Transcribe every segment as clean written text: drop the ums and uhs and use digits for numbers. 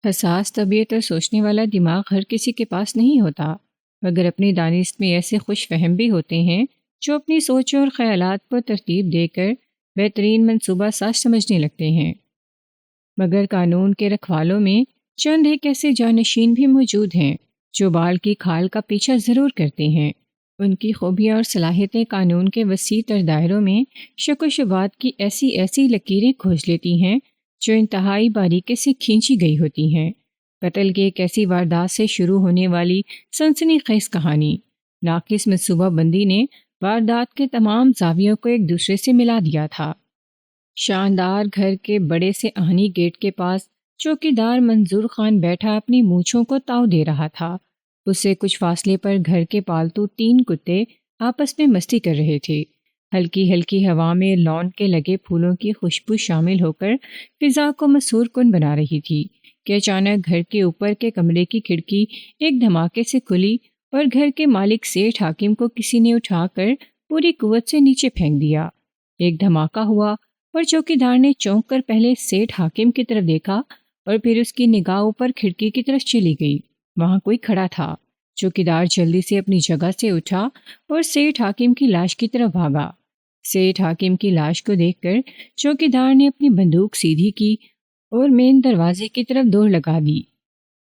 حساس طبیعت اور سوچنے والا دماغ ہر کسی کے پاس نہیں ہوتا، مگر اپنی دانست میں ایسے خوش فہم بھی ہوتے ہیں جو اپنی سوچوں اور خیالات کو ترتیب دے کر بہترین منصوبہ ساز سمجھنے لگتے ہیں۔ مگر قانون کے رکھوالوں میں چند ایک ایسے جانشین بھی موجود ہیں جو بال کی کھال کا پیچھا ضرور کرتے ہیں۔ ان کی خوبیاں اور صلاحیتیں قانون کے وسیع تر دائروں میں شک و شبہات کی ایسی ایسی لکیریں کھوج لیتی ہیں جو انتہائی باریکی سے کھینچی گئی ہوتی ہیں۔ قتل کی ایک ایسی واردات سے شروع ہونے والی سنسنی خیز کہانی، ناقص منصوبہ بندی نے واردات کے تمام زاویوں کو ایک دوسرے سے ملا دیا تھا۔ شاندار گھر کے بڑے سے آہنی گیٹ کے پاس چوکیدار منظور خان بیٹھا اپنی مونچھوں کو تاؤ دے رہا تھا۔ اس سے کچھ فاصلے پر گھر کے پالتو 3 کتے آپس میں مستی کر رہے تھے۔ ہلکی ہلکی ہوا میں لان کے لگے پھولوں کی خوشبو شامل ہو کر فضا کو مسحور کن بنا رہی تھی کہ اچانک گھر کے اوپر کے کمرے کی کھڑکی ایک دھماکے سے کھلی اور گھر کے مالک سیٹھ حاکم کو کسی نے اٹھا کر پوری قوت سے نیچے پھینک دیا۔ ایک دھماکہ ہوا اور چوکیدار نے چونک کر پہلے سیٹھ حاکم کی طرف دیکھا اور پھر اس کی نگاہ اوپر کھڑکی کی طرف چلی گئی۔ وہاں کوئی کھڑا تھا۔ چوکیدار جلدی سے اپنی جگہ سے اٹھا اور سیٹھ حاکم کی لاش کی طرف بھاگا۔ سیٹھ حاکم کی لاش کو دیکھ کر چوکیدار نے اپنی بندوق سیدھی کی اور مین دروازے کی طرف دوڑ لگا دی۔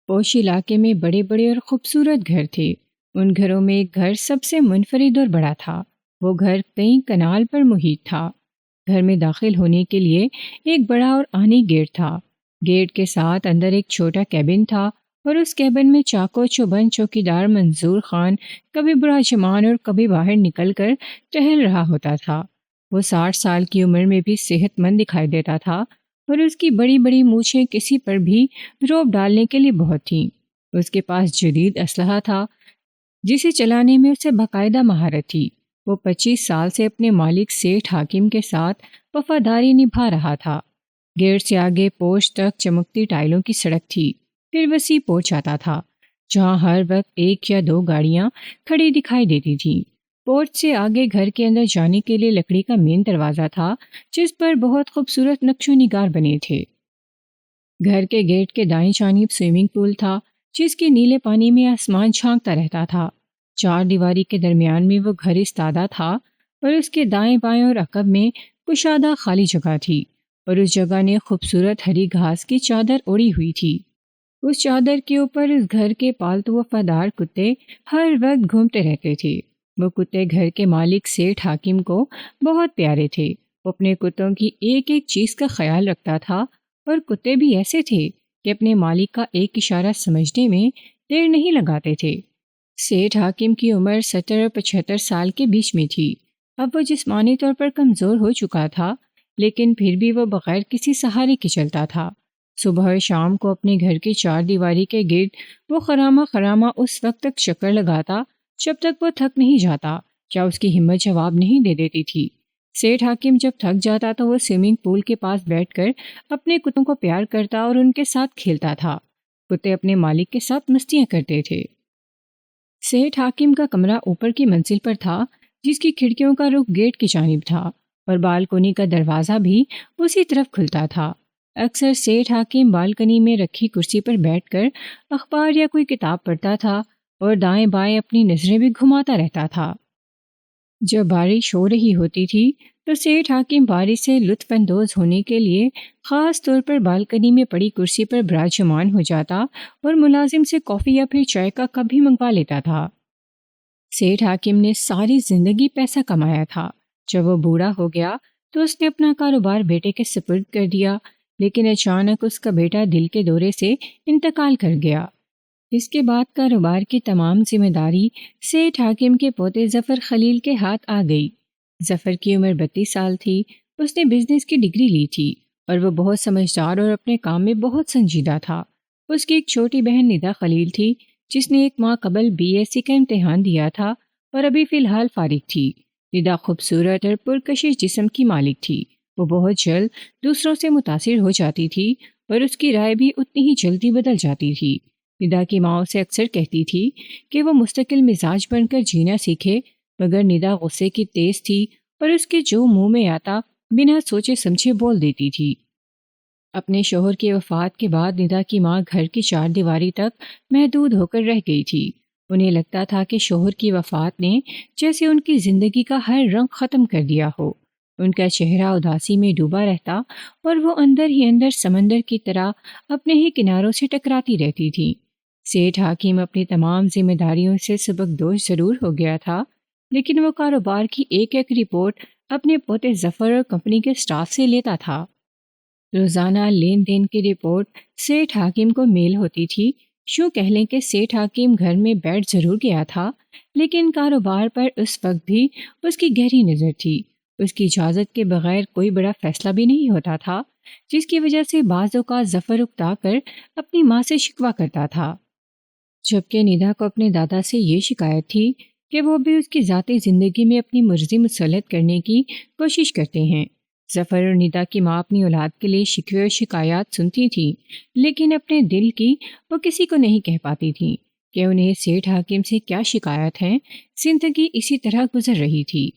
پوش علاقے میں بڑے بڑے اور خوبصورت گھر تھے۔ ان گھروں میں ایک گھر سب سے منفرد اور بڑا تھا۔ وہ گھر کئی کنال پر محیط تھا۔ گھر میں داخل ہونے کے لیے ایک بڑا اور آہنی گیٹ تھا۔ گیٹ کے ساتھ اندر ایک چھوٹا کیبن تھا اور اس کیبن میں چاقو چوبند چوکیدار منظور خان کبھی براجمان اور کبھی باہر نکل کر ٹہل رہا ہوتا تھا۔ وہ 60 سال کی عمر میں بھی صحت مند دکھائی دیتا تھا اور اس کی بڑی بڑی مونچھیں کسی پر بھی روب ڈالنے کے لیے بہت تھیں۔ اس کے پاس جدید اسلحہ تھا جسے چلانے میں اسے باقاعدہ مہارت تھی۔ وہ 25 سال سے اپنے مالک سیٹھ حاکم کے ساتھ وفاداری نبھا رہا تھا۔ گیٹ سے آگے پورچ تک چمکتی ٹائلوں کی سڑک تھی، پھر وسیع پورچ آتا تھا جہاں ہر وقت 1 یا 2 گاڑیاں کھڑی دکھائی دیتی تھیں۔ پورچ سے آگے گھر کے اندر جانے کے لیے لکڑی کا مین دروازہ تھا جس پر بہت خوبصورت نقش و نگار بنے تھے۔ گھر کے گیٹ کے دائیں جانب سوئمنگ پول تھا جس کے نیلے پانی میں آسمان جھانکتا رہتا تھا۔ 4 دیواری کے درمیان میں وہ گھر استادہ تھا اور اس کے دائیں بائیں اور عقب میں کشادہ خالی جگہ تھی اور اس جگہ نے خوبصورت ہری گھاس کی چادر اوڑھی ہوئی تھی۔ اس چادر کے اوپر اس گھر کے پالتو وفادار کتے ہر وقت گھومتے رہتے تھے۔ وہ کتے گھر کے مالک سیٹھ حاکم کو بہت پیارے تھے۔ وہ اپنے کتوں کی ایک ایک چیز کا خیال رکھتا تھا اور کتے بھی ایسے تھے کہ اپنے مالک کا ایک اشارہ سمجھنے میں دیر نہیں لگاتے تھے۔ سیٹھ حاکم کی عمر 70 اور 75 سال کے بیچ میں تھی۔ اب وہ جسمانی طور پر کمزور ہو چکا تھا لیکن پھر بھی وہ بغیر کسی سہارے کے چلتا تھا۔ صبح اور شام کو اپنے گھر کی 4 دیواری کے گرد وہ خرامہ خرامہ اس وقت تک چکر لگاتا جب تک وہ تھک نہیں جاتا یا اس کی ہمت جواب نہیں دے دیتی تھی۔ سیٹھ حاکم جب تھک جاتا تو وہ سوئمنگ پول کے پاس بیٹھ کر اپنے کتوں کو پیار کرتا اور ان کے ساتھ کھیلتا تھا۔ کتے اپنے مالک کے ساتھ مستیاں کرتے تھے۔ سیٹھ حاکم کا کمرہ اوپر کی منزل پر تھا جس کی کھڑکیوں کا رخ گیٹ کی جانب تھا اور بالکنی کا دروازہ بھی اسی طرف کھلتا تھا۔ اکثر سیٹھ حاکم بالکنی میں رکھی کرسی پر بیٹھ کر اخبار یا کوئی کتاب پڑھتا تھا اور دائیں بائیں اپنی نظریں بھی گھماتا رہتا تھا۔ جب بارش ہو رہی ہوتی تھی تو سیٹھ حاکم بارش سے لطف اندوز ہونے کے لیے خاص طور پر بالکنی میں پڑی کرسی پر براجمان ہو جاتا اور ملازم سے کافی یا پھر چائے کا کپ بھی منگوا لیتا تھا۔ سیٹھ حاکم نے ساری زندگی پیسہ کمایا تھا۔ جب وہ بوڑھا ہو گیا تو اس نے اپنا کاروبار بیٹے کے سپرد کر دیا، لیکن اچانک اس کا بیٹا دل کے دورے سے انتقال کر گیا۔ اس کے بعد کاروبار کی تمام ذمہ داری سیٹھ حاکم کے پوتے ظفر خلیل کے ہاتھ آ گئی۔ ظفر کی عمر 32 سال تھی۔ اس نے بزنس کی ڈگری لی تھی اور وہ بہت سمجھدار اور اپنے کام میں بہت سنجیدہ تھا۔ اس کی ایک چھوٹی بہن ندا خلیل تھی جس نے 1 ماہ قبل BSc کا امتحان دیا تھا اور ابھی فی الحال فارغ تھی۔ ندا خوبصورت اور پرکشش جسم کی مالک تھی۔ وہ بہت جلد دوسروں سے متاثر ہو جاتی تھی اور اس کی رائے بھی اتنی ہی جلدی بدل جاتی تھی۔ ندا کی ماں اسے اکثر کہتی تھی کہ وہ مستقل مزاج بن کر جینا سیکھے، مگر ندا غصے کی تیز تھی اور اس کے جو منہ میں آتا بنا سوچے سمجھے بول دیتی تھی۔ اپنے شوہر کی وفات کے بعد ندا کی ماں گھر کی چار دیواری تک محدود ہو کر رہ گئی تھی۔ انہیں لگتا تھا کہ شوہر کی وفات نے جیسے ان کی زندگی کا ہر رنگ ختم کر دیا ہو۔ ان کا چہرہ اداسی میں ڈوبا رہتا اور وہ اندر ہی اندر سمندر کی طرح اپنے ہی کناروں سے ٹکراتی رہتی تھی۔ سیٹھ حاکم اپنی تمام ذمہ داریوں سے سبکدوش ضرور ہو گیا تھا، لیکن وہ کاروبار کی ایک ایک رپورٹ اپنے پوتے ظفر اور کمپنی کے سٹاف سے لیتا تھا۔ روزانہ لین دین کی رپورٹ سیٹھ حاکم کو میل ہوتی تھی۔ یوں کہہ لیں کہ سیٹھ حاکم گھر میں بیٹھ ضرور گیا تھا، لیکن کاروبار پر اس وقت بھی اس کی گہری نظر تھی۔ اس کی اجازت کے بغیر کوئی بڑا فیصلہ بھی نہیں ہوتا تھا، جس کی وجہ سے بعض اوقات ظفر اکتا کر اپنی ماں سے شکوہ کرتا تھا، جبکہ ندا کو اپنے دادا سے یہ شکایت تھی کہ وہ بھی اس کی ذاتی زندگی میں اپنی مرضی مسلط کرنے کی کوشش کرتے ہیں۔ ظفر اور ندا کی ماں اپنی اولاد کے لیے شکوے اور شکایات سنتی تھیں، لیکن اپنے دل کی وہ کسی کو نہیں کہہ پاتی تھیں کہ انہیں سیٹھ حاکم سے کیا شکایت ہے۔ زندگی اسی طرح گزر رہی تھی۔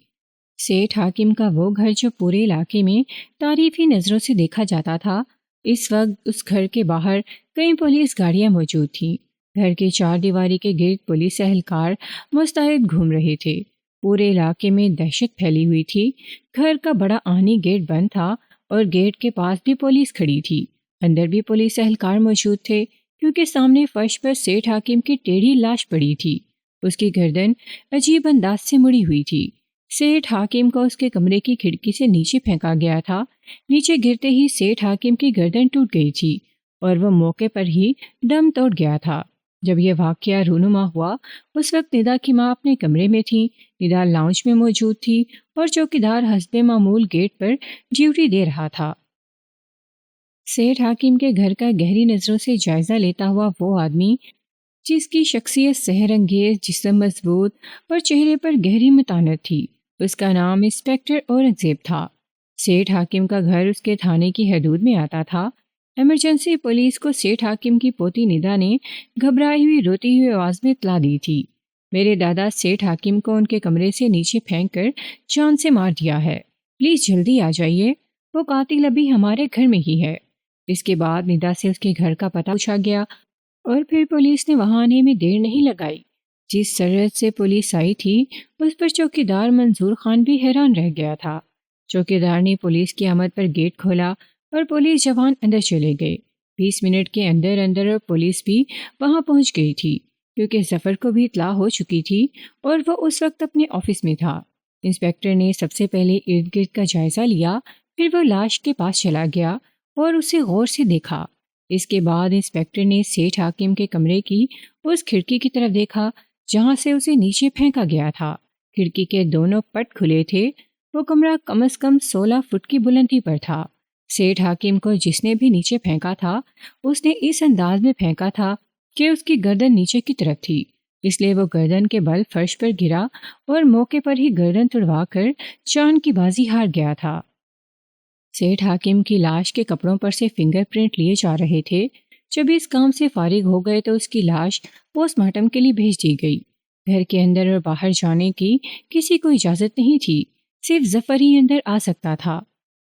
سیٹھ حاکم کا وہ گھر جو پورے علاقے میں تعریفی نظروں سے دیکھا جاتا تھا، اس وقت اس گھر کے باہر کئی پولیس گاڑیاں موجود تھیں۔ گھر کے چار دیواری کے گرد پولیس اہلکار مستعد گھوم رہے تھے۔ پورے علاقے میں دہشت پھیلی ہوئی تھی۔ گھر کا بڑا آہنی گیٹ بند تھا اور گیٹ کے پاس بھی پولیس کھڑی تھی۔ اندر بھی پولیس اہلکار موجود تھے، کیونکہ سامنے فرش پر سیٹھ حاکم کی ٹیڑھی لاش پڑی تھی۔ اس کی گردن عجیب انداز سے مڑی ہوئی تھی۔ سیٹھ حاکم کو اس کے کمرے کی کھڑکی سے نیچے پھینکا گیا تھا۔ نیچے گرتے ہی سیٹھ حاکم کی گردن ٹوٹ گئی تھی اور وہ موقع پر ہی دم توڑ گیا تھا۔ جب یہ واقعہ رونما ہوا، اس وقت ندا کی ماں اپنے کمرے میں تھی۔ ندا لاؤنج میں موجود تھی اور چوکیدار حسب معمول گیٹ پر ڈیوٹی دے رہا تھا۔ سیٹھ حاکم کے گھر کا گہری نظروں سے جائزہ لیتا ہوا وہ آدمی، جس کی شخصیت سحر انگیز، جسم مضبوط اور چہرے پر گہری متانت تھی، اس کا نام انسپکٹر اورنگزیب تھا۔ سیٹھ حاکم کا گھر اس کے تھانے کی حدود میں آتا تھا۔ ایمرجنسی پولیس کو سیٹھ حاکم کی پوتی ندا نے گھبرائی ہوئی روتی ہوئی آواز میں اطلاع دی تھی، میرے دادا سیٹھ حاکم کو ان کے کمرے سے نیچے پھینک کر جان سے مار دیا ہے، پلیز جلدی آ جائیے، وہ قاتل ابھی ہمارے گھر میں ہی ہے۔ اس کے بعد ندا سے اس کے گھر کا پتہ پوچھا گیا اور پھر پولیس نے وہاں آنے میں دیر نہیں لگائی۔ جس سرحد سے پولیس آئی تھی، اس پر چوکیدار منظور خان بھی حیران رہ گیا تھا۔ چوکیدار نے پولیس کی آمد پر گیٹ کھولا اور پولیس جوان اندر چلے گئے۔ 20 منٹ کے اندر اندر پولیس بھی وہاں پہنچ گئی تھی، کیونکہ ظفر کو بھی اطلاع ہو چکی تھی اور وہ اس وقت اپنے آفس میں تھا۔ انسپکٹر نے سب سے پہلے ارد گرد کا جائزہ لیا، پھر وہ لاش کے پاس چلا گیا اور اسے غور سے دیکھا۔ اس کے بعد انسپکٹر نے سیٹھ حاکم کے کمرے کی اس کھڑکی کی طرف دیکھا جہاں سے اسے نیچے پھینکا گیا تھا۔ کھڑکی کے دونوں پٹ کھلے تھے۔ وہ کمرہ کم از کم 16 فٹ کی بلندی پر تھا۔ سیٹھ حاکم کو جس نے بھی نیچے پھینکا تھا، اس نے اس انداز میں پھینکا تھا کہ اس کی گردن نیچے کی طرف تھی، اس لیے وہ گردن کے بل فرش پر گرا اور موقع پر ہی گردن توڑوا کر جان کی بازی ہار گیا تھا۔ سیٹھ حاکم کی لاش کے کپڑوں پر سے فنگر پرنٹ لیے جا رہے تھے۔ جب اس کام سے فارغ ہو گئے تو اس کی لاش پوسٹ مارٹم کے لیے بھیج دی گئی۔ گھر کے اندر اور باہر جانے کی کسی کو اجازت نہیں تھی، صرف ظفر ہی اندر آ سکتا تھا۔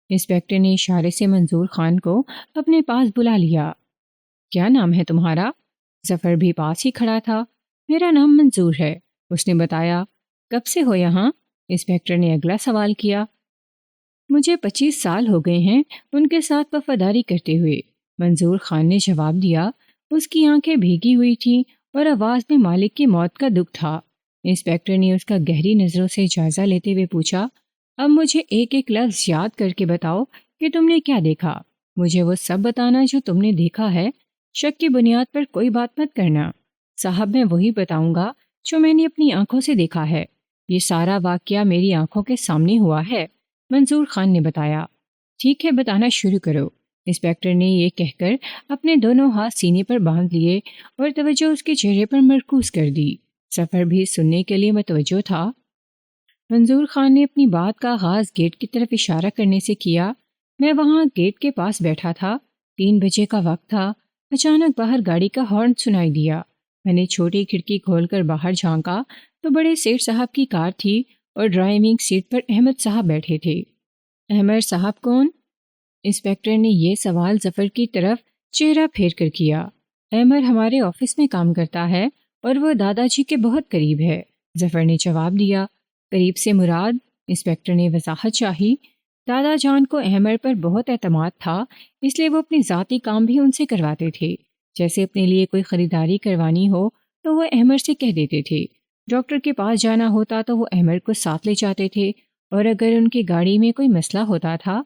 انسپکٹر نے اشارے سے منظور خان کو اپنے پاس بلا لیا۔ کیا نام ہے تمہارا؟ ظفر بھی پاس ہی کھڑا تھا۔ میرا نام منظور ہے، اس نے بتایا۔ کب سے ہو یہاں؟ انسپکٹر نے اگلا سوال کیا۔ مجھے 25 سال ہو گئے ہیں ان کے ساتھ وفاداری کرتے ہوئے، منظور خان نے جواب دیا۔ اس کی آنکھیں بھیگی ہوئی تھیں اور آواز میں مالک کی موت کا دکھ تھا۔ انسپکٹر نے اس کا گہری نظروں سے جائزہ لیتے ہوئے پوچھا، اب مجھے ایک ایک لفظ یاد کر کے بتاؤ کہ تم نے کیا دیکھا۔ مجھے وہ سب بتانا جو تم نے دیکھا ہے، شک کی بنیاد پر کوئی بات مت کرنا۔ صاحب، میں وہی بتاؤں گا جو میں نے اپنی آنکھوں سے دیکھا ہے۔ یہ سارا واقعہ میری آنکھوں کے سامنے ہوا ہے، منظور خان نے بتایا۔ ٹھیک ہے، بتانا شروع کرو۔ انسپکٹر نے یہ کہہ کر اپنے دونوں ہاتھ سینے پر باندھ لیے اور توجہ اس کے چہرے پر مرکوز کر دی۔ ظفر بھی سننے کے لیے متوجہ تھا۔ منظور خان نے اپنی بات کا آغاز گیٹ کی طرف اشارہ کرنے سے کیا۔ میں وہاں گیٹ کے پاس بیٹھا تھا، 3 بجے کا وقت تھا۔ اچانک باہر گاڑی کا ہارن سنائی دیا۔ میں نے چھوٹی کھڑکی کھول کر باہر جھانکا تو بڑے سیٹھ صاحب کی کار تھی اور ڈرائیونگ سیٹ پر احمد صاحب بیٹھے تھے۔ احمد صاحب کون؟ انسپیکٹر نے یہ سوال ظفر کی طرف چہرہ پھیر کر کیا۔ احمر ہمارے آفس میں کام کرتا ہے اور وہ دادا جی کے بہت قریب ہے، ظفر نے جواب دیا۔ قریب سے مراد؟ انسپیکٹر نے وضاحت چاہی۔ دادا جان کو احمر پر بہت اعتماد تھا، اس لیے وہ اپنی ذاتی کام بھی ان سے کرواتے تھے۔ جیسے اپنے لیے کوئی خریداری کروانی ہو تو وہ احمر سے کہہ دیتے تھے، ڈاکٹر کے پاس جانا ہوتا تو وہ احمر کو ساتھ لے جاتے تھے، اور اگر ان کی گاڑی میں کوئی مسئلہ ہوتا تھا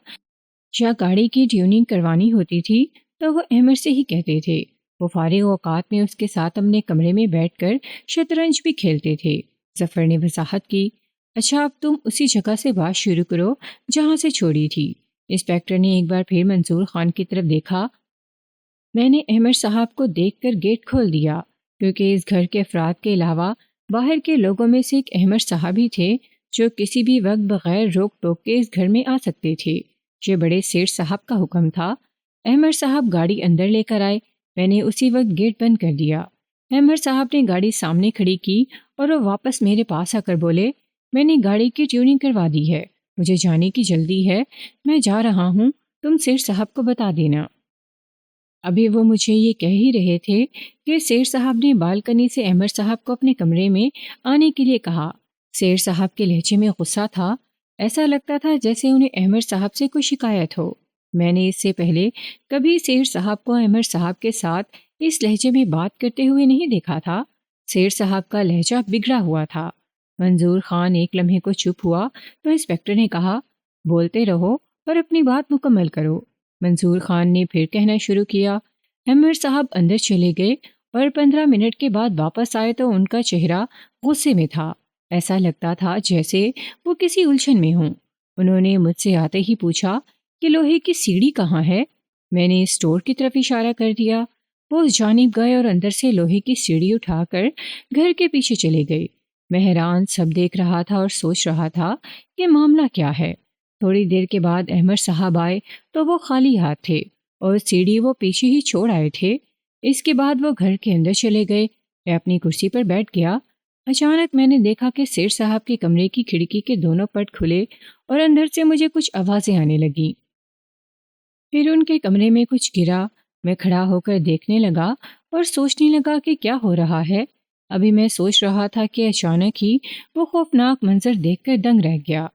یا گاڑی کی ٹیوننگ کروانی ہوتی تھی تو وہ احمر سے ہی کہتے تھے۔ وہ فارغ اوقات میں اس کے ساتھ اپنے کمرے میں بیٹھ کر شطرنج بھی کھیلتے تھے۔ ظفر نے وضاحت کی۔ اچھا، اب تم اسی جگہ سے بات شروع کرو جہاں سے چھوڑی تھی۔ انسپیکٹر نے ایک بار پھر منصور خان کی طرف دیکھا۔ میں نے احمد صاحب کو دیکھ کر گیٹ کھول دیا، کیونکہ اس گھر کے افراد کے علاوہ باہر کے لوگوں میں سے ایک احمد صاحب ہی تھے جو کسی بھی وقت بغیر روک ٹوک کے اس گھر میں آ سکتے تھے۔ یہ بڑے سیٹھ صاحب کا حکم تھا۔ احمد صاحب گاڑی اندر لے کر آئے، میں نے اسی وقت گیٹ بند کر دیا۔ احمد صاحب نے گاڑی سامنے کھڑی کی اور وہ واپس میرے پاس آ کر بولے، میں نے گاڑی کی ٹیوننگ کروا دی ہے، مجھے جانے کی جلدی ہے، میں جا رہا ہوں، تم سیٹھ صاحب کو بتا دینا۔ ابھی وہ مجھے یہ کہہ ہی رہے تھے کہ سیٹھ صاحب نے بالکنی سے احمد صاحب کو اپنے کمرے میں آنے کے لیے کہا۔ سیٹھ صاحب کے لہجے میں غصہ تھا، ایسا لگتا تھا جیسے انہیں احمد صاحب سے کوئی شکایت ہو۔ میں نے اس سے پہلے کبھی سیٹھ صاحب کو احمد صاحب کے ساتھ اس لہجے میں بات کرتے ہوئے نہیں دیکھا تھا۔ سیٹھ صاحب کا لہجہ بگڑا ہوا تھا۔ منظور خان ایک لمحے کو چپ ہوا تو انسپیکٹر نے کہا، بولتے رہو اور اپنی بات مکمل کرو۔ منظور خان نے پھر کہنا شروع کیا۔ احمد صاحب اندر چلے گئے اور 15 منٹ کے بعد واپس آئے تو ان کا چہرہ غصے میں تھا، ایسا لگتا تھا جیسے وہ کسی الجھن میں ہوں۔ انہوں نے مجھ سے آتے ہی پوچھا کہ لوہے کی سیڑھی کہاں ہے؟ میں نے اسٹور کی طرف اشارہ کر دیا۔ وہ اس جانب گئے اور اندر سے لوہے کی سیڑھی اٹھا کر گھر کے پیچھے چلے گئے۔ میں حیران سب دیکھ رہا تھا اور سوچ رہا تھا کہ معاملہ کیا ہے۔ تھوڑی دیر کے بعد احمد صاحب آئے تو وہ خالی ہاتھ تھے اور سیڑھی وہ پیچھے ہی چھوڑ آئے تھے۔ اس کے بعد وہ گھر کے اندر چلے گئے۔ میں اپنی کرسی پر بیٹھ گیا۔ اچانک میں نے دیکھا کہ سیٹھ صاحب کے کمرے کی کھڑکی کے دونوں پٹ کھلے اور اندر سے مجھے کچھ آوازیں آنے لگیں۔ پھر ان کے کمرے میں کچھ گرا۔ میں کھڑا ہو کر دیکھنے لگا اور سوچنے لگا کہ کیا ہو رہا ہے۔ ابھی میں سوچ رہا تھا کہ اچانک ہی وہ خوفناک منظر دیکھ کر دنگ رہ گیا۔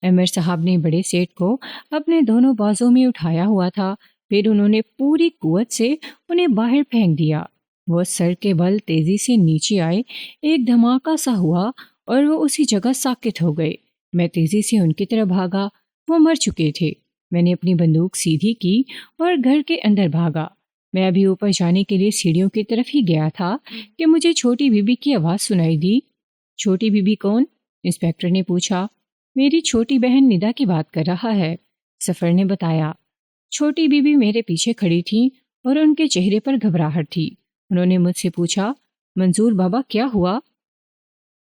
احمد صاحب نے بڑے سیٹھ کو اپنے دونوں بازوں میں اٹھایا ہوا تھا، پھر انہوں نے پوری قوت سے انہیں باہر پھینک دیا۔ وہ سر کے بل تیزی سے نیچے آئے، ایک دھماکہ سا ہوا اور وہ اسی جگہ ساکت ہو گئے۔ میں تیزی سے ان کی طرف بھاگا، وہ مر چکے تھے۔ میں نے اپنی بندوق سیدھی کی اور گھر کے اندر بھاگا۔ میں ابھی اوپر جانے کے لیے سیڑھیوں کی طرف ہی گیا تھا کہ مجھے چھوٹی بی بی کی آواز سنائی دی۔ چھوٹی بی بی کون؟ انسپیکٹر نے پوچھا۔ میری چھوٹی بہن ندا کی بات کر رہا ہے، ظفر نے بتایا۔ چھوٹی بی بی میرے پیچھے کھڑی تھی اور ان کے چہرے پر گھبراہٹ تھی۔ انہوں نے مجھ سے پوچھا، منظور بابا کیا ہوا؟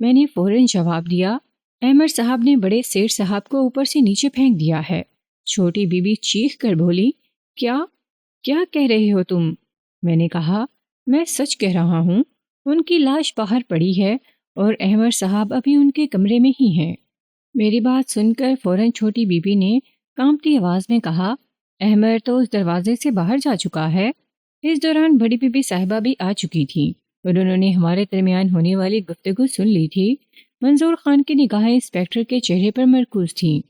میں نے فوراً جواب دیا، احمد صاحب نے بڑے سیٹھ صاحب کو اوپر سے نیچے پھینک دیا ہے۔ چھوٹی بی بی چیخ کر بولی، کیا کہہ رہے ہو تم؟ میں نے کہا، میں سچ کہہ رہا ہوں، ان کی لاش باہر پڑی ہے اور احمد صاحب ابھی ان کے کمرے میں ہی ہیں۔ میری بات سن کر فوراً چھوٹی بی بی نے کانپتی آواز میں کہا، احمد تو اس دروازے سے باہر جا چکا ہے۔ اس دوران بڑی بی بی صاحبہ بھی آ چکی تھیں اور انہوں نے ہمارے درمیان ہونے والی گفتگو سن لی تھی۔ منظور خان کی نگاہیں انسپیکٹر کے چہرے پر مرکوز تھیں۔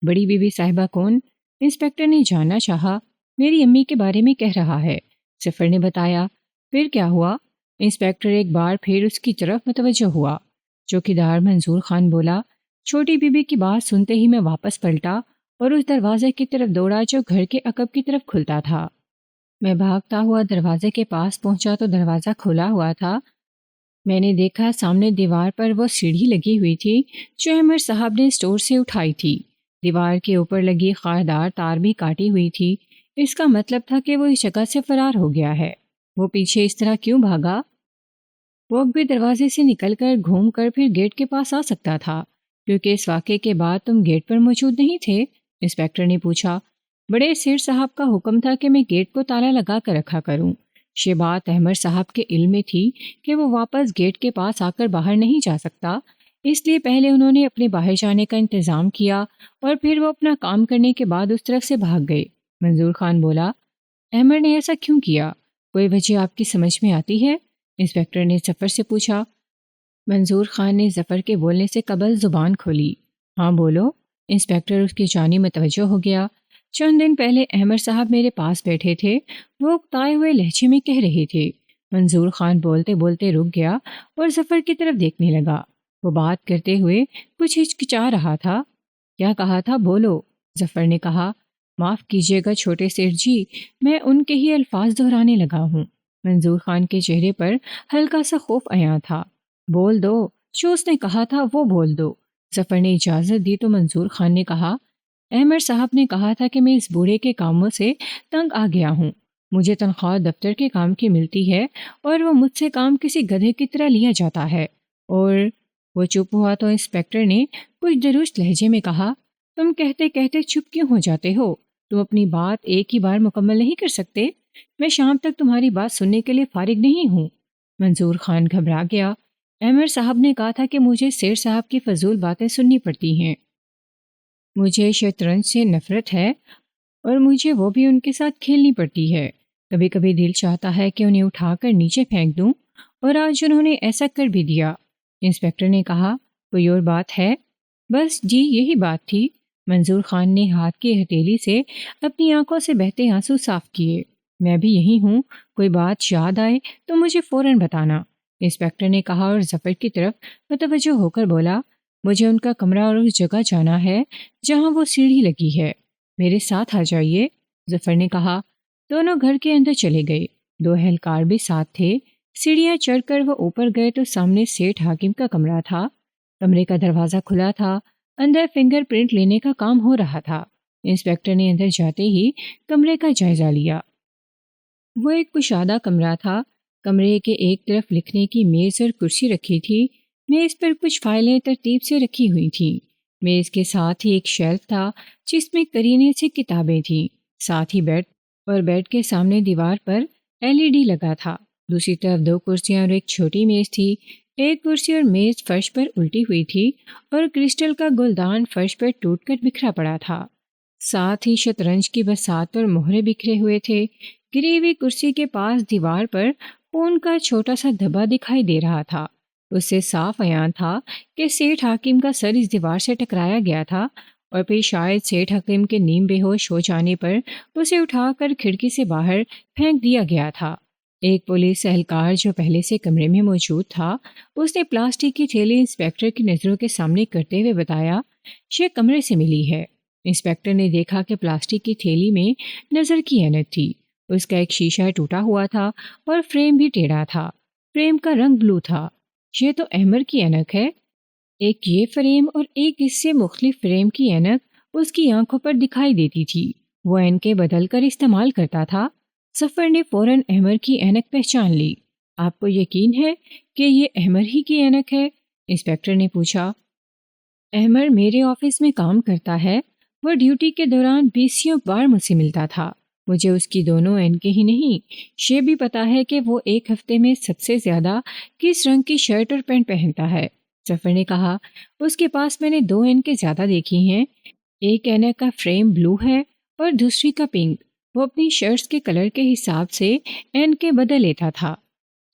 بڑی بی بی صاحبہ کون؟ انسپیکٹر نے جاننا چاہا۔ میری امی کے بارے میں کہہ رہا ہے، ظفر نے بتایا۔ پھر کیا ہوا؟ انسپیکٹر ایک بار پھر اس کی طرف متوجہ ہوا۔ چوکیدار منظور خان بولا۔ چھوٹی بی بی کی بات سنتے ہی میں واپس پلٹا اور اس دروازے کی طرف دوڑا جو گھر کے عقب کی طرف کھلتا تھا۔ میں بھاگتا ہوا دروازے کے پاس پہنچا تو دروازہ کھلا ہوا تھا۔ میں نے دیکھا سامنے دیوار پر وہ سیڑھی لگی ہوئی تھی جو احمد صاحب نے اسٹور سے اٹھائی تھی۔ دیوار کے اوپر لگی خاردار تار بھی کاٹی ہوئی تھی۔ اس کا مطلب تھا کہ وہ اس جگہ سے فرار ہو گیا ہے۔ وہ پیچھے اس طرح کیوں بھاگا؟ وہ بھی دروازے سے نکل کر گھوم کر پھر گیٹ کے پاس آ سکتا تھا، کیونکہ اس واقعے کے بعد تم گیٹ پر موجود نہیں تھے، انسپیکٹر نے پوچھا۔ بڑے سیٹھ صاحب کا حکم تھا کہ میں گیٹ کو تالا لگا کر رکھا کروں۔ یہ بات احمد صاحب کے علم میں تھی کہ وہ واپس گیٹ کے پاس آ کر باہر نہیں جا سکتا، اس لیے پہلے انہوں نے اپنے باہر جانے کا انتظام کیا اور پھر وہ اپنا کام کرنے کے بعد اس طرف سے بھاگ گئے۔ منظور خان بولا، احمد نے ایسا کیوں کیا؟ کوئی وجہ آپ کی سمجھ میں آتی ہے؟ انسپکٹر نے ظفر سے پوچھا۔ منظور خان نے ظفر کے بولنے سے قبل زبان کھولی۔ ہاں بولو۔ انسپکٹر اس کی جانب متوجہ ہو گیا۔ چند دن پہلے احمد صاحب میرے پاس بیٹھے تھے، وہ اکتائے ہوئے لہجے میں کہہ رہے تھے۔ منظور خان بولتے بولتے رک گیا اور ظفر کی طرف دیکھنے لگا۔ وہ بات کرتے ہوئے کچھ ہچکچا رہا تھا۔ کیا کہا تھا؟ بولو، ظفر نے کہا۔ معاف کیجیے گا چھوٹے سیٹھ جی، میں ان کے ہی الفاظ دہرانے لگا ہوں۔ منظور خان کے چہرے پر ہلکا سا خوف عیاں تھا۔ بول دو، جو اس نے کہا تھا وہ بول دو۔ ظفر نے اجازت دی تو منظور خان نے کہا، احمد صاحب نے کہا تھا کہ میں اس بوڑھے کے کاموں سے تنگ آ گیا ہوں۔ مجھے تنخواہ دفتر کے کام کی ملتی ہے اور وہ مجھ سے کام کسی گدھے کی طرح لیا جاتا ہے۔ اور وہ چپ ہوا تو انسپکٹر نے کچھ درست لہجے میں کہا، تم کہتے کہتے چپ کیوں ہو جاتے ہو؟ تم اپنی بات ایک ہی بار مکمل نہیں کر سکتے؟ میں شام تک تمہاری بات سننے کے لیے فارغ نہیں ہوں۔ منظور خان گھبرا گیا۔ احمد صاحب نے کہا تھا کہ مجھے سیٹھ صاحب کی فضول باتیں سننی پڑتی ہیں۔ مجھے شطرنج سے نفرت ہے اور مجھے وہ بھی ان کے ساتھ کھیلنی پڑتی ہے۔ کبھی کبھی دل چاہتا ہے کہ انہیں اٹھا کر نیچے پھینک دوں، اور آج انہوں نے ایسا کر بھی دیا۔ انسپکٹر نے کہا، کوئی اور بات ہے؟ بس جی یہی بات تھی۔ منظور خان نے ہاتھ کی ہتھیلی سے اپنی آنکھوں سے بہتے آنسو صاف کیے۔ میں بھی یہی ہوں، کوئی بات یاد آئے تو مجھے فوراً بتانا، انسپکٹر نے کہا اور ظفر کی طرف متوجہ ہو کر بولا، مجھے ان کا کمرہ اور اس جگہ جانا ہے جہاں وہ سیڑھی لگی ہے۔ میرے ساتھ آ جائیے، ظفر نے کہا۔ دونوں گھر کے اندر چلے گئے۔ 2 اہلکار بھی ساتھ تھے۔ سیڑھیاں چڑھ کر وہ اوپر گئے تو سامنے سیٹھ حاکم کا کمرہ تھا۔ کمرے کا دروازہ کھلا تھا۔ اندر فنگر پرنٹ لینے کا کام ہو رہا تھا۔ انسپکٹر نے اندر جاتے ہی کمرے کا جائزہ لیا۔ وہ ایک کشادہ کمرہ تھا۔ کمرے کے ایک طرف لکھنے کی میز اور کرسی رکھی تھی۔ میز پر کچھ فائلیں ترتیب سے رکھی ہوئی تھیں۔ میز کے ساتھ ہی ایک شیلف تھا جس میں کرینے سے کتابیں تھیں۔ ساتھ ہی بیڈ کے سامنے دیوار پر LED لگا تھا۔ دوسری طرف 2 کرسیاں اور ایک چھوٹی میز تھی۔ ایک کرسی اور میز فرش پر الٹی ہوئی تھی اور کرسٹل کا گلدان فرش پر ٹوٹ کر بکھرا پڑا تھا۔ ساتھ ہی شطرنج کی بساط اور مہرے بکھرے ہوئے تھے۔ گری ہوئی کرسی کے پاس دیوار پر خون کا چھوٹا سا دھبا دکھائی دے رہا تھا۔ اس سے صاف عیان تھا کہ سیٹھ حاکم کا سر اس دیوار سے ٹکرایا گیا تھا اور پھر شاید سیٹھ حاکم کے نیم بے ہوش ہو جانے پر اسے اٹھا کر کھڑکی سے باہر پھینک دیا گیا تھا۔ ایک پولیس اہلکار جو پہلے سے کمرے میں موجود تھا، اس نے پلاسٹک کی تھیلی انسپکٹر کی نظروں کے سامنے کرتے ہوئے بتایا، یہ کمرے سے ملی ہے۔ انسپکٹر نے دیکھا کہ پلاسٹک کی تھیلی میں نظر کی اینک تھی۔ اس کا ایک شیشہ ٹوٹا ہوا تھا اور فریم بھی ٹیڑھا تھا۔ فریم کا رنگ بلو تھا۔ یہ تو احمد کی اینک ہے۔ ایک یہ فریم اور ایک اس سے مختلف فریم کی اینک اس کی آنکھوں پر دکھائی دیتی تھی۔ وہ اینکیں بدل کر استعمال کرتا تھا۔ ظفر نے فوراً احمد کی اینک پہچان لی۔ آپ کو یقین ہے کہ یہ احمد ہی کی اینک ہے؟ انسپکٹر نے پوچھا۔ احمد میرے آفس میں کام کرتا ہے۔ وہ ڈیوٹی کے دوران 20 بار مجھ سے ملتا تھا۔ مجھے اس کی دونوں اینکیں ہی نہیں، یہ بھی پتا ہے کہ وہ ایک ہفتے میں سب سے زیادہ کس رنگ کی شرٹ اور پینٹ پہنتا ہے۔ ظفر نے کہا، اس کے پاس میں نے 2 اینکیں زیادہ دیکھی ہیں۔ ایک اینک کا فریم بلو ہے اور دوسری کا پنک۔ وہ اپنی شرٹس کے کلر کے حساب سے اینکیں بدل لیتا تھا۔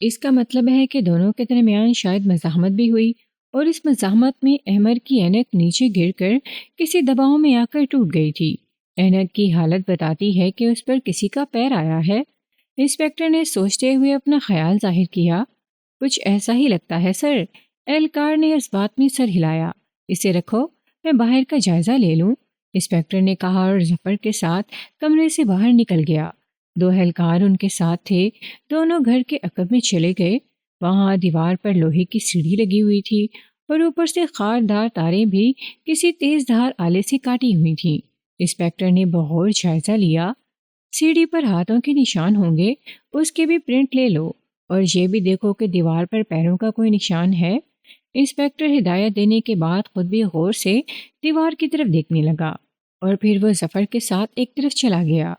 اس کا مطلب ہے کہ دونوں کے درمیان شاید مزاحمت بھی ہوئی اور اس مزاحمت میں احمد کی اینک نیچے گر کر کسی دباؤ میں آ کر ٹوٹ گئی تھی۔ اینک کی حالت بتاتی ہے کہ اس پر کسی کا پیر آیا ہے۔ انسپکٹر نے سوچتے ہوئے اپنا خیال ظاہر کیا۔ کچھ ایسا ہی لگتا ہے سر۔ اہلکار نے اس بات میں سر ہلایا۔ اسے رکھو، میں باہر کا جائزہ لے لوں، انسپکٹر نے کہا اور ظفر کے ساتھ کمرے سے باہر نکل گیا۔ 2 اہلکار ان کے ساتھ تھے۔ دونوں گھر کے عقب میں چلے گئے۔ وہاں دیوار پر لوہے کی سیڑھی لگی ہوئی تھی اور اوپر سے خاردار تاریں بھی کسی تیز دھار آلے سے کاٹی ہوئی تھیں۔ انسپکٹر نے بغور جائزہ لیا۔ سیڑھی پر ہاتھوں کے نشان ہوں گے، اس کے بھی پرنٹ لے لو اور یہ بھی دیکھو کہ دیوار پر پیروں کا کوئی نشان ہے۔ انسپکٹر ہدایت دینے کے بعد خود بھی غور سے دیوار کی طرف دیکھنے لگا اور پھر وہ ظفر کے ساتھ ایک طرف چلا گیا۔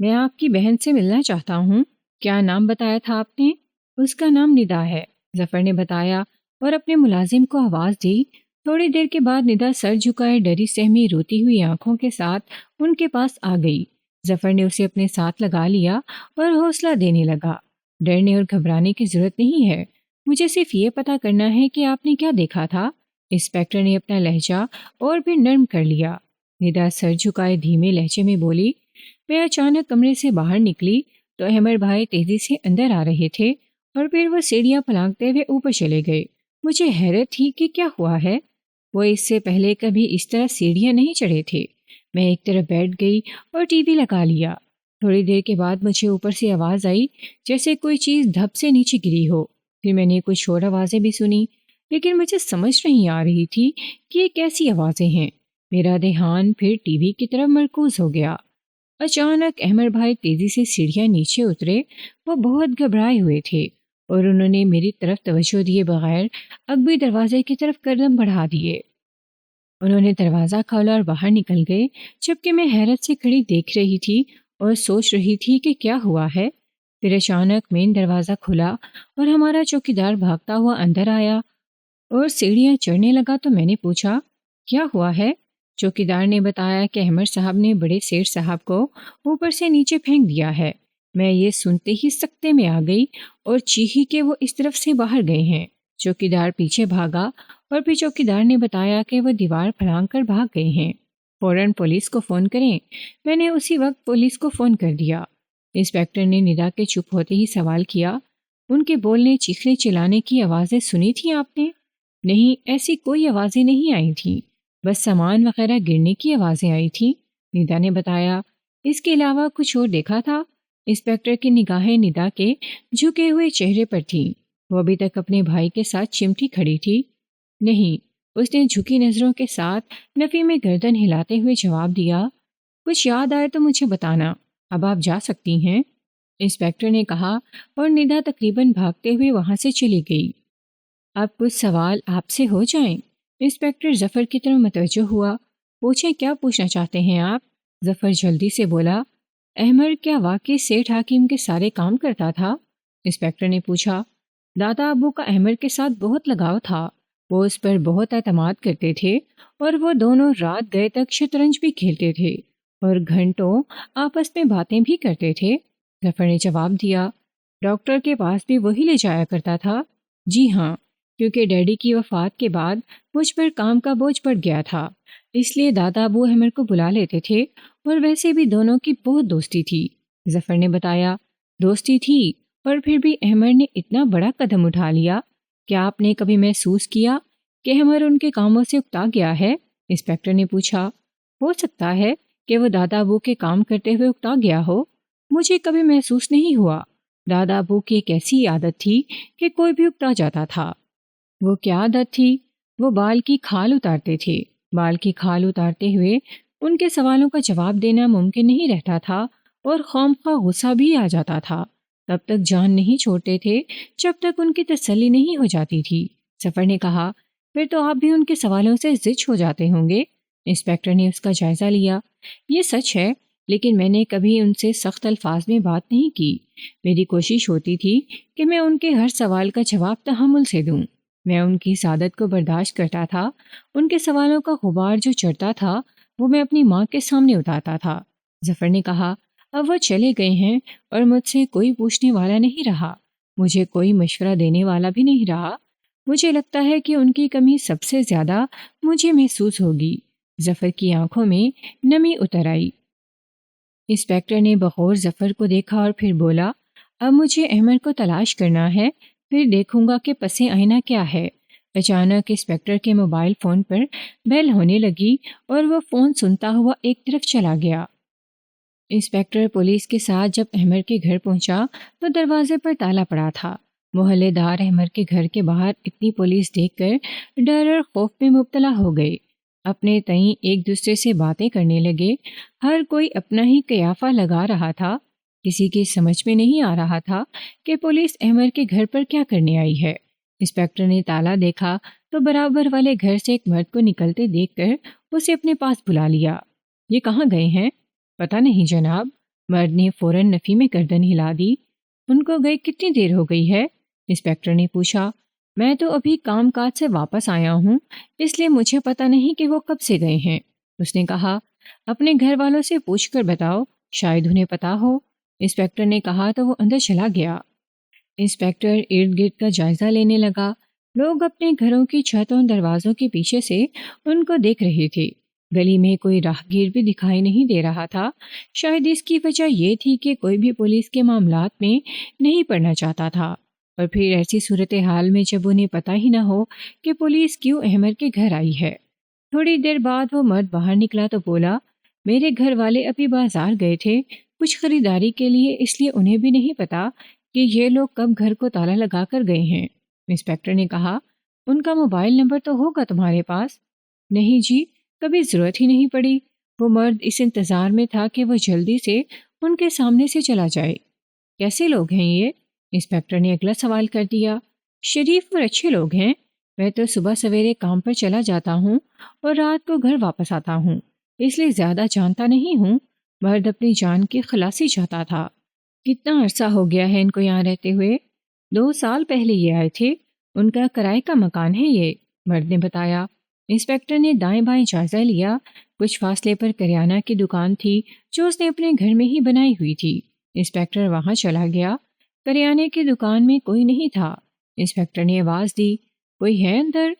میں آپ کی بہن سے ملنا چاہتا ہوں۔ کیا نام بتایا تھا آپ نے؟ اس کا نام ندا ہے، ظفر نے بتایا اور اپنے ملازم کو آواز دی۔ تھوڑی دیر کے بعد ندا سر جھکائے ڈری سہمی روتی ہوئی آنکھوں کے ساتھ ان کے پاس آ گئی۔ ظفر نے اسے اپنے ساتھ لگا لیا اور حوصلہ دینے لگا۔ ڈرنے اور گھبرانے کی ضرورت نہیں ہے، مجھے صرف یہ پتہ کرنا ہے کہ آپ نے کیا دیکھا تھا۔ انسپیکٹر نے اپنا لہجہ اور بھی نرم کر لیا۔ ندا سر جھکائے دھیمے لہجے میں بولی، میں اچانک کمرے سے باہر نکلی تو احمد بھائی تیزی سے اندر آ رہے تھے اور پھر وہ سیڑھیاں پھلانگتے ہوئے اوپر چلے گئے۔ مجھے حیرت تھی کہ کیا ہوا ہے، وہ اس سے پہلے کبھی اس طرح سیڑھیاں نہیں چڑھے تھے۔ میں ایک طرف بیٹھ گئی اور ٹی وی لگا لیا۔ تھوڑی دیر کے بعد مجھے اوپر سے آواز آئی جیسے کوئی چیز دھپ سے نیچے گری ہو۔ پھر میں نے کچھ اور آوازیں بھی سنی، لیکن مجھے سمجھ نہیں آ رہی تھی کہ یہ کیسی آوازیں ہیں۔ میرا دھیان پھر ٹی وی کی طرف مرکوز ہو گیا۔ اچانک احمد بھائی تیزی سے سیڑھیاں نیچے اترے۔ وہ بہت گھبرائے ہوئے تھے اور انہوں نے میری طرف توجہ دیے بغیر اگبی دروازے کی طرف قدم بڑھا دیے۔ انہوں نے دروازہ کھولا اور باہر نکل گئے، جبکہ میں حیرت سے کھڑی دیکھ رہی تھی اور سوچ رہی تھی کہ کیا ہوا ہے۔ پھر اچانک مین دروازہ کھلا اور ہمارا چوکیدار بھاگتا ہوا اندر آیا اور سیڑھیاں چڑھنے لگا تو میں نے پوچھا، کیا ہوا ہے؟ چوکیدار نے بتایا کہ احمد صاحب نے بڑے سیٹ صاحب کو اوپر سے نیچے پھینک دیا ہے۔ میں یہ سنتے ہی سکتے میں آ گئی اور چیخی کہ وہ اس طرف سے باہر گئے ہیں۔ چوکیدار پیچھے بھاگا اور پھر چوکیدار نے بتایا کہ وہ دیوار پھلانگ کر بھاگ گئے ہیں۔ فوراً پولیس کو فون کریں۔ میں نے اسی وقت پولیس کو فون کر دیا۔ انسپیکٹر نے ندا کے چپ ہوتے ہی سوال کیا، ان کے بولنے چیخنے چلانے کی آوازیں سنی تھیں آپ نے؟ نہیں، ایسی کوئی آوازیں نہیں آئی تھیں، بس سامان وغیرہ گرنے کی آوازیں آئی تھیں، ندا نے بتایا۔ اس کے علاوہ کچھ اور دیکھا تھا؟ انسپیکٹر کی نگاہیں ندا کے جھکے ہوئے چہرے پر تھیں۔ وہ ابھی تک اپنے بھائی کے ساتھ چمٹی کھڑی تھی۔ نہیں، اس نے جھکی نظروں کے ساتھ نفی میں گردن ہلاتے ہوئے جواب دیا۔ کچھ یاد آئے تو مجھے بتانا، اب آپ جا سکتی ہیں، انسپیکٹر نے کہا اور ندا تقریباً بھاگتے ہوئے وہاں سے چلی گئی۔ اب کچھ سوال آپ سے ہو جائیں؟ انسپیکٹر ظفر کی طرف متوجہ ہوا۔ پوچھیں، کیا پوچھنا چاہتے ہیں آپ؟ ظفر جلدی سے بولا۔ احمد کیا واقعی سیٹھ حکیم کے سارے کام کرتا تھا؟ انسپیکٹر نے پوچھا۔ دادا ابو کا احمد کے ساتھ بہت لگاؤ تھا، وہ اس پر بہت اعتماد کرتے تھے اور وہ دونوں رات گئے تک شطرنج بھی کھیلتے تھے اور گھنٹوں آپس میں باتیں بھی کرتے تھے، ظفر نے جواب دیا۔ ڈاکٹر کے پاس بھی وہی لے جایا کرتا تھا؟ جی ہاں، کیونکہ ڈیڈی کی وفات کے بعد مجھ پر کام کا بوجھ بڑھ گیا تھا، اس لیے دادا ابو احمد کو بلا لیتے تھے اور ویسے بھی دونوں کی بہت دوستی تھی، ظفر نے بتایا۔ دوستی تھی اور پھر بھی احمد نے اتنا بڑا قدم اٹھا لیا، کیا آپ نے کبھی محسوس کیا کہ احمد ان کے کاموں سے اکتا گیا ہے؟ انسپیکٹر نے پوچھا۔ ہو سکتا ہے کہ وہ دادا ابو کے کام کرتے ہوئے اکتا گیا ہو، مجھے کبھی محسوس نہیں ہوا۔ دادا ابو کی ایک ایسی عادت تھی کہ کوئی بھی اکتا جاتا تھا۔ وہ کیا عادت تھی؟ وہ بال کی کھال اتارتے تھے۔ بال کی کھال اتارتے ہوئے ان کے سوالوں کا جواب دینا ممکن نہیں رہتا تھا اور خواہ غصہ بھی آ جاتا تھا۔ تب تک جان نہیں چھوڑتے تھے جب تک ان کی تسلی نہیں ہو جاتی تھی، ظفر نے کہا۔ پھر تو آپ بھی ان کے سوالوں سے زچ ہو جاتے ہوں گے، انسپیکٹر نے اس کا جائزہ لیا۔ یہ سچ ہے، لیکن میں نے کبھی ان سے سخت الفاظ میں بات نہیں کی۔ میری کوشش ہوتی تھی کہ میں ان کے ہر سوال کا جواب تحمل سے دوں۔ میں ان کی سعادت کو برداشت کرتا تھا، ان کے سوالوں کا غبار جو چڑھتا تھا وہ میں اپنی ماں کے سامنے اتارتا تھا، ظفر نے کہا۔ اب وہ چلے گئے ہیں اور مجھ سے کوئی پوچھنے والا نہیں رہا، مجھے کوئی مشورہ دینے والا بھی نہیں رہا۔ مجھے لگتا ہے کہ ان کی کمی سب سے زیادہ مجھے محسوس ہوگی۔ ظفر کی آنکھوں میں نمی اتر آئی۔ انسپیکٹر نے بغور ظفر کو دیکھا اور پھر بولا، اب مجھے احمد کو تلاش کرنا ہے، پھر دیکھوں گا کہ پس آئینہ کیا ہے۔ اچانک انسپیکٹر کے موبائل فون پر بیل ہونے لگی اور وہ فون سنتا ہوا ایک طرف چلا گیا۔ انسپیکٹر پولیس کے ساتھ جب احمد کے گھر پہنچا تو دروازے پر تالا پڑا تھا۔ محلے دار احمد کے گھر کے باہر اتنی پولیس دیکھ کر ڈر اور خوف میں مبتلا ہو گئے۔ اپنے تئیں ایک دوسرے سے باتیں کرنے لگے۔ ہر کوئی اپنا ہی قیافہ لگا رہا تھا۔ کسی کی سمجھ میں نہیں آ رہا تھا کہ پولیس احمد کے گھر پر کیا کرنے آئی ہے۔ انسپیکٹر نے تالا دیکھا تو برابر والے گھر سے ایک مرد کو نکلتے دیکھ کر اسے اپنے پاس بلا لیا۔ یہ کہاں گئے ہیں؟ پتہ نہیں جناب، مرد نے فوراً نفی میں گردن ہلا دی۔ ان کو گئے کتنی دیر ہو گئی ہے؟ انسپیکٹر نے پوچھا۔ میں تو ابھی کام کاج سے واپس آیا ہوں، اس لیے مجھے پتہ نہیں کہ وہ کب سے گئے ہیں، اس نے کہا۔ اپنے گھر والوں سے پوچھ کر بتاؤ، شاید انہیں پتہ ہو۔ انسپیکٹر نے کہا تو وہ اندر چلا گیا۔ انسپیکٹر ارد گرد کا جائزہ لینے لگا۔ لوگ اپنے گھروں کی چھتوں دروازوں کے پیچھے سے ان کو دیکھ رہے تھے۔ گلی میں کوئی راہگیر بھی دکھائی نہیں دے رہا تھا۔ شاید اس کی وجہ یہ تھی کہ کوئی بھی پولیس کے معاملات میں نہیں پڑنا چاہتا تھا، اور پھر ایسی صورتحال میں جب انہیں پتہ ہی نہ ہو کہ پولیس کیوں احمر کے گھر آئی ہے۔ تھوڑی دیر بعد وہ مرد باہر نکلا تو بولا، میرے گھر والے ابھی بازار گئے تھے کچھ خریداری کے لیے، اس لیے انہیں بھی نہیں پتا کہ یہ لوگ کب گھر کو تالا لگا کر گئے ہیں۔ انسپیکٹر نے کہا، ان کا موبائل نمبر تو ہوگا تمہارے پاس؟ نہیں جی، کبھی ضرورت ہی نہیں پڑی۔ وہ مرد اس انتظار میں تھا کہ وہ جلدی سے ان کے سامنے سے چلا جائے۔ کیسے لوگ ہیں یہ؟ انسپیکٹر نے اگلا سوال کر دیا۔ شریف اور اچھے لوگ ہیں۔ میں تو صبح سویرے کام پر چلا جاتا ہوں اور رات کو گھر واپس آتا ہوں، اس لیے زیادہ جانتا نہیں ہوں۔ مرد اپنی جان کی خلاصی چاہتا تھا۔ کتنا عرصہ ہو گیا ہے ان کو یہاں رہتے ہوئے؟ 2 سال پہلے یہ آئے تھے۔ ان کا کرائے کا مکان ہے یہ، مرد نے بتایا۔ انسپیکٹر نے دائیں بائیں جائزہ لیا۔ کچھ فاصلے پر کریانہ کی دکان تھی جو اس نے اپنے گھر میں ہی بنائی ہوئی تھی۔ انسپیکٹر وہاں چلا گیا۔ کریانے کی دکان میں کوئی نہیں تھا۔ انسپیکٹر نے آواز دی، کوئی ہے اندر؟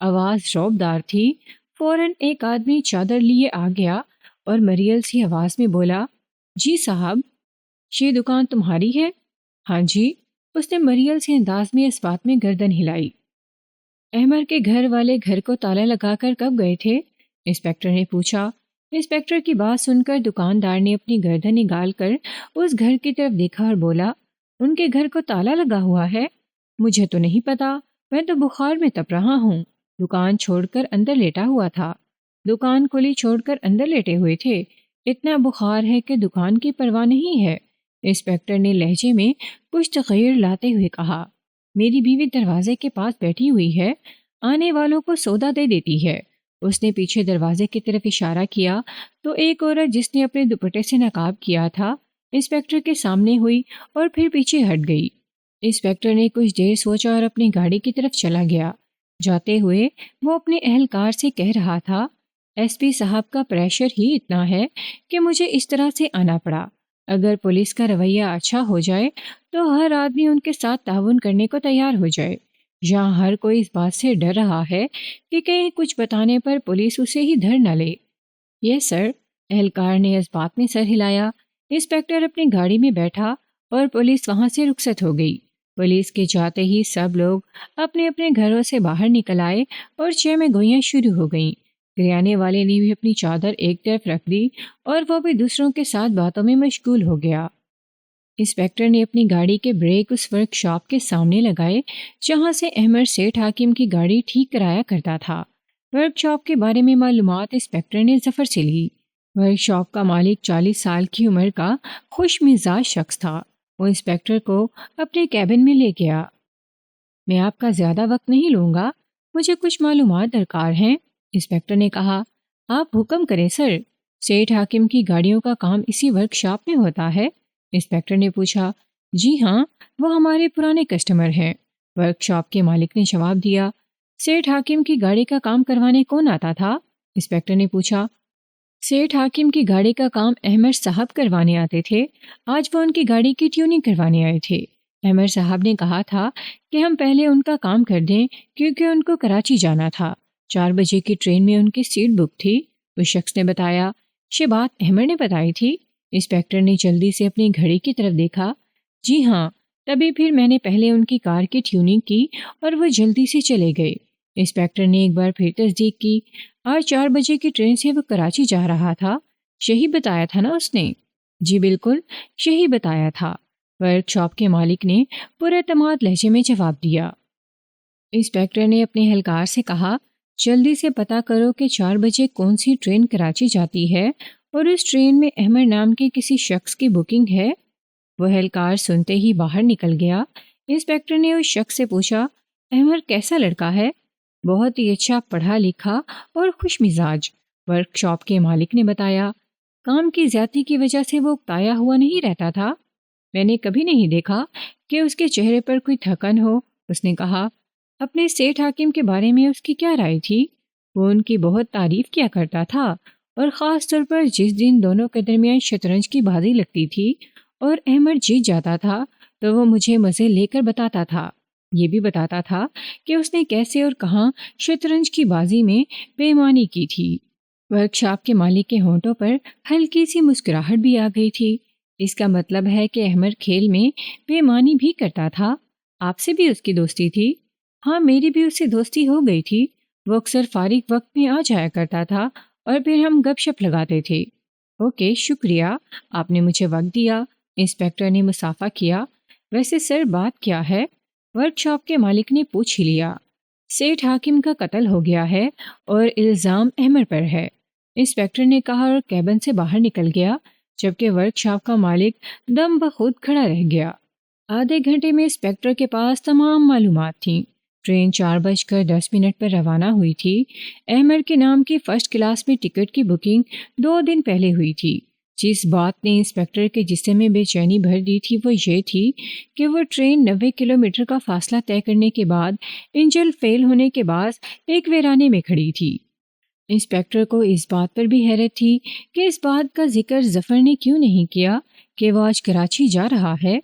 آواز رعبدار تھی۔ فوراً ایک آدمی چادر لیے آ گیا اور مریل سی آواز میں بولا، جی صاحب، یہ دکان تمہاری ہے؟ ہاں جی۔ اس نے مریل سے انداز میں اس بات میں گردن ہلائی۔ احمر کے گھر والے گھر کو تالا لگا کر کب گئے تھے؟ انسپیکٹر نے پوچھا۔ انسپیکٹر کی بات سن کر دکاندار نے اپنی گردن نگال کر اس گھر کی طرف دیکھا اور بولا، ان کے گھر کو تالا لگا ہوا ہے؟ مجھے تو نہیں پتا، میں تو بخار میں تپ رہا ہوں۔ دکان چھوڑ کر اندر لیٹا ہوا تھا۔ دکان کھلی چھوڑ کر اندر لیٹے ہوئے تھے؟ اتنا بخار ہے کہ دکان کی پرواہ نہیں ہے۔ انسپیکٹر نے لہجے میں کچھ تغیر لاتے ہوئے کہا، میری بیوی دروازے کے پاس بیٹھی ہوئی ہے، آنے والوں کو سودا دے دیتی ہے۔ اس نے پیچھے دروازے کی طرف اشارہ کیا تو ایک عورت جس نے اپنے دوپٹے سے نقاب کیا تھا انسپیکٹر کے سامنے ہوئی اور پھر پیچھے ہٹ گئی۔ انسپیکٹر نے کچھ دیر سوچا اور اپنی گاڑی کی طرف چلا گیا۔ جاتے ہوئے وہ اپنے اہلکار سے کہہ رہا تھا، ایس پی صاحب کا پریشر ہی اتنا ہے کہ مجھے اس طرح سے آنا پڑا۔ اگر پولیس کا رویہ اچھا ہو جائے تو ہر آدمی ان کے ساتھ تعاون کرنے کو تیار ہو جائے۔ جہاں ہر کوئی اس بات سے ڈر رہا ہے کہ کہیں کچھ بتانے پر پولیس اسے ہی دھر نہ لے۔ یس سر، اہلکار نے اس بات میں سر ہلایا۔ انسپیکٹر اپنی گاڑی میں بیٹھا اور پولیس وہاں سے رخصت ہو گئی۔ پولیس کے جاتے ہی سب لوگ اپنے اپنے گھروں سے باہر نکل آئے اور چہ میں گوئیاں شروع ہو گئیں۔ کریانے والے نے بھی اپنی چادر ایک طرف رکھ دی اور وہ بھی دوسروں کے ساتھ باتوں میں مشغول ہو گیا۔ انسپیکٹر نے اپنی گاڑی کے بریک اس ورک شاپ کے سامنے لگائے جہاں سے احمر سیٹھ حاکم کی گاڑی ٹھیک کرایا کرتا تھا۔ ورک شاپ کے بارے میں معلومات انسپیکٹر نے ظفر سے لی۔ ورک شاپ کا مالک 40 سال کی عمر کا خوش مزاج شخص تھا۔ وہ انسپیکٹر کو اپنے کیبن میں لے گیا۔ میں آپ کا زیادہ وقت نہیں لوں گا، مجھے کچھ معلومات درکار ہیں، انسپیکٹر نے کہا۔ آپ حکم کریں سر۔ سیٹھ حاکم کی گاڑیوں کا کام اسی ورک شاپ میں ہوتا ہے؟ انسپیکٹر نے پوچھا۔ جی ہاں، وہ ہمارے پرانے کسٹمر ہیں، ورک شاپ کے مالک نے جواب دیا۔ سیٹھ حاکم کی گاڑی کا کام کروانے کون آتا تھا؟ انسپیکٹر نے پوچھا۔ سیٹھ حاکم کی گاڑی کا کام احمد صاحب کروانے آتے تھے۔ آج وہ ان کی گاڑی کی ٹیوننگ کروانے آئے تھے۔ احمد صاحب نے کہا تھا کہ ہم پہلے ان کا کام کر دیں کیونکہ ان کو کراچی جانا تھا۔ 4 بجے کی ٹرین میں ان کی سیٹ بک تھی، اس شخص نے بتایا۔ یہ بات احمد نے بتائی تھی؟ انسپیکٹر نے جلدی سے اپنی گھڑی کی طرف دیکھا۔ جی ہاں، تبھی پھر میں نے پہلے ان کی کار کی ٹیوننگ کی اور وہ جلدی سے چلے گئے۔ انسپیکٹر نے ایک بار پھر تصدیق کی۔ آج 4 بجے کی ٹرین سے وہ کراچی جا رہا تھا، یہی بتایا تھا نا اس نے؟ جی بالکل، یہی بتایا تھا، ورک شاپ کے مالک نے پورے اعتماد لہجے میں جواب دیا۔ انسپیکٹر نے اپنے اہلکار سے کہا، جلدی سے پتہ کرو کہ 4 بجے کون سی ٹرین کراچی جاتی ہے اور اس ٹرین میں احمد نام کے کسی شخص کی بکنگ ہے؟ وہ اہلکار سنتے ہی باہر نکل گیا۔ انسپیکٹر نے اس شخص سے پوچھا، احمد کیسا لڑکا ہے؟ بہت ہی اچھا، پڑھا لکھا اور خوش مزاج، ورک شاپ کے مالک نے بتایا۔ کام کی زیادتی کی وجہ سے وہ اکتایا ہوا نہیں رہتا تھا؟ میں نے کبھی نہیں دیکھا کہ اس کے چہرے پر کوئی تھکن ہو، اس نے کہا۔ اپنے سیٹھ حاکم کے بارے میں اس کی کیا رائے تھی؟ وہ ان کی بہت تعریف کیا کرتا تھا اور خاص طور پر جس دن دونوں کے درمیان شطرنج کی بازی لگتی تھی اور احمد جیت جاتا تھا تو وہ مجھے مزے لے کر بتاتا تھا۔ یہ بھی بتاتا تھا کہ اس نے کیسے اور کہاں شطرنج کی بازی میں بے ایمانی کی تھی۔ ورکشاپ کے مالک کے ہونٹوں پر ہلکی سی مسکراہٹ بھی آ گئی تھی۔ اس کا مطلب ہے کہ احمد کھیل میں بے ایمانی بھی کرتا تھا۔ آپ سے بھی اس کی دوستی تھی؟ ہاں، میری بھی اس سے دوستی ہو گئی تھی۔ وہ اکثر فارغ وقت میں آ جایا کرتا تھا اور پھر ہم گپ شپ لگاتے تھے۔ اوکے، شکریہ، آپ نے مجھے وقت دیا۔ انسپیکٹر نے مصافحہ کیا۔ ویسے سر، بات کیا ہے؟ ورکشاپ کے مالک نے پوچھ ہی لیا۔ سیٹھ حاکم کا قتل ہو گیا ہے اور الزام احمد پر ہے، انسپیکٹر نے کہا اور کیبن سے باہر نکل گیا، جبکہ ورکشاپ کا مالک دم بخود کھڑا رہ گیا۔ آدھے گھنٹے میں انسپیکٹر کے پاس تمام معلومات تھیں۔ ٹرین 4:10 پر روانہ ہوئی تھی۔ احمد کے نام کی فرسٹ کلاس میں ٹکٹ کی بکنگ 2 دن پہلے ہوئی تھی۔ جس بات نے انسپیکٹر کے جسم میں بے چینی بھر دی تھی وہ یہ تھی کہ وہ ٹرین 90 کلومیٹر کا فاصلہ طے کرنے کے بعد انجن فیل ہونے کے باعث ایک ویرانے میں کھڑی تھی۔ انسپیکٹر کو اس بات پر بھی حیرت تھی کہ اس بات کا ذکر ظفر نے کیوں نہیں کیا کہ وہ آج کراچی جا رہا ہے۔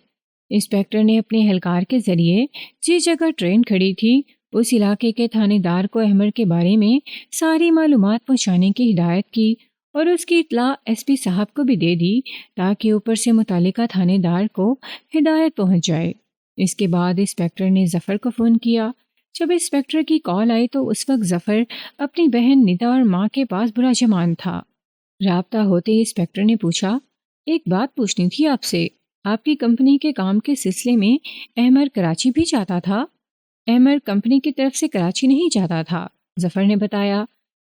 انسپیکٹر نے اپنے اہلکار کے ذریعے جس جگہ ٹرین کھڑی تھی اس علاقے کے تھانے دار کو احمد کے بارے میں ساری معلومات پہنچانے کی ہدایت کی اور اس کی اطلاع ایس پی صاحب کو بھی دے دی تاکہ اوپر سے متعلقہ تھانے دار کو ہدایت پہنچ جائے۔ اس کے بعد انسپیکٹر نے ظفر کو فون کیا۔ جب انسپیکٹر کی کال آئی تو اس وقت ظفر اپنی بہن ندا اور ماں کے پاس برا جمان تھا۔ رابطہ ہوتے ہی انسپیکٹر نے پوچھا، ایک بات پوچھنی تھی آپ سے، آپ کی کمپنی کے کام کے سلسلے میں احمد کراچی بھی جاتا تھا؟ احمد کمپنی کی طرف سے کراچی نہیں جاتا تھا، ظفر نے بتایا۔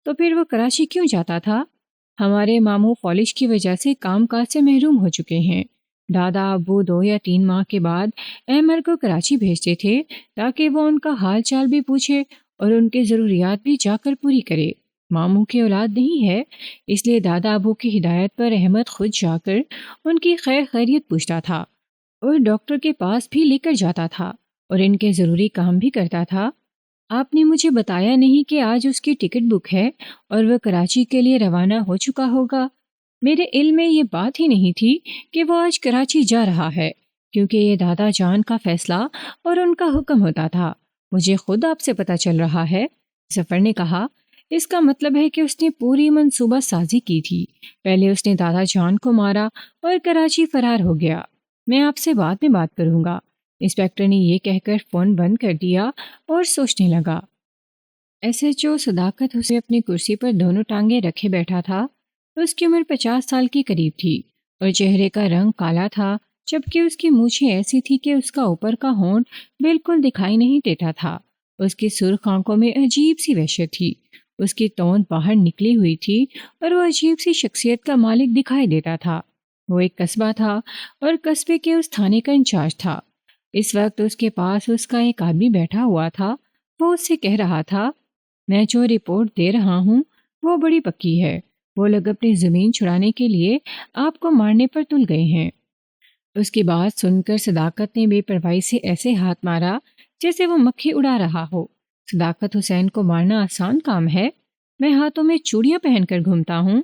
تو پھر وہ کراچی کیوں جاتا تھا؟ ہمارے ماموں فالج کی وجہ سے کام کاج سے محروم ہو چکے ہیں۔ دادا ابو 2 یا 3 ماہ کے بعد احمد کو کراچی بھیجتے تھے تاکہ وہ ان کا حال چال بھی پوچھے اور ان کی ضروریات بھی جا کر پوری کرے۔ ماموں کی اولاد نہیں ہے، اس لیے دادا ابو کی ہدایت پر احمد خود جا کر ان کی خیر خیریت پوچھتا تھا اور ڈاکٹر کے پاس بھی لے کر جاتا تھا اور ان کے ضروری کام بھی کرتا تھا۔ آپ نے مجھے بتایا نہیں کہ آج اس کی ٹکٹ بک ہے اور وہ کراچی کے لیے روانہ ہو چکا ہوگا؟ میرے علم میں یہ بات ہی نہیں تھی کہ وہ آج کراچی جا رہا ہے، کیونکہ یہ دادا جان کا فیصلہ اور ان کا حکم ہوتا تھا۔ مجھے خود آپ سے پتہ چل رہا ہے، ظفر نے کہا۔ اس کا مطلب ہے کہ اس نے پوری منصوبہ سازی کی تھی۔ پہلے اس نے دادا جان کو مارا اور کراچی فرار ہو گیا۔ میں آپ سے بعد میں بات کروں گا۔ انسپیکٹر نے یہ کہہ کر فون بند کر دیا اور سوچنے لگا۔ ایس ایچ او صداقت اسے اپنی کرسی پر دونوں ٹانگیں رکھے بیٹھا تھا۔ اس کی عمر 50 سال کے قریب تھی اور چہرے کا رنگ کالا تھا، جبکہ اس کی مونچھیں ایسی تھی کہ اس کا اوپر کا ہونٹ بالکل دکھائی نہیں دیتا تھا۔ اس کی سرخ آنکھوں میں عجیب سی وحشت تھی۔ اس کی توند باہر نکلی ہوئی تھی اور وہ عجیب سی شخصیت کا مالک دکھائی دیتا تھا۔ وہ ایک قصبہ تھا اور قصبے کے اس تھانے کا انچارج تھا۔ اس وقت اس کے پاس اس کا ایک آدمی بیٹھا ہوا تھا۔ وہ اس سے کہہ رہا تھا، میں جو رپورٹ دے رہا ہوں وہ بڑی پکی ہے۔ وہ لوگ اپنی زمین چھڑانے کے لیے آپ کو مارنے پر تل گئے ہیں۔ اس کی بات سن کر صداقت نے بے پرواہی سے ایسے ہاتھ مارا جیسے وہ مکھی اڑا رہا ہو۔ صداقت حسین کو مارنا آسان کام ہے؟ میں ہاتھوں میں چوڑیاں پہن کر گھومتا ہوں۔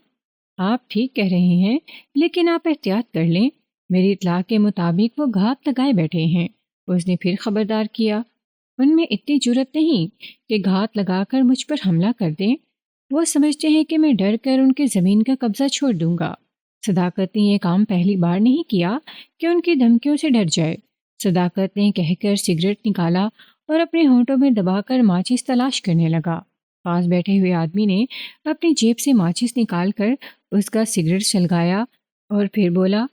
آپ ٹھیک کہہ رہے ہیں، لیکن آپ احتیاط کر لیں۔ میری اطلاع کے مطابق وہ گھات لگائے بیٹھے ہیں۔ اس نے پھر خبردار کیا، ان میں اتنی جرت نہیں کہ گھات لگا کر مجھ پر حملہ کر دیں۔ وہ سمجھتے ہیں کہ میں ڈر کر ان کی زمین کا قبضہ چھوڑ دوں گا۔ صداقت نے یہ کام پہلی بار نہیں کیا کہ ان کی دھمکیوں سے ڈر جائے۔ صداقت نے کہہ کر سگریٹ نکالا اور اپنے ہونٹوں میں دبا کر ماچس تلاش کرنے لگا۔ پاس بیٹھے ہوئے آدمی نے اپنی جیب سے ماچس نکال کر اس کا سگریٹ سلگایا اور پھر بولا،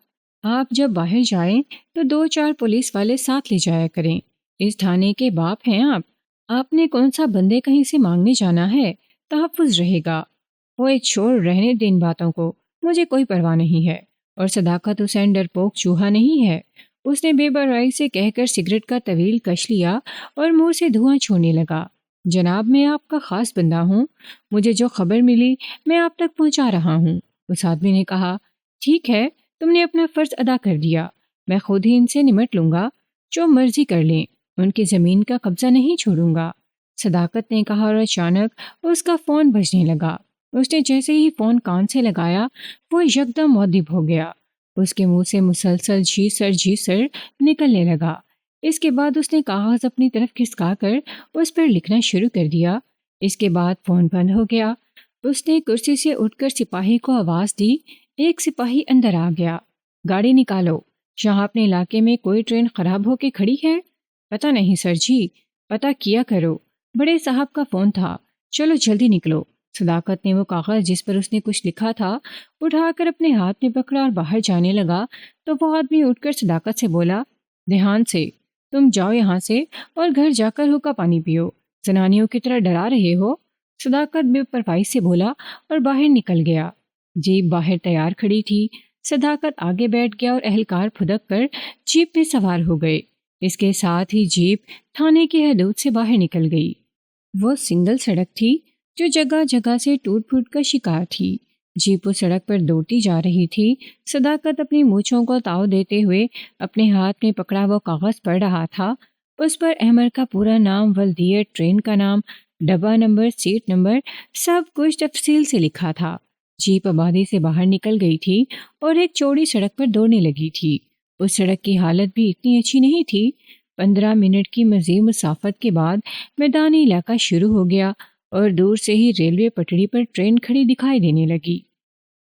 آپ جب باہر جائیں تو 2-4 پولیس والے ساتھ لے جایا کریں۔ اس تھانے کے باپ ہیں آپ نے کون سا بندے کہیں سے مانگنے جانا ہے، تحفظ رہے گا۔ وہ چھوڑ رہنے دین باتوں کو، مجھے کوئی پرواہ نہیں ہے۔ اور صداقت حسین ڈرپوک چوہا نہیں ہے۔ اس نے بے پرواہی سے کہہ کر سگریٹ کا طویل کش لیا اور منہ سے دھواں چھوڑنے لگا۔ جناب، میں آپ کا خاص بندہ ہوں، مجھے جو خبر ملی میں آپ تک پہنچا رہا ہوں۔ اس آدمی نے کہا، ٹھیک ہے، تم نے اپنا فرض ادا کر دیا، میں خود ہی ان سے نمٹ لوں گا، جو مرضی کر لیں، ان کی زمین کا قبضہ نہیں چھوڑوں گا۔ صداقت نے کہا اور اچانک اس کا فون بجنے لگا۔ اس نے جیسے ہی فون کان سے لگایا وہ یکدم مؤدب ہو گیا۔ اس کے منہ سے مسلسل جی سر نکلنے لگا۔ اس کے بعد اس نے کاغذ اپنی طرف کھسکا کر اس پر لکھنا شروع کر دیا۔ اس کے بعد فون بند ہو گیا۔ اس نے کرسی سے اٹھ کر سپاہی کو آواز دی۔ ایک سپاہی اندر آ گیا۔ گاڑی نکالو، یہاں اپنے علاقے میں کوئی ٹرین خراب ہو کے کھڑی ہے؟ پتہ نہیں سر جی، پتہ کیا کرو، بڑے صاحب کا فون تھا، چلو جلدی نکلو۔ صداقت نے وہ کاغذ جس پر اس نے کچھ لکھا تھا اٹھا کر اپنے ہاتھ میں پکڑا اور باہر جانے لگا تو وہ آدمی اٹھ کر صداقت سے بولا، دھیان سے، تم جاؤ یہاں سے اور گھر جا کر ہوکا پانی پیو، زنانیوں کی طرح ڈرا رہے ہو۔ صداقت بے پرواہی سے بولا اور باہر نکل گیا۔ جیپ باہر تیار کھڑی تھی۔ صداقت آگے بیٹھ گیا اور اہلکار پھدک کر جیپ میں سوار ہو گئے۔ اس کے ساتھ ہی جیپ تھانے کی حدود سے باہر نکل گئی۔ وہ سنگل سڑک تھی جو جگہ جگہ سے ٹوٹ پھوٹ کا شکار تھی۔ جیپ اس سڑک پر دوڑتی جا رہی تھی۔ صداقت اپنی مونچھوں کو تاؤ دیتے ہوئے اپنے ہاتھ میں پکڑا وہ کاغذ پڑھ رہا تھا۔ اس پر احمد کا پورا نام، ولدیت، ٹرین کا نام، ڈبہ نمبر، سیٹ نمبر، سب کچھ تفصیل سے لکھا تھا۔ جیپ آبادی سے باہر نکل گئی تھی اور ایک چوڑی سڑک پر دوڑنے لگی تھی۔ اس سڑک کی حالت بھی اتنی اچھی نہیں تھی۔ 15 منٹ کی مزید مسافت کے بعد میدانی علاقہ شروع ہو گیا اور دور سے ہی ریلوے پٹڑی پر ٹرین کھڑی دکھائی دینے لگی۔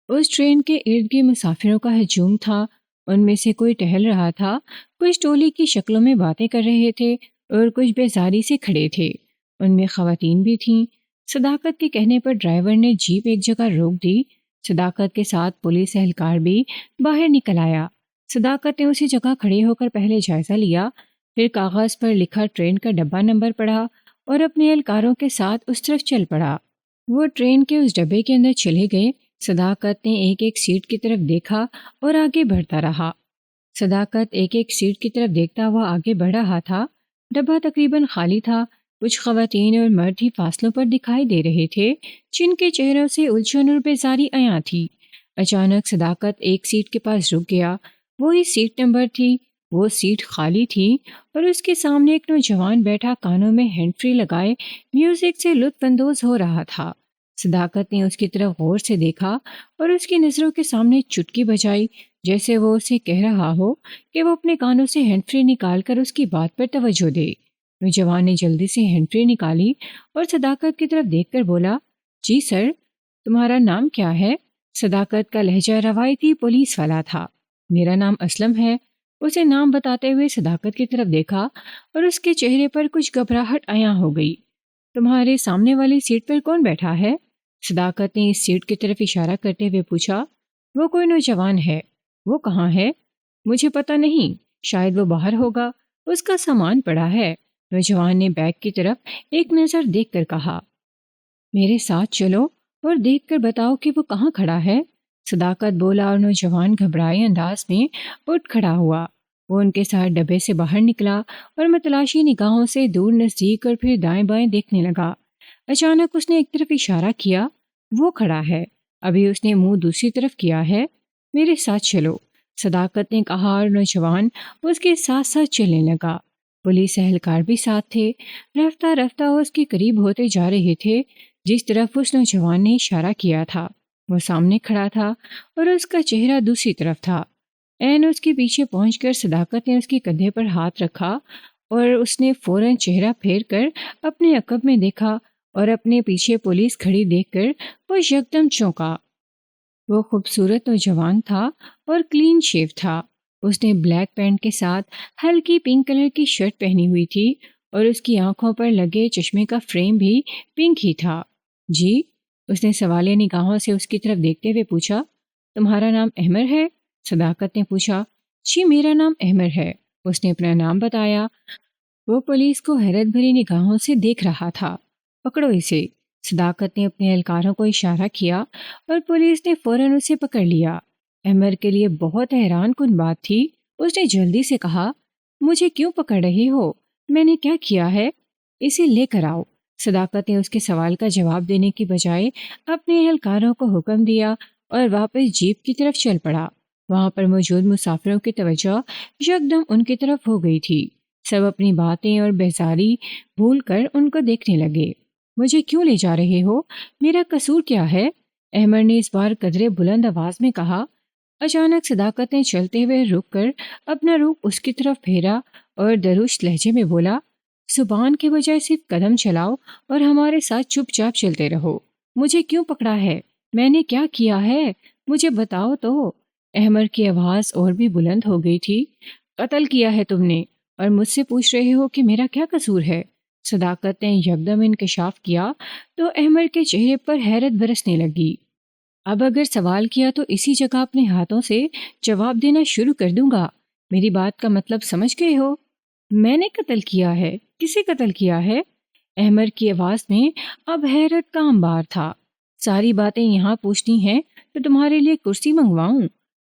اس ٹرین کے ارد گرد مسافروں کا ہجوم تھا۔ ان میں سے کوئی ٹہل رہا تھا، کچھ ٹولی کی شکلوں میں باتیں کر رہے تھے اور کچھ بیزاری سے کھڑے تھے۔ ان میں خواتین بھی تھیں۔ صداقت کے کہنے پر ڈرائیور نے جیپ ایک جگہ روک دی۔ صداقت کے ساتھ پولیس اہلکار بھی باہر نکل آیا۔ صداقت نے اسی جگہ کھڑے ہو کر پہلے جائزہ لیا، پھر کاغذ پر لکھا ٹرین کا ڈبہ نمبر پڑھا اور اپنے اہلکاروں کے ساتھ اس طرف چل پڑا۔ وہ ٹرین کے اس ڈبے کے اندر چلے گئے۔ صداقت نے ایک ایک سیٹ کی طرف دیکھا اور آگے بڑھتا رہا۔ صداقت ایک ایک سیٹ کی طرف دیکھتا ہوا آگے بڑھ رہا تھا۔ ڈبہ تقریباً خالی تھا۔ کچھ خواتین اور مرد ہی فاصلوں پر دکھائی دے رہے تھے جن کے چہروں سے الجھن اور بیزاری عیاں تھی۔ اچانک صداقت ایک سیٹ کے پاس رک گیا۔ وہی سیٹ نمبر تھی۔ وہ سیٹ خالی تھی اور اس کے سامنے ایک نوجوان بیٹھا کانوں میں ہینڈ فری لگائے میوزک سے لطف اندوز ہو رہا تھا۔ صداقت نے اس کی طرف غور سے دیکھا اور اس کی نظروں کے سامنے چٹکی بجائی، جیسے وہ اسے کہہ رہا ہو کہ وہ اپنے کانوں سے ہینڈ فری نکال کر اس کی بات پر توجہ دے۔ نوجوان نے جلدی سے ہینڈ فری نکالی اور صداقت کی طرف دیکھ کر بولا، جی سر، تمہارا نام کیا ہے؟ صداقت کا لہجہ روایتی پولیس والا تھا۔ میرا نام اسلم ہے۔ اسے نام بتاتے ہوئے صداقت کی طرف دیکھا اور اس کے چہرے پر کچھ گھبراہٹ عیاں ہو گئی۔ تمہارے سامنے والی سیٹ پر کون بیٹھا ہے؟ صداقت نے اس سیٹ کی طرف اشارہ کرتے ہوئے پوچھا۔ وہ کوئی نوجوان ہے۔ وہ کہاں ہے؟ مجھے پتہ نہیں، شاید وہ باہر ہوگا، اس کا سامان پڑا ہے۔ نوجوان نے بیگ کی طرف ایک نظر دیکھ کر کہا، میرے ساتھ چلو اور دیکھ کر بتاؤ کہ وہ کہاں کھڑا ہے۔ صداقت بولا اور نوجوان گھبرائے انداز میں اٹھ کھڑا ہوا۔ وہ ان کے ساتھ ڈبے سے باہر نکلا اور متلاشی نگاہوں سے دور نزدیک اور پھر دائیں بائیں دیکھنے لگا۔ اچانک اس نے ایک طرف اشارہ کیا، وہ کھڑا ہے۔ ابھی اس نے منہ دوسری طرف کیا ہے۔ میرے ساتھ چلو، صداقت نے کہا اور نوجوان اس کے ساتھ ساتھ چلنے لگا۔ پولیس اہلکار بھی ساتھ تھے۔ رفتہ رفتہ اس کے قریب ہوتے جا رہے تھے جس طرف اس نوجوان نے اشارہ کیا تھا۔ وہ سامنے کھڑا تھا اور اس کا چہرہ دوسری طرف تھا۔ عین اس کے پیچھے پہنچ کر صداقت نے اس کے کندھے پر ہاتھ رکھا اور اس نے فوراً چہرہ پھیر کر اپنے عقب میں دیکھا اور اپنے پیچھے پولیس کھڑی دیکھ کر وہ یکدم چونکا۔ وہ خوبصورت نوجوان تھا اور کلین شیو تھا۔ اس نے بلیک پینٹ کے ساتھ ہلکی پنک کلر کی شرٹ پہنی ہوئی تھی اور اس کی آنکھوں پر لگے چشمے کا فریم بھی پنک ہی تھا۔ جی؟ اس نے سوالیہ نگاہوں سے اس کی طرف دیکھتے ہوئے پوچھا۔ تمہارا نام احمد ہے؟ صداقت نے پوچھا۔ جی میرا نام احمد ہے، اس نے اپنا نام بتایا۔ وہ پولیس کو حیرت بھری نگاہوں سے دیکھ رہا تھا۔ پکڑو اسے، صداقت نے اپنے اہلکاروں کو اشارہ کیا اور پولیس نے فوراً اسے پکڑ لیا۔ احمد کے لیے بہت حیران کن بات تھی۔ اس نے جلدی سے کہا، مجھے کیوں پکڑ رہے ہو؟ میں نے کیا کیا ہے؟ اسے لے کر آؤ۔ صداقت نے اس کے سوال کا جواب دینے کی بجائے اپنے اہلکاروں کو حکم دیا اور واپس جیپ کی طرف چل پڑا۔ وہاں پر موجود مسافروں کی توجہ یکدم ان کی طرف ہو گئی تھی۔ سب اپنی باتیں اور بیزاری بھول کر ان کو دیکھنے لگے۔ مجھے کیوں لے جا رہے ہو؟ میرا قصور کیا ہے؟ احمد نے اس بار قدرے بلند آواز میں کہا۔ اچانک صداقت نے چلتے ہوئے رک کر اپنا رخ اس کی طرف پھیرا اور درشت لہجے میں بولا، زبان کے بجائے صرف قدم چلاؤ اور ہمارے ساتھ چپ چاپ چلتے رہو۔ مجھے کیوں پکڑا ہے؟ میں نے کیا کیا ہے؟ مجھے بتاؤ تو۔ احمد کی آواز اور بھی بلند ہو گئی تھی۔ قتل کیا ہے تم نے اور مجھ سے پوچھ رہے ہو کہ میرا کیا قصور ہے؟ صداقت نے یکدم انکشاف کیا تو احمد کے چہرے پر حیرت برسنے لگی۔ اب اگر سوال کیا تو اسی جگہ اپنے ہاتھوں سے جواب دینا شروع کر دوں گا۔ میری بات کا مطلب سمجھ گئے ہو؟ میں نے قتل کیا ہے؟ کسے قتل کیا ہے؟ احمد کی آواز میں اب حیرت کا انبار تھا۔ ساری باتیں یہاں پوچھنی ہیں تو تمہارے لیے کرسی منگواؤں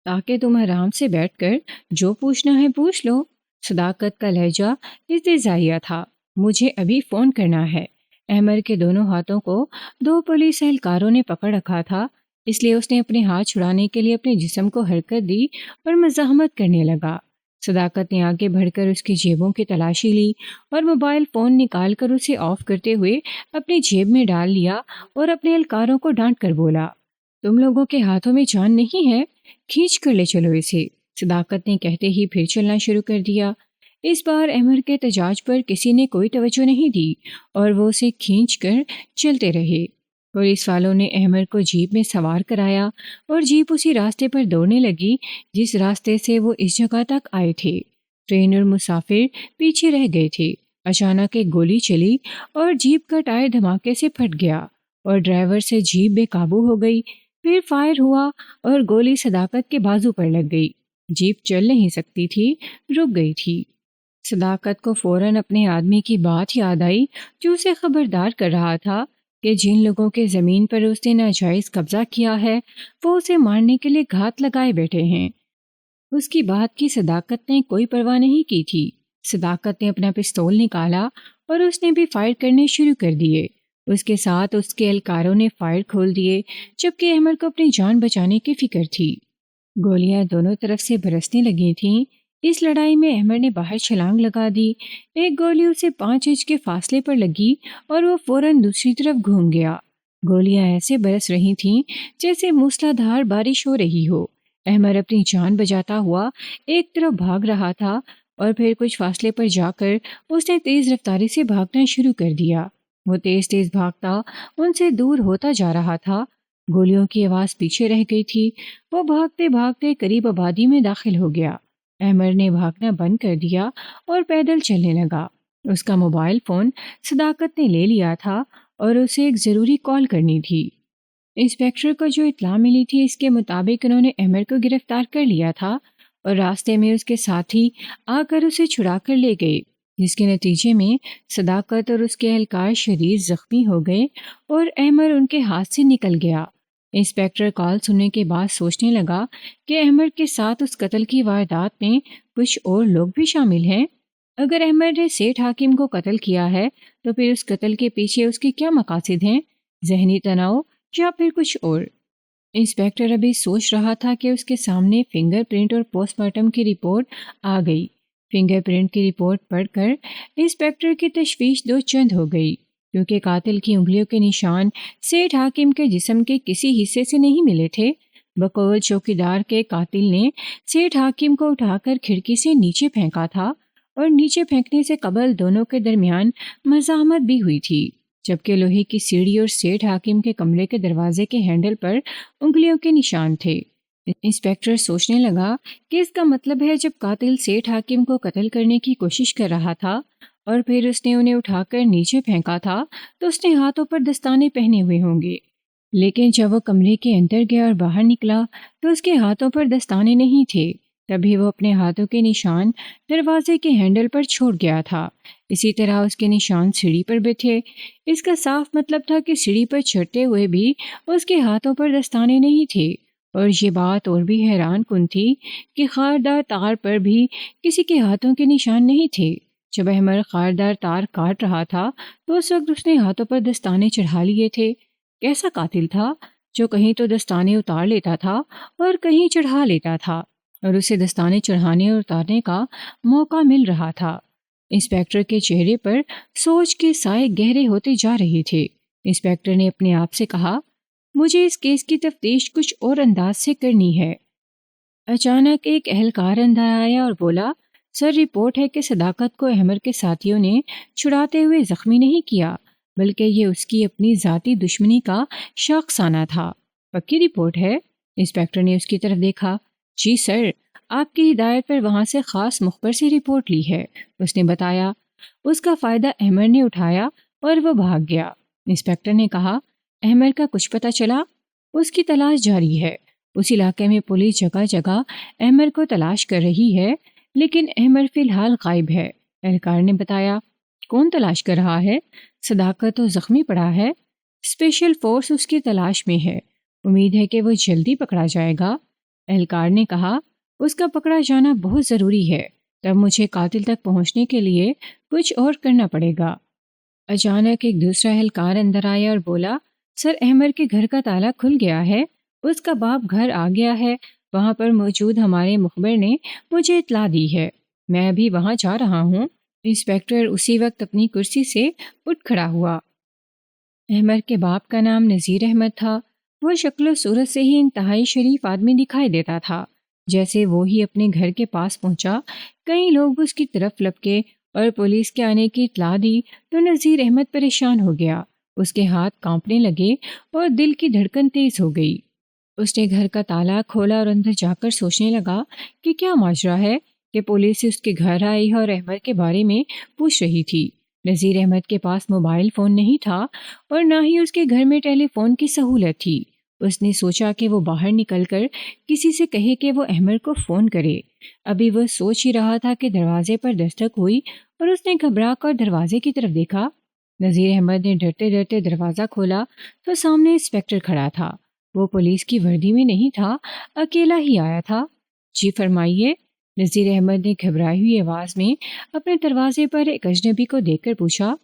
تاکہ تم آرام سے بیٹھ کر جو پوچھنا ہے پوچھ لو۔ صداقت کا لہجہ استہزائیہ تھا۔ مجھے ابھی فون کرنا ہے۔ احمد کے دونوں ہاتھوں کو دو پولیس اہلکاروں نے پکڑ رکھا تھا، اس لیے اس نے اپنے ہاتھ چھڑانے کے لیے اپنے جسم کو حرکت دی اور مزاحمت کرنے لگا۔ صداقت نے آگے بڑھ کر اس کی جیبوں کی تلاشی لی اور موبائل فون نکال کر اسے آف کرتے ہوئے اپنی جیب میں ڈال لیا اور اپنے اہلکاروں کو ڈانٹ کر بولا، تم لوگوں کے ہاتھوں میں جان نہیں ہے؟ کھینچ کر لے چلو اسے۔ صداقت نے کہتے ہی پھر چلنا شروع کر دیا۔ اس بار احمد کے تجاج پر کسی نے کوئی توجہ نہیں دی اور وہ اسے کھینچ کر چلتے رہے۔ پولیس والوں نے احمد کو جیپ میں سوار کرایا اور جیپ اسی راستے پر دوڑنے لگی جس راستے سے وہ اس جگہ تک آئے تھے۔ ٹرین اور مسافر پیچھے رہ گئے تھے۔ اچانک ایک گولی چلی اور جیپ کا ٹائر دھماکے سے پھٹ گیا اور ڈرائیور سے جیپ بے قابو ہو گئی۔ پھر فائر ہوا اور گولی صداقت کے بازو پر لگ گئی۔ جیپ چل نہیں سکتی تھی، رک گئی تھی۔ صداقت کو فوراً اپنے آدمی کی بات یاد آئی جو اسے خبردار کر رہا تھا کہ جن لوگوں کے زمین پر اس نے ناجائز قبضہ کیا ہے وہ اسے مارنے کے لیے گھات لگائے بیٹھے ہیں۔ اس کی بات کی صداقت نے کوئی پرواہ نہیں کی تھی۔ صداقت نے اپنا پستول نکالا اور اس نے بھی فائر کرنے شروع کر دیے۔ اس کے ساتھ اس کے اہلکاروں نے فائر کھول دیے جبکہ احمد کو اپنی جان بچانے کی فکر تھی۔ گولیاں دونوں طرف سے برسنے لگی تھیں۔ اس لڑائی میں احمد نے باہر چھلانگ لگا دی۔ ایک گولی اسے 5 انچ کے فاصلے پر لگی اور وہ فوراً دوسری طرف گھوم گیا۔ گولیاں ایسے برس رہی تھیں جیسے موسلا دھار بارش ہو رہی ہو۔ احمد اپنی جان بچاتا ہوا ایک طرف بھاگ رہا تھا اور پھر کچھ فاصلے پر جا کر اس نے تیز رفتاری سے بھاگنا شروع کر دیا۔ وہ تیز تیز بھاگتا ان سے دور ہوتا جا رہا تھا۔ گولیوں کی آواز پیچھے رہ گئی تھی۔ وہ بھاگتے بھاگتے قریب آبادی میں داخل ہو گیا۔ احمد نے بھاگنا بند کر دیا اور پیدل چلنے لگا۔ اس کا موبائل فون صداقت نے لے لیا تھا اور اسے ایک ضروری کال کرنی تھی۔ انسپیکٹر کو جو اطلاع ملی تھی اس کے مطابق انہوں نے احمد کو گرفتار کر لیا تھا اور راستے میں اس کے ساتھی آ کر اسے چھڑا کر لے گئے، جس کے نتیجے میں صداقت اور اس کے اہلکار شدید زخمی ہو گئے اور احمد ان کے ہاتھ سے نکل گیا۔ انسپیکٹر کال سننے کے بعد سوچنے لگا کہ احمد کے ساتھ اس قتل کی واردات میں کچھ اور لوگ بھی شامل ہیں۔ اگر احمد نے سیٹھ حاکم کو قتل کیا ہے تو پھر اس قتل کے پیچھے اس کے کیا مقاصد ہیں؟ ذہنی تناؤ یا پھر کچھ اور؟ انسپیکٹر ابھی سوچ رہا تھا کہ اس کے سامنے فنگر پرنٹ اور پوسٹ مارٹم کی رپورٹ آ گئی۔ فنگر پرنٹ کی رپورٹ پڑھ کر انسپیکٹر کی تشویش دو چند ہو گئی، کیونکہ قاتل کی انگلیوں کے نشان سیٹھ حاکم کے جسم کے کسی حصے سے نہیں ملے تھے۔ بقول چوکیدار کے قاتل نے سیٹھ حاکم کو اٹھا کر کھڑکی سے نیچے پھینکا تھا اور نیچے پھینکنے سے قبل دونوں کے درمیان مزاحمت بھی ہوئی تھی، جبکہ لوہے کی سیڑھی اور سیٹھ حاکم کے کمرے کے دروازے کے ہینڈل پر انگلیوں کے نشان تھے۔ انسپیکٹر سوچنے لگا کہ اس کا مطلب ہے جب قاتل سیٹھ حاکم کو قتل کرنے کی کوشش کر رہا تھا اور پھر اس نے انہیں اٹھا کر نیچے پھینکا تھا تو اس نے ہاتھوں پر دستانے پہنے ہوئے ہوں گے، لیکن جب وہ کمرے کے اندر گیا اور باہر نکلا تو اس کے ہاتھوں پر دستانے نہیں تھے۔ تبھی وہ اپنے ہاتھوں کے نشان دروازے کے ہینڈل پر چھوڑ گیا تھا۔ اسی طرح اس کے نشان سیڑھی پر بھی تھے۔ اس کا صاف مطلب تھا کہ سیڑھی پر چڑھتے ہوئے بھی اس کے ہاتھوں پر دستانے نہیں تھے، اور یہ بات اور بھی حیران کن تھی کہ خاردار تار پر بھی کسی کے ہاتھوں کے نشان نہیں تھے۔ جب احمد خاردار تار کاٹ رہا تھا تو اس وقت اس نے ہاتھوں پر دستانے چڑھا لیے تھے۔ کیسا قاتل تھا جو کہیں تو دستانے اتار لیتا تھا اور کہیں چڑھا لیتا تھا، اور اسے دستانے چڑھانے اور اتارنے کا موقع مل رہا تھا؟ انسپیکٹر کے چہرے پر سوچ کے سائے گہرے ہوتے جا رہے تھے۔ انسپیکٹر نے اپنے آپ سے کہا، مجھے اس کیس کی تفتیش کچھ اور انداز سے کرنی ہے۔ اچانک ایک اہلکار اندر آیا اور بولا، سر رپورٹ ہے کہ صداقت کو احمر کے ساتھیوں نے چھڑاتے ہوئے زخمی نہیں کیا، بلکہ یہ اس کی اپنی ذاتی دشمنی کا شاخسانہ تھا۔ پکی رپورٹ ہے؟ انسپیکٹر نے اس کی طرف دیکھا۔ جی سر، آپ کی ہدایت پر وہاں سے خاص مخبر سے رپورٹ لی ہے، اس نے بتایا۔ اس کا فائدہ احمر نے اٹھایا اور وہ بھاگ گیا۔ انسپیکٹر نے کہا، احمر کا کچھ پتہ چلا؟ اس کی تلاش جاری ہے۔ اس علاقے میں پولیس جگہ جگہ احمر کو تلاش کر رہی ہے، لیکن احمر فی الحال غائب ہے، اہلکار نے بتایا۔ کون تلاش کر رہا ہے؟ صداقت تو زخمی پڑا ہے، اسپیشل فورس اس کی تلاش میں ہے، امید ہے کہ وہ جلدی پکڑا جائے گا، اہلکار نے کہا۔ اس کا پکڑا جانا بہت ضروری ہے، تب مجھے قاتل تک پہنچنے کے لیے کچھ اور کرنا پڑے گا۔ اچانک ایک دوسرا اہلکار اندر آیا اور بولا، سر احمر کے گھر کا تالا کھل گیا ہے، اس کا باپ گھر آ گیا ہے، وہاں پر موجود ہمارے مخبر نے مجھے اطلاع دی ہے، میں ابھی وہاں جا رہا ہوں۔ انسپیکٹر اسی وقت اپنی کرسی سے اٹھ کھڑا ہوا۔ احمر کے باپ کا نام نذیر احمد تھا۔ وہ شکل و صورت سے ہی انتہائی شریف آدمی دکھائی دیتا تھا۔ جیسے وہ ہی اپنے گھر کے پاس پہنچا، کئی لوگ اس کی طرف لپکے اور پولیس کے آنے کی اطلاع دی تو نذیر احمد پریشان ہو گیا۔ اس کے ہاتھ کانپنے لگے اور دل کی دھڑکن تیز ہو گئی۔ اس نے گھر کا تالا کھولا اور اندر جا کر سوچنے لگا کہ کیا ماجرا ہے کہ پولیس اس کے گھر آئی اور احمد کے بارے میں پوچھ رہی تھی۔ نذیر احمد کے پاس موبائل فون نہیں تھا اور نہ ہی اس کے گھر میں ٹیلی فون کی سہولت تھی۔ اس نے سوچا کہ وہ باہر نکل کر کسی سے کہے کہ وہ احمد کو فون کرے۔ ابھی وہ سوچ ہی رہا تھا کہ دروازے پر دستک ہوئی اور اس نے گھبرا کر دروازے کی طرف دیکھا۔ نذیر احمد نے ڈرتے ڈرتے دروازہ کھولا تو سامنے انسپیکٹر کھڑا تھا۔ وہ پولیس کی وردی میں نہیں تھا، اکیلا ہی آیا تھا۔ جی فرمائیے، نذیر احمد نے گھبرائی ہوئی آواز میں اپنے دروازے پر ایک اجنبی کو دیکھ کر پوچھا،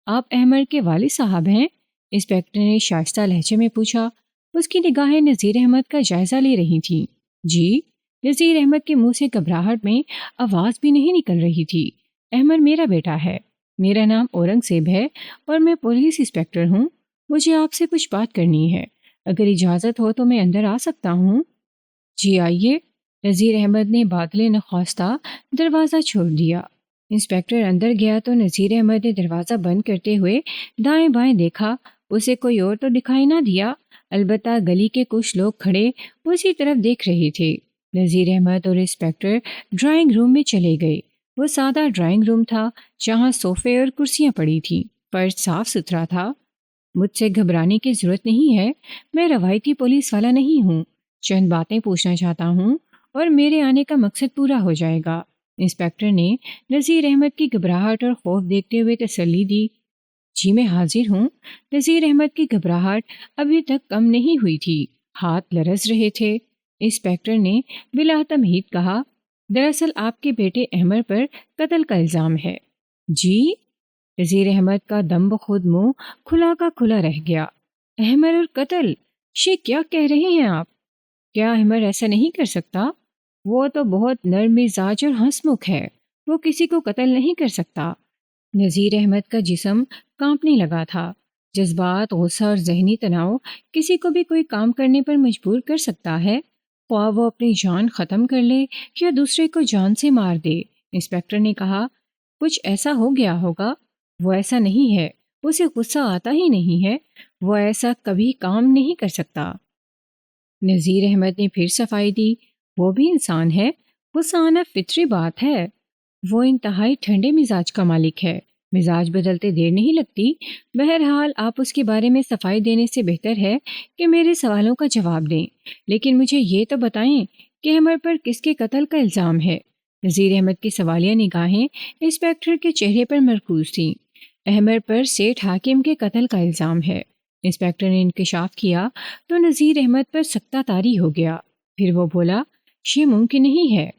آپ احمد کے والد صاحب ہیں؟ انسپیکٹر نے شائستہ لہجے میں پوچھا۔ اس کی نگاہیں نذیر احمد کا جائزہ لے رہی تھیں۔ جی، نذیر احمد کے منہ سے گھبراہٹ میں آواز بھی نہیں نکل رہی تھی۔ احمد میرا بیٹا ہے، میرا نام اورنگزیب ہے اور میں پولیس انسپیکٹر ہوں۔ مجھے آپ سے کچھ بات کرنی ہے، اگر اجازت ہو تو میں اندر آ سکتا ہوں؟ جی آئیے۔ نذیر احمد نے بادلے نخواستہ دروازہ چھوڑ دیا۔ انسپیکٹر اندر گیا تو نذیر احمد نے دروازہ بند کرتے ہوئے دائیں بائیں دیکھا، اسے کوئی اور تو دکھائی نہ دیا، البتہ گلی کے کچھ لوگ کھڑے اسی طرف دیکھ رہے تھے۔ نذیر احمد اور انسپیکٹر ڈرائنگ روم میں چلے گئے۔ وہ سادہ ڈرائنگ روم تھا جہاں صوفے اور کرسیاں پڑی تھیں، فرش صاف ستھرا تھا۔ مجھ سے گھبرانے کی ضرورت نہیں ہے، میں روایتی پولیس والا نہیں ہوں، چند باتیں پوچھنا چاہتا ہوں اور میرے آنے کا مقصد پورا ہو جائے گا۔ انسپیکٹر نے نذیر احمد کی گھبراہٹ اور خوف دیکھتے ہوئے تسلی دی۔ جی میں حاضر ہوں۔ نذیر احمد کی گھبراہٹ ابھی تک کم نہیں ہوئی تھی، ہاتھ لرز رہے تھے۔ انسپیکٹر نے بلا تمہید کہا، دراصل آپ کے بیٹے احمد پر قتل کا الزام ہے۔ جی؟ نذیر احمد کا دم بخود منہ کھلا کا کھلا رہ گیا۔ احمد اور قتل؟ یہ کیا کہہ رہے ہیں آپ؟ کیا احمد ایسا نہیں کر سکتا؟ وہ تو بہت نرم مزاج اور ہنسمکھ ہے، وہ کسی کو قتل نہیں کر سکتا۔ نذیر احمد کا جسم کانپنے لگا تھا۔ جذبات، غصہ اور ذہنی تناؤ کسی کو بھی کوئی کام کرنے پر مجبور کر سکتا ہے، خواہ وہ اپنی جان ختم کر لے یا دوسرے کو جان سے مار دے۔ انسپیکٹر نے کہا، کچھ ایسا ہو گیا ہوگا۔ وہ ایسا نہیں ہے، اسے غصہ آتا ہی نہیں ہے، وہ ایسا کبھی کام نہیں کر سکتا۔ نذیر احمد نے پھر صفائی دی، وہ بھی انسان ہے، غصہ آنا فطری بات ہے۔ وہ انتہائی ٹھنڈے مزاج کا مالک ہے، مزاج بدلتے دیر نہیں لگتی۔ بہرحال آپ اس کے بارے میں صفائی دینے سے بہتر ہے کہ میرے سوالوں کا جواب دیں، لیکن مجھے یہ تو بتائیں کہ احمد پر کس کے قتل کا الزام ہے؟ نذیر احمد کی سوالیہ نگاہیں انسپیکٹر کے چہرے پر مرکوز تھیں۔ احمد پر سیٹھ حاکم کے قتل کا الزام ہے۔ انسپیکٹر نے انکشاف کیا تو نذیر احمد پر سکتہ طاری ہو گیا۔ پھر وہ بولا، یہ ممکن نہیں ہے،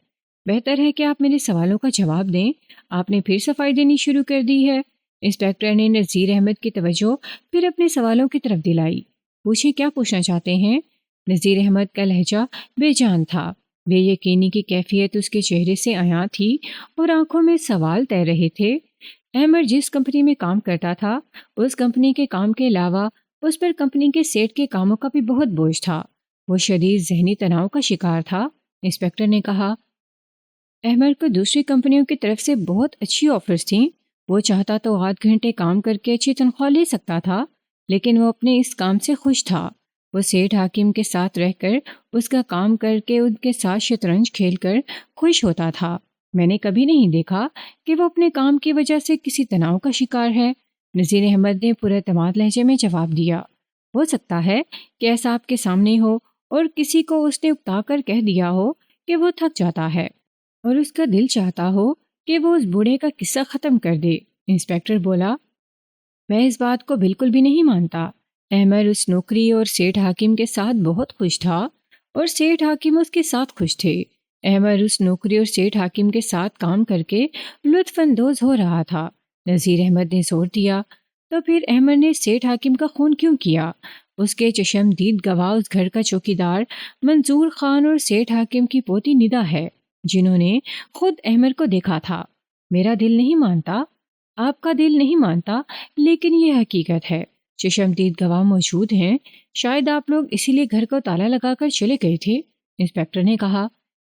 بہتر ہے کہ آپ میرے سوالوں کا جواب دیں۔ آپ نے پھر صفائی دینی شروع کر دی ہے۔ انسپیکٹر نے نذیر احمد کی توجہ پھر اپنے سوالوں کی طرف دلائی۔ پوچھیں کیا پوچھنا چاہتے ہیں؟ نذیر احمد کا لہجہ بے جان تھا۔ بے یقینی کی کیفیت اس کے چہرے سے عیاں تھی اور آنکھوں میں سوال تیر رہے تھے۔ احمد جس کمپنی میں کام کرتا تھا، اس کمپنی کے کام کے علاوہ اس پر کمپنی کے سیٹ کے کاموں کا بھی بہت بوجھ تھا۔ وہ شدید ذہنی تناؤ کا شکار تھا۔ انسپکٹر نے کہا، احمد کو دوسری کمپنیوں کی طرف سے بہت اچھی آفرز تھیں۔ وہ چاہتا تو 8 گھنٹے کام کر کے اچھی تنخواہ لے سکتا تھا، لیکن وہ اپنے اس کام سے خوش تھا۔ وہ سیٹھ حاکم کے ساتھ رہ کر، اس کا کام کر کے، ان کے ساتھ شطرنج کھیل کر خوش ہوتا تھا۔ میں نے کبھی نہیں دیکھا کہ وہ اپنے کام کی وجہ سے کسی تناؤ کا شکار ہے۔ نذیر احمد نے پورے اعتماد لہجے میں جواب دیا۔ ہو سکتا ہے کہ ایسا آپ کے سامنے ہو اور کسی کو اس نے اکتا کر کہہ دیا ہو کہ وہ تھک جاتا ہے اور اس کا دل چاہتا ہو کہ وہ اس بوڑھے کا قصہ ختم کر دے۔ انسپکٹر بولا، میں اس بات کو بالکل بھی نہیں مانتا۔ احمد اس نوکری اور سیٹھ حاکم کے ساتھ بہت خوش تھا اور سیٹھ حاکم اس کے ساتھ خوش تھے۔ احمد اس نوکری اور سیٹھ حاکم کے ساتھ کام کر کے لطف اندوز ہو رہا تھا۔ نذیر احمد نے زور دیا، تو پھر احمد نے سیٹھ حاکم کا خون کیوں کیا؟ اس کے چشمدید گواہ اس گھر کا چوکیدار منظور خان اور سیٹھ حاکم کی پوتی ندا ہے، جنہوں نے خود احمد کو دیکھا تھا۔ میرا دل نہیں مانتا، آپ کا دل نہیں مانتا، لیکن یہ حقیقت ہے۔ چشمدید گواہ موجود ہیں۔ شاید آپ لوگ اسی لیے گھر کو تالا لگا کر چلے گئے تھے۔ انسپکٹر نے کہا،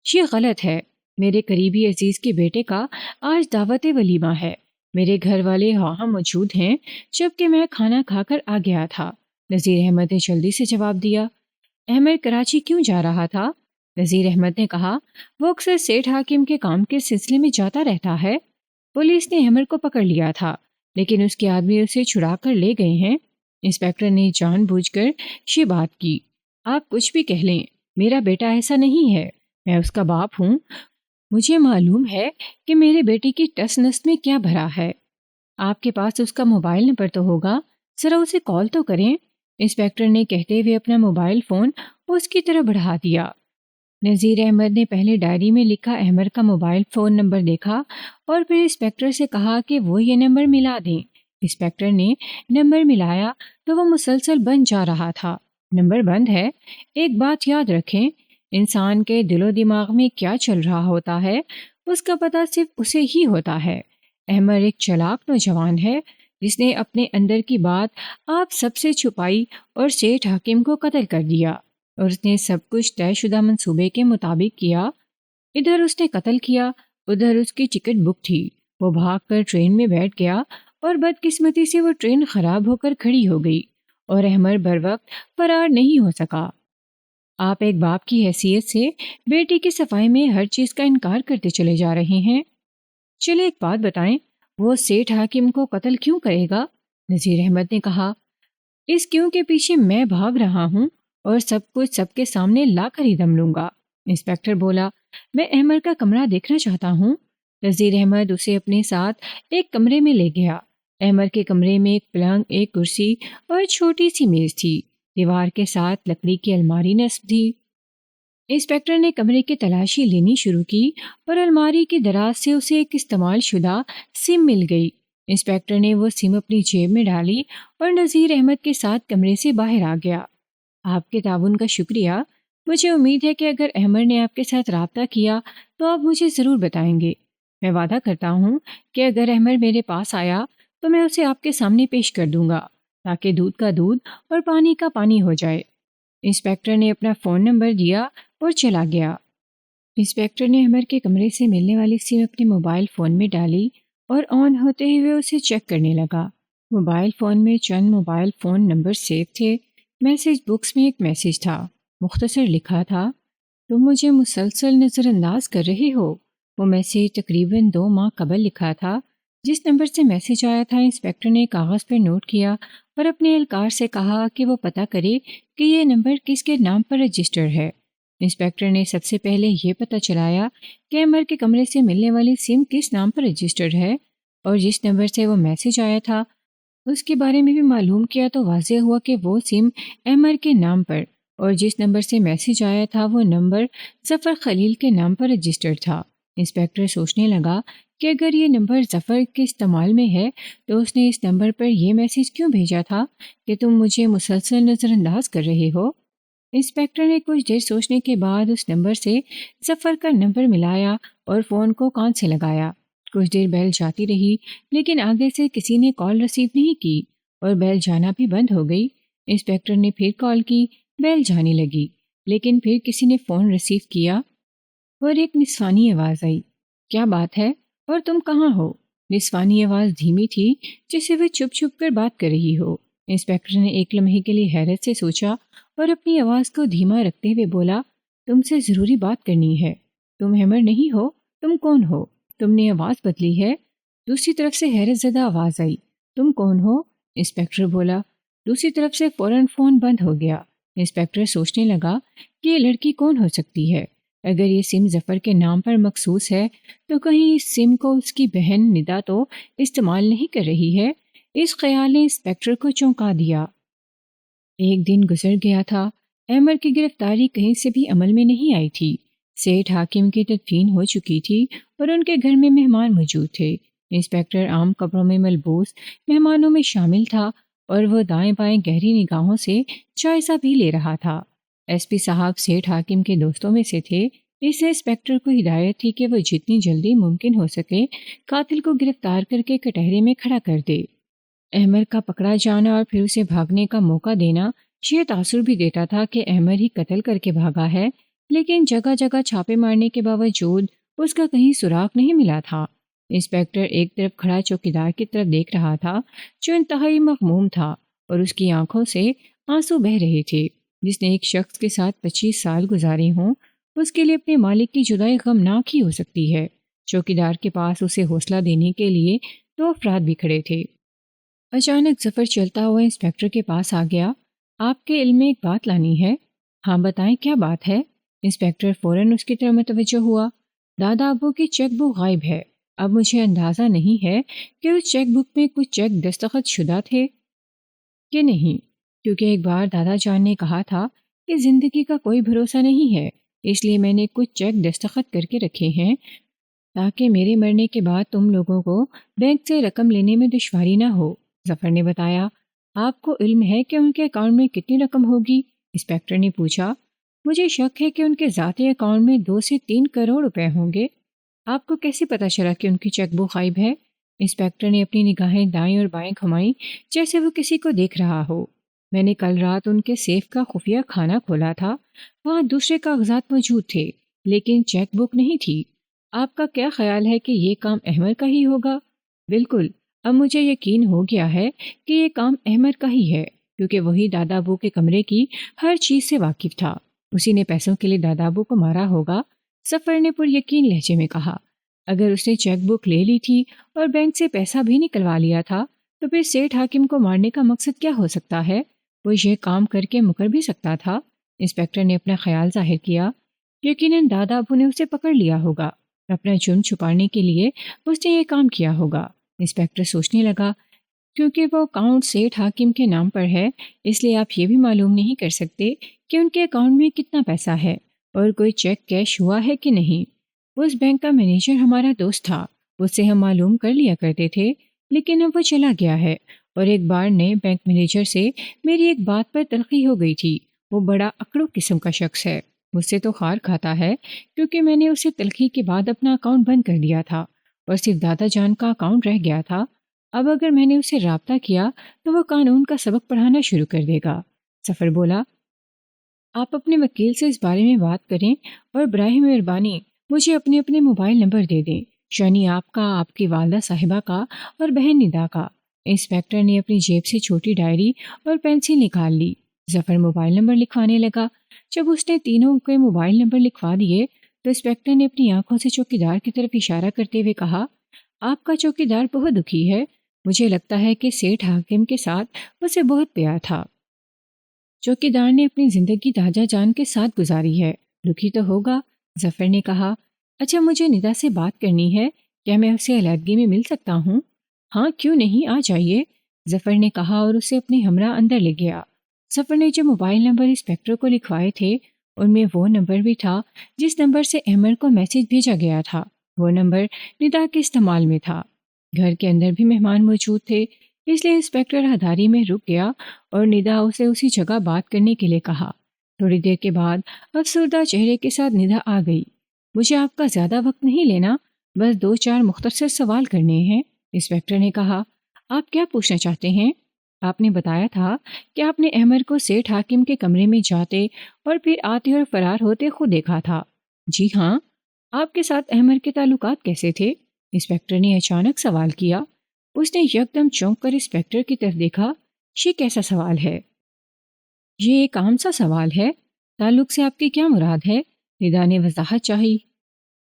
یہ غلط ہے۔ میرے قریبی عزیز کے بیٹے کا آج دعوت ولیمہ ہے۔ میرے گھر والے وہاں موجود ہیں، جبکہ میں کھانا کھا کر آ گیا تھا۔ نذیر احمد نے جلدی سے جواب دیا۔ احمد کراچی کیوں جا رہا تھا؟ نذیر احمد نے کہا، وہ اکثر سیٹھ حاکم کے کام کے سلسلے میں جاتا رہتا ہے۔ پولیس نے احمد کو پکڑ لیا تھا، لیکن اس کے آدمی اسے چھڑا کر لے گئے ہیں۔ انسپکٹر نے جان بوجھ کر یہ بات کی۔ آپ کچھ بھی کہہ لیں، میرا بیٹا ایسا نہیں ہے۔ میں اس کا باپ ہوں۔ مجھے معلوم ہے کہ میرے بیٹے کی ٹس نس میں کیا بھرا ہے۔ آپ کے پاس اس کا موبائل نمبر تو ہوگا، ذرا اسے کال تو کریں۔ انسپکٹر نے کہتے ہوئے اپنا موبائل فون اس کی طرف بڑھا دیا۔ نذیر احمد نے پہلے ڈائری میں لکھا احمد کا موبائل فون نمبر دیکھا اور پھر انسپکٹر سے کہا کہ وہ یہ نمبر ملا دیں۔ انسپکٹر نے نمبر ملایا تو وہ مسلسل بند جا رہا تھا۔ نمبر بند ہے۔ ایک بات یاد رکھیں، انسان کے دل و دماغ میں کیا چل رہا ہوتا ہے اس کا پتہ صرف اسے ہی ہوتا ہے۔ احمد ایک چلاک نوجوان ہے جس نے اپنے اندر کی بات آپ سب سے چھپائی اور سیٹھ حاکم کو قتل کر دیا، اور اس نے سب کچھ طے شدہ منصوبے کے مطابق کیا۔ ادھر اس نے قتل کیا، ادھر اس کی ٹکٹ بک تھی۔ وہ بھاگ کر ٹرین میں بیٹھ گیا اور بدقسمتی سے وہ ٹرین خراب ہو کر کھڑی ہو گئی اور احمد بروقت فرار نہیں ہو سکا۔ آپ ایک باپ کی حیثیت سے بیٹی کی صفائی میں ہر چیز کا انکار کرتے چلے جا رہے ہیں۔ چلے ایک بات بتائیں، وہ سیٹھ حاکم کو قتل کیوں کرے گا؟ نذیر احمد نے کہا، اس کیوں کے پیچھے میں بھاگ رہا ہوں اور سب کچھ سب کے سامنے لا کر ہی دم لوں گا۔ انسپکٹر بولا، میں احمد کا کمرہ دیکھنا چاہتا ہوں۔ نذیر احمد اسے اپنے ساتھ ایک کمرے میں لے گیا۔ احمد کے کمرے میں ایک پلنگ، ایک کرسی اور چھوٹی سی میز تھی۔ دیوار کے ساتھ لکڑی کی الماری نصب تھی۔ انسپکٹر نے کمرے کی تلاشی لینی شروع کی اور الماری کی دراز سے اسے ایک استعمال شدہ سم مل گئی۔ انسپکٹر نے وہ سم اپنی جیب میں ڈالی اور نذیر احمد کے ساتھ کمرے سے باہر آ گیا۔ آپ کے تعاون کا شکریہ۔ مجھے امید ہے کہ اگر احمد نے آپ کے ساتھ رابطہ کیا تو آپ مجھے ضرور بتائیں گے۔ میں وعدہ کرتا ہوں کہ اگر احمد میرے پاس آیا تو میں اسے آپ کے سامنے پیش کر دوں گا، تاکہ دودھ کا دودھ اور پانی کا پانی ہو جائے۔ انسپکٹر نے اپنا فون نمبر دیا اور چلا گیا۔ انسپکٹر نے احمد کے کمرے سے ملنے والی سم اپنے موبائل فون میں ڈالی اور آن ہوتے ہوئے اسے چیک کرنے لگا۔ موبائل فون میں چند موبائل فون نمبر سیو تھے۔ میسیج بکس میں ایک میسیج تھا، مختصر لکھا تھا، تم مجھے مسلسل نظر انداز کر رہے ہو۔ وہ میسیج تقریباً 2 ماہ قبل لکھا تھا۔ جس نمبر سے میسیج آیا تھا انسپکٹر نے کاغذ پر نوٹ کیا اور اپنے اہلکار سے کہا کہ وہ پتہ کرے کہ یہ نمبر کس کے نام پر رجسٹر ہے۔ انسپکٹر نے سب سے پہلے یہ پتہ چلایا کہ احمد کے کمرے سے ملنے والی سم کس نام پر رجسٹرڈ ہے، اور جس نمبر سے وہ میسیج آیا تھا اس کے بارے میں بھی معلوم کیا تو واضح ہوا کہ وہ سم احمد کے نام پر اور جس نمبر سے میسیج آیا تھا وہ نمبر ظفر خلیل کے نام پر رجسٹرڈ تھا۔ انسپکٹر سوچنے لگا کہ اگر یہ نمبر ظفر کے استعمال میں ہے تو اس نے اس نمبر پر یہ میسیج کیوں بھیجا تھا کہ تم مجھے مسلسل نظر انداز کر رہے ہو؟ انسپیکٹر نے کچھ دیر سوچنے کے بعد اس نمبر سے ظفر کا نمبر ملایا اور فون کو کان سے لگایا۔ کچھ دیر بیل جاتی رہی لیکن آگے سے کسی نے کال ریسیو نہیں کی اور بیل جانا بھی بند ہو گئی۔ انسپیکٹر نے پھر کال کی، بیل جانے لگی لیکن پھر کسی نے فون ریسیو کیا اور ایک نسوانی آواز آئی، کیا بات ہے اور تم کہاں ہو؟ نسوانی آواز دھیمی تھی جسے وہ چھپ چھپ کر بات کر رہی ہو۔ انسپیکٹر نے ایک لمحے کے لیے حیرت سے سوچا اور اپنی آواز کو دھیما رکھتے ہوئے بولا، تم سے ضروری بات کرنی ہے۔ تم ہیمر نہیں ہو؟ تم کون ہو؟ تم نے آواز بدلی ہے۔ دوسری طرف سے حیرت زدہ آواز آئی، تم کون ہو؟ انسپیکٹر بولا۔ دوسری طرف سے فوراً فون بند ہو گیا۔ انسپیکٹر سوچنے لگا کہ یہ لڑکی کون ہو سکتی ہے؟ اگر یہ سم ظفر کے نام پر مخصوص ہے تو کہیں اس سم کو اس کی بہن ندا تو استعمال نہیں کر رہی ہے؟ اس خیال نے انسپیکٹر کو چونکا دیا۔ ایک دن گزر گیا تھا، احمد کی گرفتاری کہیں سے بھی عمل میں نہیں آئی تھی۔ سیٹھ حاکم کی تدفین ہو چکی تھی اور ان کے گھر میں مہمان موجود تھے۔ انسپیکٹر عام کپڑوں میں ملبوس مہمانوں میں شامل تھا اور وہ دائیں بائیں گہری نگاہوں سے جائزہ بھی لے رہا تھا۔ ایس پی صاحب سیٹھ حاکم کے دوستوں میں سے تھے، اس لیے انسپیکٹر کو ہدایت تھی کہ وہ جتنی جلدی ممکن ہو سکے قاتل کو گرفتار کر کے کٹہرے میں کھڑا کر دے۔ احمد کا پکڑا جانا اور پھر اسے بھاگنے کا موقع دینا یہ تاثر بھی دیتا تھا کہ احمد ہی قتل کر کے بھاگا ہے، لیکن جگہ جگہ چھاپے مارنے کے باوجود اس کا کہیں سراغ نہیں ملا تھا۔ انسپیکٹر ایک طرف کھڑا چوکیدار کی طرف دیکھ رہا تھا جو انتہائی مغموم تھا اور اس کی آنکھوں سے آنسو بہہ رہے تھے۔ جس نے ایک شخص کے ساتھ 25 سال گزارے ہوں اس کے لیے اپنے مالک کی جدائی غمناک ہی ہو سکتی ہے۔ چوکیدار کے پاس اسے حوصلہ دینے کے لیے 2 افراد بھی کھڑے تھے۔ اچانک ظفر چلتا ہوا انسپیکٹر کے پاس آ گیا۔ آپ کے علم میں ایک بات لانی ہے۔ ہاں بتائیں کیا بات ہے؟ انسپیکٹر فوراً اس کی طرف متوجہ ہوا۔ دادا ابو کی چیک بک غائب ہے۔ اب مجھے اندازہ نہیں ہے کہ اس چیک بک میں کچھ چیک دستخط شدہ تھے کہ نہیں، کیونکہ ایک بار دادا جان نے کہا تھا کہ زندگی کا کوئی بھروسہ نہیں ہے، اس لیے میں نے کچھ چیک دستخط کر کے رکھے ہیں تاکہ میرے مرنے کے بعد تم لوگوں کو بینک سے رقم لینے میں دشواری نہ ہو۔ ظفر نے بتایا۔ آپ کو علم ہے کہ ان کے اکاؤنٹ میں کتنی رقم ہوگی؟ انسپیکٹر نے پوچھا۔ مجھے شک ہے کہ ان کے ذاتی اکاؤنٹ میں 2 سے 3 کروڑ روپے ہوں گے۔ آپ کو کیسے پتہ چلا کہ ان کی چیک بک غائب ہے؟ انسپیکٹر نے اپنی نگاہیں دائیں اور بائیں گھمائیں جیسے وہ کسی کو دیکھ رہا ہو۔ میں نے کل رات ان کے سیف کا خفیہ خانہ کھولا تھا، وہاں دوسرے کاغذات موجود تھے لیکن چیک بک نہیں تھی۔ آپ کا کیا خیال ہے کہ یہ کام احمد کا ہی ہوگا؟ بالکل، اب مجھے یقین ہو گیا ہے کہ یہ کام احمد کا ہی ہے، کیونکہ وہی دادا ابو کے کمرے کی ہر چیز سے واقف تھا۔ اسی نے پیسوں کے لیے دادا ابو کو مارا ہوگا، ظفر نے پر یقین لہجے میں کہا۔ اگر اس نے چیک بک لے لی تھی اور بینک سے پیسہ بھی نکلوا لیا تھا تو پھر سیٹھ حاکم کو مارنے کا مقصد کیا ہو سکتا ہے؟ وہ یہ کام کر کے مکر بھی سکتا تھا۔ انسپیکٹر نے اپنا خیال ظاہر کیا۔ یقیناً دادا ابو نے اسے پکڑ لیا ہوگا، اپنا جرم چھپانے کے لیے اس نے یہ کام کیا ہوگا۔ انسپیکٹر سوچنے لگا، کیونکہ وہ اکاؤنٹ سیٹھ حاکم کے نام پر ہے اس لیے آپ یہ بھی معلوم نہیں کر سکتے کہ ان کے اکاؤنٹ میں کتنا پیسہ ہے اور کوئی چیک کیش ہوا ہے کہ نہیں۔ اس بینک کا مینیجر ہمارا دوست تھا، اس سے ہم معلوم کر لیا کرتے تھے، لیکن اب وہ چلا گیا ہے اور ایک بار نئے بینک مینیجر سے میری ایک بات پر تلخی ہو گئی تھی۔ وہ بڑا اکڑو قسم کا شخص ہے، مجھ سے تو خار کھاتا ہے کیونکہ میں نے اسے تلخی کے بعد اپنا اکاؤنٹ بند کر دیا تھا اور صرف دادا جان کا اکاؤنٹ رہ گیا تھا۔ اب اگر میں نے اسے رابطہ کیا تو وہ قانون کا سبق پڑھانا شروع کر دے گا۔ ظفر بولا، آپ اپنے وکیل سے اس بارے میں بات کریں اور براہ مہربانی مجھے اپنے موبائل نمبر دے دیں، یعنی آپ کا، آپ کی والدہ صاحبہ کا اور بہن ندا کا۔ انسپیکٹر نے اپنی جیب سے چھوٹی ڈائری اور پینسل نکال لی۔ ظفر موبائل نمبر لکھوانے لگا۔ جب اس نے تینوں کے موبائل نمبر لکھوا دیے تو انسپیکٹر نے اپنی آنکھوں سے چوکیدار کی طرف اشارہ کرتے ہوئے کہا، آپ کا چوکیدار بہت دکھی ہے، مجھے لگتا ہے کہ سیٹھ حاکم کے ساتھ اسے بہت پیار تھا۔ چوکیدار نے اپنی زندگی دادا جان کے ساتھ گزاری ہے، دکھی تو ہوگا، ظفر نے کہا۔ اچھا، مجھے ندا سے بات کرنی ہے، کیا میں اسے علیحدگی میں مل سکتا ہوں؟ ہاں کیوں نہیں، آ جائیے، ظفر نے کہا اور اسے اپنے ہمراہ اندر لے گیا۔ ظفر نے جو موبائل نمبر انسپیکٹر کو لکھوائے تھے ان میں وہ نمبر بھی تھا جس نمبر سے احمد کو میسج بھیجا گیا تھا۔ وہ نمبر ندا کے استعمال میں تھا۔ گھر کے اندر بھی مہمان موجود تھے، اس لیے انسپیکٹر ہداری میں رک گیا اور ندا اسے اسی جگہ بات کرنے کے لیے کہا۔ تھوڑی دیر کے بعد افسردہ چہرے کے ساتھ ندا آ گئی۔ مجھے آپ کا زیادہ وقت نہیں لینا، بس 2-4 مختصر سوال کرنے ہیں۔ انسپکٹر نے کہا، آپ کیا پوچھنا چاہتے ہیں؟ آپ نے بتایا تھا کہ آپ نے احمد کو سیٹھ حاکم کے کمرے میں جاتے اور پھر آتے اور فرار ہوتے خود دیکھا تھا۔ جی ہاں۔ آپ کے ساتھ احمد کے تعلقات کیسے تھے؟ انسپکٹر نے اچانک سوال کیا۔ اس نے یکدم چونک کر انسپکٹر کی طرف دیکھا۔ یہ کیسا سوال ہے؟ یہ ایک عام سا سوال ہے۔ تعلق سے آپ کی کیا مراد ہے؟ ندا نے وضاحت چاہی۔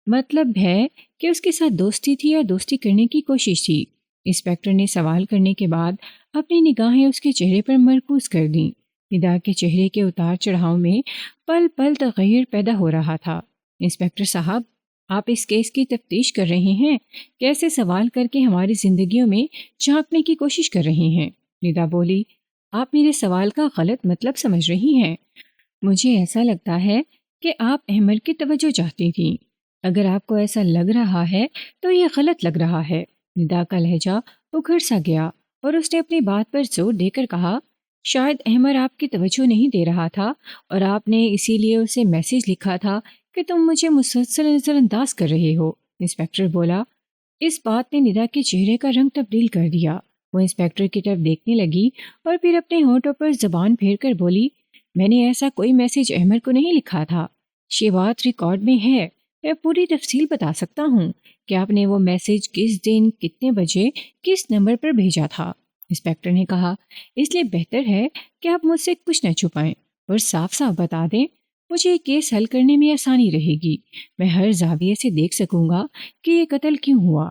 مطلب ہے کہ اس کے ساتھ دوستی تھی یا دوستی کرنے کی کوشش تھی؟ انسپکٹر نے سوال کرنے کے بعد اپنی نگاہیں اس کے چہرے پر مرکوز کر دیں۔ ندا کے چہرے کے اتار چڑھاؤ میں پل پل تغیر پیدا ہو رہا تھا۔ انسپکٹر صاحب، آپ اس کیس کی تفتیش کر رہے ہیں، کیسے سوال کر کے ہماری زندگیوں میں جھانکنے کی کوشش کر رہے ہیں؟ ندا بولی، آپ میرے سوال کا غلط مطلب سمجھ رہی ہیں۔ مجھے ایسا لگتا ہے کہ آپ احمد کی توجہ چاہتی تھیں۔ اگر آپ کو ایسا لگ رہا ہے تو یہ غلط لگ رہا ہے۔ ندا کا لہجہ اکھڑ سا گیا اور اس نے اپنی بات پر زور دے کر کہا، شاید احمد آپ کی توجہ نہیں دے رہا تھا اور آپ نے اسی لیے اسے میسج لکھا تھا کہ تم مجھے مسلسل نظر انداز کر رہے ہو۔ انسپکٹر بولا۔ اس بات نے ندا کے چہرے کا رنگ تبدیل کر دیا۔ وہ انسپکٹر کی طرف دیکھنے لگی اور پھر اپنے ہونٹوں پر زبان پھیر کر بولی، میں نے ایسا کوئی میسج احمد کو نہیں لکھا تھا۔ یہ بات ریکارڈ میں ہے۔ میں پوری تفصیل بتا سکتا ہوں کہ آپ نے وہ میسج کس دن، کتنے بجے، کس نمبر پر بھیجا تھا۔ انسپکٹر نے کہا، اس لیے بہتر ہے کہ آپ مجھ سے کچھ نہ چھپائیں اور صاف صاف بتا دیں۔ مجھے یہ کیس حل کرنے میں آسانی رہے گی۔ میں ہر زاویے سے دیکھ سکوں گا کہ یہ قتل کیوں ہوا۔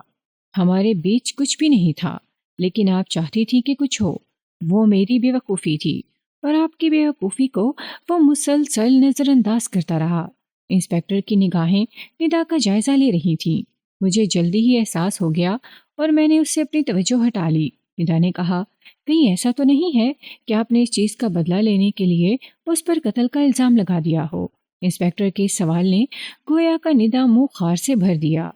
ہمارے بیچ کچھ بھی نہیں تھا، لیکن آپ چاہتی تھی کہ کچھ ہو۔ وہ میری بے وقوفی تھی اور آپ کی بے وقوفی کو وہ مسلسل نظر انداز کرتا رہا۔ انسپکٹر کی نگاہیں ندا کا جائزہ لے رہی تھیں۔ مجھے جلدی ہی احساس ہو گیا اور میں نے اس سے اپنی توجہ ہٹا لی۔ ندا نے کہا، کہیں ایسا تو نہیں ہے کہ آپ نے اس چیز کا بدلہ لینے کے لیے اس پر قتل کا الزام لگا دیا ہو؟ انسپکٹر کے اس سوال نے گویا کا ندا منہ خار سے بھر دیا۔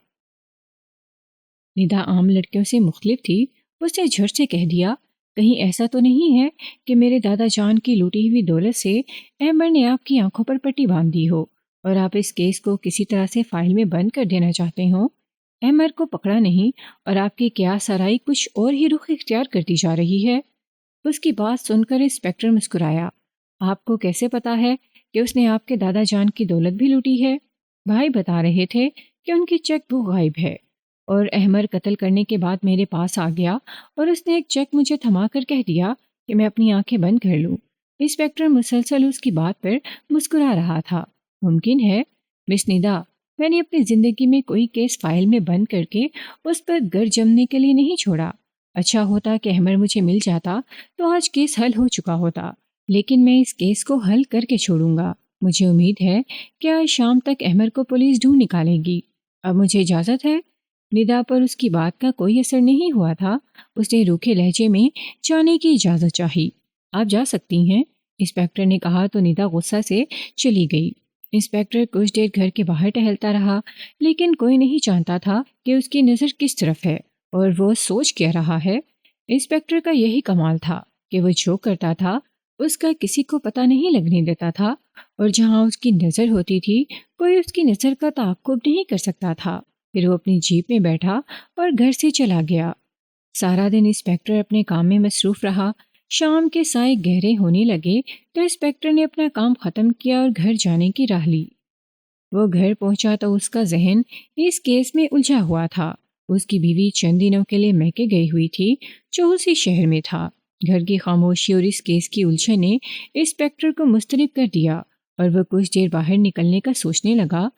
ندا عام لڑکیوں سے مختلف تھی۔ اس نے جھٹ سے کہہ دیا، کہیں ایسا تو نہیں ہے کہ میرے دادا جان کی لوٹی ہوئی دولت سے احمد نے آپ کی آنکھوں پر پٹی باندھ دی ہو اور آپ اس کیس کو کسی طرح سے فائل میں بند کر دینا چاہتے ہوں؟ احمد کو پکڑا نہیں اور آپ کی قیاس آرائی کچھ اور ہی رخ اختیار کرتی جا رہی ہے۔ اس کی بات سن کر انسپکٹر مسکرایا۔ آپ کو کیسے پتا ہے کہ اس نے آپ کے دادا جان کی دولت بھی لوٹی ہے؟ بھائی بتا رہے تھے کہ ان کی چیک بک غائب ہے اور احمد قتل کرنے کے بعد میرے پاس آ گیا اور اس نے ایک چیک مجھے تھما کر کہہ دیا کہ میں اپنی آنکھیں بند کر لوں۔ انسپکٹر مسلسل اس کی بات پر مسکرا رہا تھا۔ ممکن ہے مس ندا، میں نے اپنی زندگی میں کوئی کیس فائل میں بند کر کے اس پر گر جمنے کے لیے نہیں چھوڑا۔ اچھا ہوتا کہ احمد مجھے مل جاتا تو آج کیس حل ہو چکا ہوتا، لیکن میں اس کیس کو حل کر کے چھوڑوں گا۔ مجھے امید ہے کہ آج شام تک احمد کو پولیس ڈھونڈ نکالے گی۔ اب مجھے اجازت ہے۔ ندا پر اس کی بات کا کوئی اثر نہیں ہوا تھا۔ اس نے روکھے لہجے میں جانے کی اجازت چاہی۔ آپ جا سکتی ہیں، انسپکٹر نے کہا تو ندا غصہ سے چلی گئی۔ انسپکٹر کچھ دیر گھر کے باہر ٹہلتا رہا، لیکن کوئی نہیں جانتا تھا کہ اس کی نظر کس طرف ہے اور وہ سوچ کیا رہا ہے۔ انسپکٹر کا یہی کمال تھا کہ وہ جو کرتا تھا اس کا کسی کو پتہ نہیں لگنے دیتا تھا، اور جہاں اس کی نظر ہوتی تھی کوئی اس کی نظر کا تعاقب نہیں کر سکتا تھا۔ پھر وہ اپنی جیپ میں بیٹھا اور گھر سے چلا گیا۔ سارا دن انسپکٹر اپنے کام میں مصروف رہا۔ شام کے سائے گہرے ہونے لگے تو انسپکٹر نے اپنا کام ختم کیا اور گھر جانے کی راہ لی۔ وہ گھر پہنچا تو اس کا ذہن اس کیس میں الجھا ہوا تھا۔ اس کی بیوی چند دنوں کے لیے میکے گئی ہوئی تھی جو اسی شہر میں تھا۔ گھر کی خاموشی اور اس کیس کی الجھن نے انسپکٹر کو مضطرب کر دیا اور وہ کچھ دیر باہر نکلنے کا سوچنے لگا۔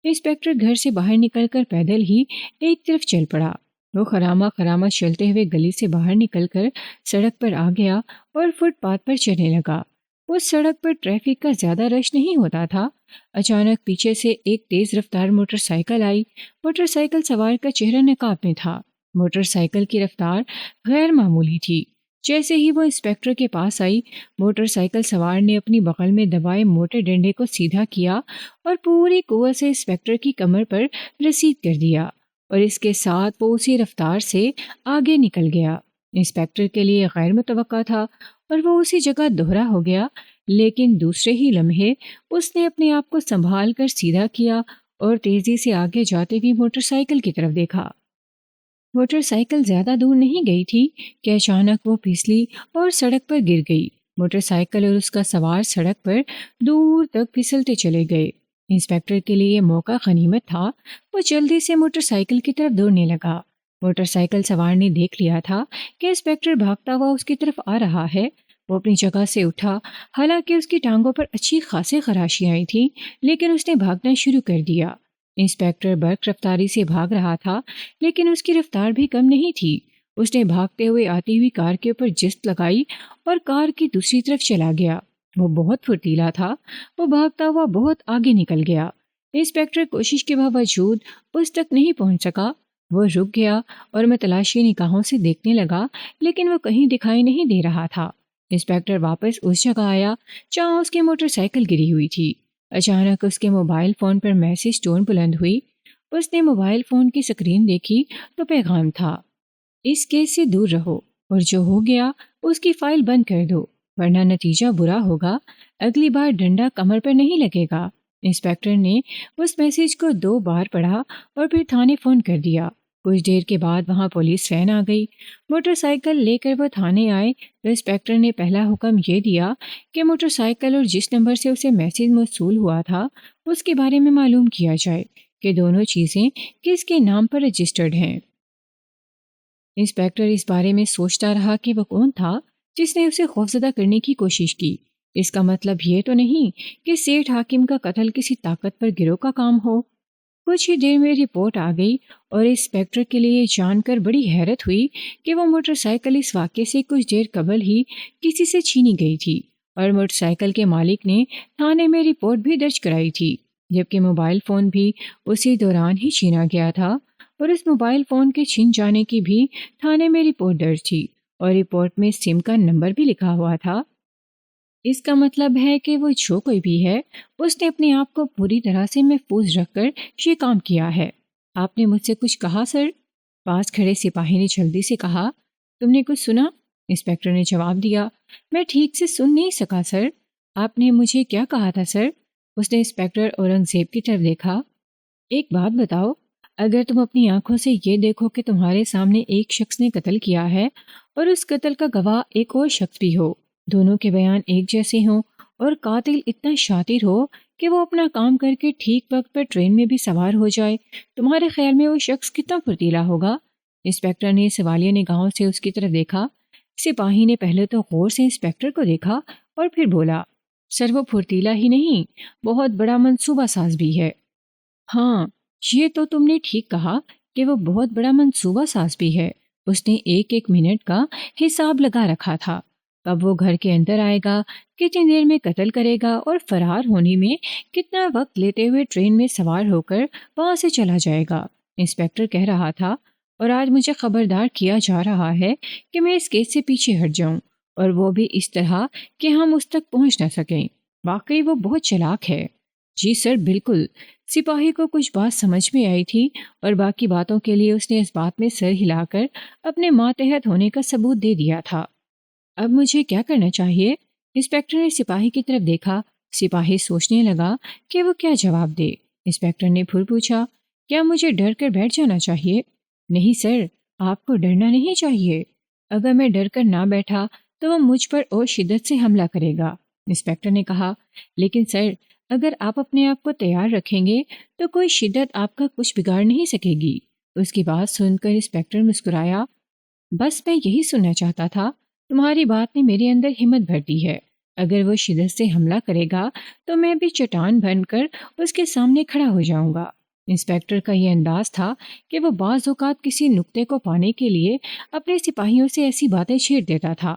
انسپکٹر گھر سے باہر نکل کر پیدل ہی ایک طرف چل پڑا۔ وہ خرامہ چلتے ہوئے گلی سے باہر نکل کر سڑک پر آ گیا اور فٹ پاتھ پر چلنے لگا۔ اس سڑک پر ٹریفک کا زیادہ رش نہیں ہوتا تھا۔ اچانک پیچھے سے ایک تیز رفتار موٹر سائیکل آئی۔ موٹر سائیکل سوار کا چہرہ نقاب میں تھا۔ موٹر سائیکل کی رفتار غیر معمولی تھی۔ جیسے ہی وہ انسپکٹر کے پاس آئی، موٹر سائیکل سوار نے اپنی بغل میں دبائے موٹے ڈنڈے کو سیدھا کیا اور پوری قوت سے انسپکٹر کی کمر پر رسید کر دیا، اور اس کے ساتھ وہ اسی رفتار سے آگے نکل گیا۔ انسپکٹر کے لیے غیر متوقع تھا اور وہ اسی جگہ دوہرا ہو گیا لیکن دوسرے ہی لمحے اس نے اپنے آپ کو سنبھال کر سیدھا کیا اور تیزی سے آگے جاتے ہوئے موٹر سائیکل کی طرف دیکھا۔ موٹر سائیکل زیادہ دور نہیں گئی تھی کہ اچانک وہ پھسلی اور سڑک پر گر گئی۔ موٹر سائیکل اور اس کا سوار سڑک پر دور تک پھسلتے چلے گئے۔ انسپیکٹر کے لیے یہ موقع غنیمت تھا۔ وہ جلدی سے موٹر سائیکل کی طرف دوڑنے لگا۔ موٹر سائیکل سوار نے دیکھ لیا تھا کہ انسپیکٹر بھاگتا ہوا اس کی طرف آ رہا ہے۔ وہ اپنی جگہ سے اٹھا، حالانکہ اس کی ٹانگوں پر اچھی خاصی خراشیاں آئی تھیں، لیکن اس نے بھاگنا شروع کر دیا۔ انسپیکٹر برق رفتاری سے بھاگ رہا تھا، لیکن اس کی رفتار بھی کم نہیں تھی۔ اس نے بھاگتے ہوئے آتی ہوئی کار کے اوپر جست لگائی اور کار کی دوسری طرف چلا گیا۔ وہ بہت پھرتیلا تھا۔ وہ بھاگتا ہوا بہت آگے نکل گیا۔ انسپیکٹر کوشش کے باوجود اس تک نہیں پہنچ سکا۔ وہ رک گیا اور متلاشی نگاہوں سے دیکھنے لگا، لیکن وہ کہیں دکھائی نہیں دے رہا تھا۔ انسپیکٹر واپس اس جگہ آیا جہاں اس کی موٹر سائیکل گری ہوئی تھی۔ اچانک اس کے موبائل فون پر میسج ٹون بلند ہوئی۔ اس نے موبائل فون کی سکرین دیکھی تو پیغام تھا: اس کیس سے دور رہو اور جو ہو گیا اس کی فائل بند کر دو، ورنہ نتیجہ برا ہوگا۔ اگلی بار ڈنڈا کمر پر نہیں لگے گا۔ انسپیکٹر نے اس میسج کو 2 بار پڑھا اور پھر تھانے فون کر دیا۔ کچھ دیر کے بعد وہاں پولیس وین آ گئی۔ موٹر سائیکل لے کر وہ تھانے آئے تو انسپیکٹر نے پہلا حکم یہ دیا کہ موٹر سائیکل اور جس نمبر سے اسے میسج موصول ہوا تھا اس کے بارے میں معلوم کیا جائے کہ دونوں چیزیں کس کے نام پر رجسٹرڈ ہیں۔ انسپیکٹر اس بارے میں سوچتا رہا کہ وہ کون تھا جس نے اسے خوفزدہ کرنے کی کوشش کی۔ اس کا مطلب یہ تو نہیں کہ سیٹھ حاکم کا قتل کسی طاقتور گروہ کا کام ہو۔ کچھ ہی دیر میں رپورٹ آ گئی اور انسپیکٹر کے لیے جان کر بڑی حیرت ہوئی کہ وہ موٹر سائیکل اس واقعے سے کچھ دیر قبل ہی کسی سے چھینی گئی تھی، اور موٹر سائیکل کے مالک نے تھانے میں رپورٹ بھی درج کرائی تھی، جبکہ موبائل فون بھی اسی دوران ہی چھینا گیا تھا، اور اس موبائل فون کے چھن جانے کی بھی تھانے میں رپورٹ درج تھی، اور رپورٹ میں سم کا نمبر بھی لکھا ہوا تھا۔ اس کا مطلب ہے کہ وہ جو کوئی بھی ہے اس نے اپنے آپ کو پوری طرح سے محفوظ رکھ کر یہ کام کیا ہے۔ آپ نے مجھ سے کچھ کہا سر؟ پاس کھڑے سپاہی نے جلدی سے کہا۔ تم نے کچھ سنا؟ انسپیکٹر نے جواب دیا۔ میں ٹھیک سے سن نہیں سکا سر۔ آپ نے مجھے کیا کہا تھا سر؟ اس نے انسپیکٹر اورنگزیب کی طرف دیکھا۔ ایک بات بتاؤ، اگر تم اپنی آنکھوں سے یہ دیکھو کہ تمہارے سامنے ایک شخص نے قتل کیا ہے اور اس قتل کا گواہ ایک اور شخص بھی ہو، دونوں کے بیان ایک جیسے ہوں، اور قاتل اتنا شاطر ہو کہ وہ اپنا کام کر کے ٹھیک وقت پر ٹرین میں بھی سوار ہو جائے، تمہارے خیال میں وہ شخص کتنا پھرتیلا ہوگا؟ انسپیکٹر نے سوالیہ نگاہوں سے اس کی طرف دیکھا۔ سپاہی نے پہلے تو غور سے انسپیکٹر کو دیکھا اور پھر بولا، سر وہ پھرتیلا ہی نہیں، بہت بڑا منصوبہ ساز بھی ہے۔ ہاں، یہ تو تم نے ٹھیک کہا کہ وہ بہت بڑا منصوبہ ساز بھی ہے۔ اس نے ایک ایک منٹ کا حساب لگا رکھا تھا۔ کب وہ گھر کے اندر آئے گا، کتنی دیر میں قتل کرے گا، اور فرار ہونے میں کتنا وقت لیتے ہوئے ٹرین میں سوار ہو کر وہاں سے چلا جائے گا۔ انسپیکٹر کہہ رہا تھا، اور آج مجھے خبردار کیا جا رہا ہے کہ میں اس کیس سے پیچھے ہٹ جاؤں، اور وہ بھی اس طرح کہ ہم اس تک پہنچ نہ سکیں۔ واقعی وہ بہت چلاک ہے۔ جی سر، بالکل۔ سپاہی کو کچھ بات سمجھ میں آئی تھی، اور باقی باتوں کے لیے اس نے اس بات میں سر ہلا کر اپنے ماتحت ہونے کا ثبوت دے دیا تھا۔ اب مجھے کیا کرنا چاہیے؟ انسپیکٹر نے سپاہی کی طرف دیکھا۔ سپاہی سوچنے لگا کہ وہ کیا جواب دے۔ انسپیکٹر نے پھر پوچھا، کیا مجھے ڈر کر بیٹھ جانا چاہیے؟ نہیں سر، آپ کو ڈرنا نہیں چاہیے۔ اگر میں ڈر کر نہ بیٹھا تو وہ مجھ پر اور شدت سے حملہ کرے گا، انسپیکٹر نے کہا۔ لیکن سر، اگر آپ اپنے آپ کو تیار رکھیں گے تو کوئی شدت آپ کا کچھ بگاڑ نہیں سکے گی۔ اس کی بات سن کر انسپیکٹر مسکرایا۔ بس میں یہی سننا چاہتا تھا۔ تمہاری بات نے میرے اندر ہمت بھر دی ہے۔ اگر وہ شدت سے حملہ کرے گا تو میں بھی چٹان بن کر اس کے سامنے کھڑا ہو جاؤں گا۔ انسپیکٹر کا یہ انداز تھا کہ وہ بعض اوقات کسی نقطے کو پانے کے لیے اپنے سپاہیوں سے ایسی باتیں چھیڑ دیتا تھا،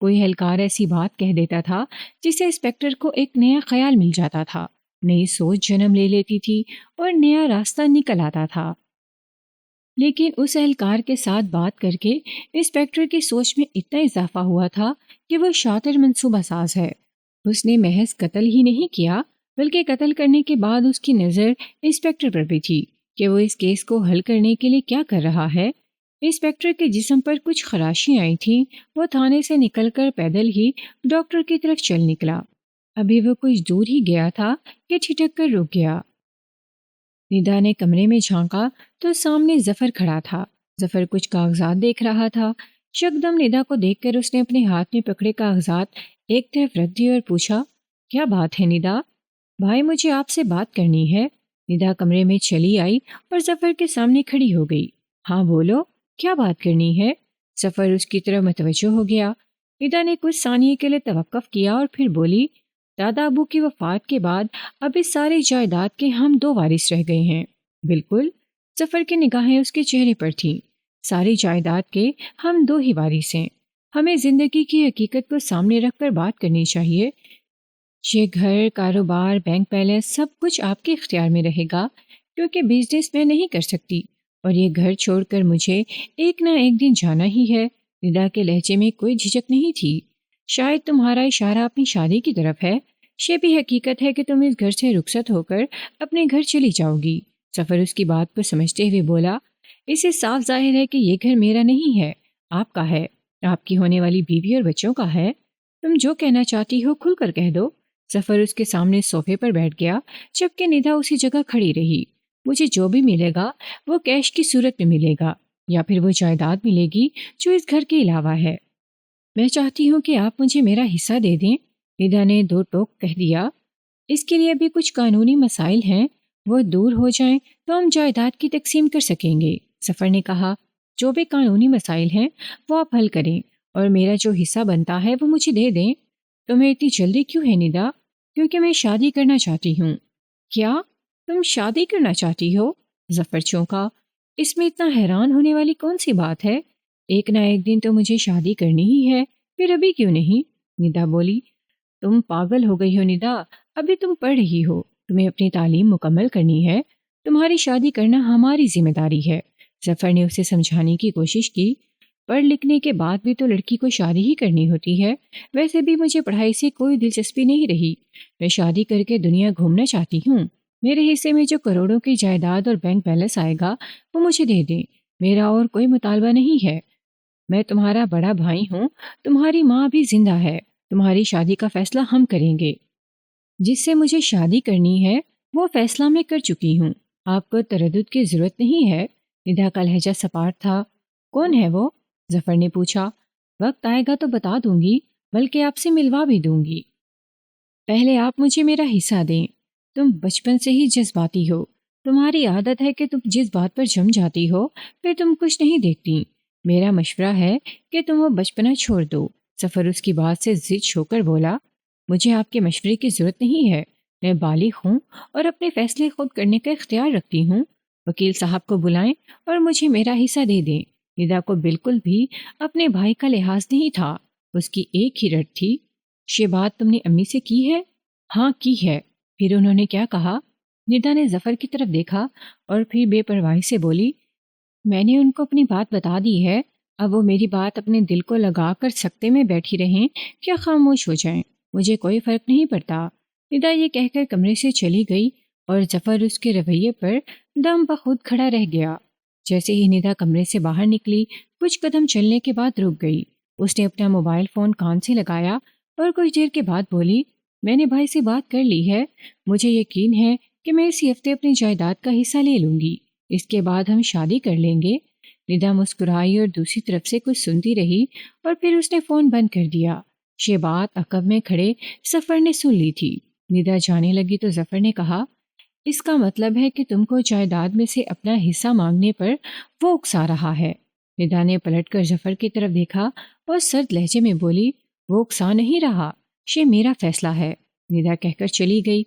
کوئی اہلکار ایسی بات کہہ دیتا تھا جس سے انسپیکٹر کو ایک نیا خیال مل جاتا تھا، نئی سوچ جنم لے لیتی تھی اور نیا راستہ نکل آتا تھا۔ لیکن اس اہلکار کے ساتھ بات کر کے انسپیکٹر کی سوچ میں اتنا اضافہ ہوا تھا کہ وہ شاطر منصوبہ ساز ہے۔ اس نے محض قتل ہی نہیں کیا، بلکہ قتل کرنے کے بعد اس کی نظر انسپیکٹر پر بھی تھی کہ وہ اس کیس کو حل کرنے کے لیے کیا کر رہا ہے۔ انسپیکٹر کے جسم پر کچھ خراشیاں آئی تھیں۔ وہ تھانے سے نکل کر پیدل ہی ڈاکٹر کی طرف چل نکلا۔ ابھی وہ کچھ دور ہی گیا تھا کہ ٹھٹک کر رک گیا۔ ندا نے کمرے میں جھانکا تو سامنے ظفر کھڑا تھا۔ ظفر کچھ کاغذات دیکھ رہا تھا۔ یکدم ندا کو دیکھ کر اس نے اپنے ہاتھ میں پکڑے کاغذات ایک طرف رکھ دیے اور پوچھا، کیا بات ہے ندا؟ بھائی مجھے آپ سے بات کرنی ہے۔ ندا کمرے میں چلی آئی اور ظفر کے سامنے کھڑی ہو گئی۔ ہاں بولو، کیا بات کرنی ہے؟ ظفر اس کی طرف متوجہ ہو گیا۔ ندا نے کچھ ثانیے کے لیے توقف کیا اور پھر بولی، دادا ابو کی وفات کے بعد اب اس ساری جائیداد کے ہم 2 وارث رہ گئے ہیں۔ بالکل، ظفر کی نگاہیں اس کے چہرے پر تھیں۔ ساری جائیداد کے ہم 2 ہی وارث ہیں۔ ہمیں زندگی کی حقیقت کو سامنے رکھ کر بات کرنی چاہیے۔ یہ گھر، کاروبار، بینک بیلنس سب کچھ آپ کے اختیار میں رہے گا، کیونکہ بزنس میں نہیں کر سکتی اور یہ گھر چھوڑ کر مجھے ایک نہ ایک دن جانا ہی ہے۔ ندا کے لہجے میں کوئی جھجک نہیں تھی۔ شاید تمہارا اشارہ اپنی شادی کی طرف ہے۔ یہ بھی حقیقت ہے کہ تم اس گھر سے رخصت ہو کر اپنے گھر چلی جاؤ گی۔ ظفر اس کی بات کو سمجھتے ہوئے بولا، اسے صاف ظاہر ہے کہ یہ گھر میرا نہیں ہے، آپ کا ہے، آپ کی ہونے والی بیوی اور بچوں کا ہے۔ تم جو کہنا چاہتی ہو کھل کر کہہ دو۔ ظفر اس کے سامنے صوفے پر بیٹھ گیا جبکہ ندا اسی جگہ کھڑی رہی۔ مجھے جو بھی ملے گا وہ کیش کی صورت میں ملے گا یا پھر وہ جائیداد ملے گی جو اس گھر کے علاوہ ہے۔ میں چاہتی ہوں کہ آپ مجھے میرا حصہ دے دیں، ندا نے 2 ٹوک کہہ دیا۔ اس کے لیے بھی کچھ قانونی مسائل ہیں، وہ دور ہو جائیں تو ہم جائیداد کی تقسیم کر سکیں گے۔ ظفر نے کہا، جو بھی قانونی مسائل ہیں وہ آپ حل کریں اور میرا جو حصہ بنتا ہے وہ مجھے دے دیں۔ تمہیں اتنی جلدی کیوں ہے ندا؟ کیونکہ میں شادی کرنا چاہتی ہوں۔ کیا؟ تم شادی کرنا چاہتی ہو؟ ظفر چونکا۔ اس میں اتنا حیران ہونے والی کون سی بات ہے؟ ایک نہ ایک دن تو مجھے شادی کرنی ہی ہے، پھر ابھی کیوں نہیں؟ ندا بولی، تم پاگل ہو گئی ہو ندا، ابھی تم پڑھ رہی ہو، تمہیں اپنی تعلیم مکمل کرنی ہے، تمہاری شادی کرنا ہماری ذمہ داری ہے۔ ظفر نے اسے سمجھانے کی کوشش کی، پڑھ لکھنے کے بعد بھی تو لڑکی کو شادی ہی کرنی ہوتی ہے۔ ویسے بھی مجھے پڑھائی سے کوئی دلچسپی نہیں رہی، میں شادی کر کے دنیا گھومنا چاہتی ہوں۔ میرے حصے میں جو کروڑوں کی جائیداد اور بینک بیلنس آئے گا وہ مجھے دے دیں، میرا اور کوئی مطالبہ نہیں ہے۔ میں تمہارا بڑا بھائی ہوں، تمہاری ماں بھی زندہ ہے، تمہاری شادی کا فیصلہ ہم کریں گے۔ جس سے مجھے شادی کرنی ہے وہ فیصلہ میں کر چکی ہوں، آپ کو تردد کی ضرورت نہیں ہے۔ ندا کا لہجہ سپاٹ تھا۔ کون ہے وہ؟ ظفر نے پوچھا۔ وقت آئے گا تو بتا دوں گی، بلکہ آپ سے ملوا بھی دوں گی۔ پہلے آپ مجھے میرا حصہ دیں۔ تم بچپن سے ہی جذباتی ہو، تمہاری عادت ہے کہ تم جس بات پر جم جاتی ہو پھر تم کچھ نہیں دیکھتی۔ میرا مشورہ ہے کہ تم وہ بچپنا چھوڑ دو۔ ظفر اس کی بات سے ضد ہو کر بولا، مجھے آپ کے مشورے کی ضرورت نہیں ہے، میں بالغ ہوں اور اپنے فیصلے خود کرنے کا اختیار رکھتی ہوں۔ وکیل صاحب کو بلائیں اور مجھے میرا حصہ دے دیں۔ ندا کو بالکل بھی اپنے بھائی کا لحاظ نہیں تھا، اس کی ایک ہی رٹ تھی، یہ بات تم نے امی سے کی ہے؟ ہاں کی ہے۔ پھر انہوں نے کیا کہا؟ ندا نے ظفر کی طرف دیکھا اور پھر بے پرواہی سے بولی، میں نے ان کو اپنی بات بتا دی ہے، اب وہ میری بات اپنے دل کو لگا کر سکتے میں بیٹھی رہیں کیا خاموش ہو جائیں، مجھے کوئی فرق نہیں پڑتا۔ ندا یہ کہہ کر کمرے سے چلی گئی اور ظفر اس کے رویے پر دم بخود کھڑا رہ گیا۔ جیسے ہی ندا کمرے سے باہر نکلی کچھ قدم چلنے کے بعد رک گئی۔ اس نے اپنا موبائل فون کان سے لگایا اور کچھ دیر کے بعد بولی، میں نے بھائی سے بات کر لی ہے، مجھے یقین ہے کہ میں اسی ہفتے اپنی جائیداد کا حصہ لے لوں گی، اس کے بعد ہم شادی کر لیں گے۔ ندا مسکرائی اور دوسری طرف سے کچھ سنتی رہی اور پھر اس نے فون بند کر دیا۔ یہ بات عقب میں کھڑے ظفر نے سن لی تھی۔ ندا جانے لگی تو ظفر نے کہا، اس کا مطلب ہے کہ تم کو جائیداد میں سے اپنا حصہ مانگنے پر وہ اکسا رہا ہے۔ ندا نے پلٹ کر ظفر کی طرف دیکھا اور سرد لہجے میں بولی، وہ اکسا نہیں رہا، یہ میرا فیصلہ ہے۔ ندا کہہ کر چلی گئی۔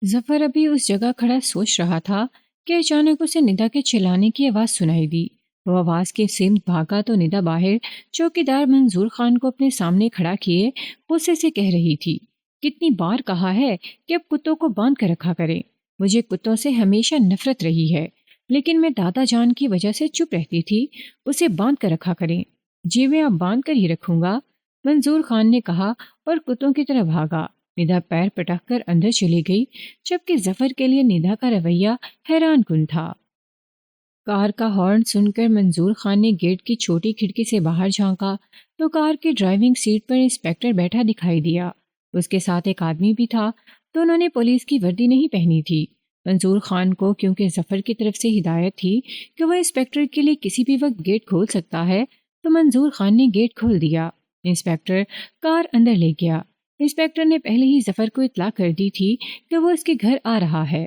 ظفر ابھی اس جگہ کھڑا سوچ رہا تھا کہ اچانک اسے ندا کے چلانے کی آواز سنائی دی۔ وہ آواز کے سمت بھاگا تو ندا باہر چوکیدار منظور خان کو اپنے سامنے کھڑا کیے غصے سے کہہ رہی تھی، کتنی بار کہا ہے کہ اب کتوں کو باندھ کر رکھا کریں، مجھے کتوں سے ہمیشہ نفرت رہی ہے، لیکن میں دادا جان کی وجہ سے چپ رہتی تھی، اسے باندھ کر رکھا کریں۔ جی میں اب باندھ کر ہی رکھوں گا، منظور خان نے کہا اور کتوں کی طرح بھاگا۔ ندا پیر پٹک کر اندر چلی گئی جبکہ ظفر کے لیے ندا کا رویہ حیران کن تھا۔ کار کا ہارن سن کر منظور خان نے گیٹ کی چھوٹی کھڑکی سے باہر جھانکا تو کار کی ڈرائیونگ سیٹ پر انسپیکٹر بیٹھا دکھائی دیا۔ اس کے ساتھ ایک آدمی بھی تھا، تو انہوں نے پولیس کی وردی نہیں پہنی تھی۔ منظور خان کو کیونکہ ظفر کی طرف سے ہدایت تھی کہ وہ انسپیکٹر کے لیے کسی بھی وقت گیٹ کھول سکتا ہے، تو منظور خان نے گیٹ کھول دیا۔ انسپیکٹر کار اندر لے گیا۔ انسپیکٹر نے پہلے ہی ظفر کو اطلاع کر دی تھی کہ وہ اس کے گھر آ رہا ہے۔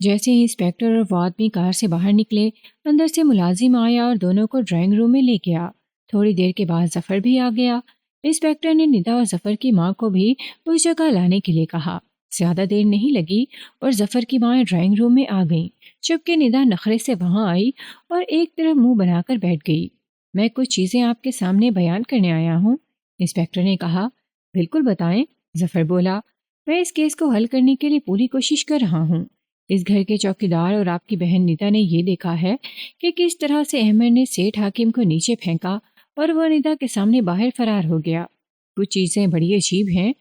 جیسے ہی انسپیکٹر اور وہ آدمی کار سے باہر نکلے، اندر سے ملازم آیا اور دونوں کو ڈرائنگ روم میں لے گیا۔ تھوڑی دیر کے بعد ظفر بھی آ گیا۔ انسپیکٹر نے ندا اور ظفر کی ماں کو بھی اس جگہ لانے کے لیے کہا۔ زیادہ دیر نہیں لگی اور ظفر کی ماں ڈرائنگ روم میں آ گئیں، جبکہ ندا نخرے سے وہاں آئی اور ایک طرف منہ بنا کر بیٹھ گئی۔ میں کچھ چیزیں آپ کے سامنے بیان کرنے آیا ہوں، انسپیکٹر نے کہا۔ بالکل بتائیں، ظفر بولا۔ میں اس کیس کو حل کرنے کے لیے پوری کوشش کر رہا ہوں۔ اس گھر کے چوکیدار اور آپ کی بہن ندا نے یہ دیکھا ہے کہ کس طرح سے احمد نے سیٹھ حاکم کو نیچے پھینکا اور وہ ندا کے سامنے باہر فرار ہو گیا۔ کچھ چیزیں بڑی عجیب ہیں،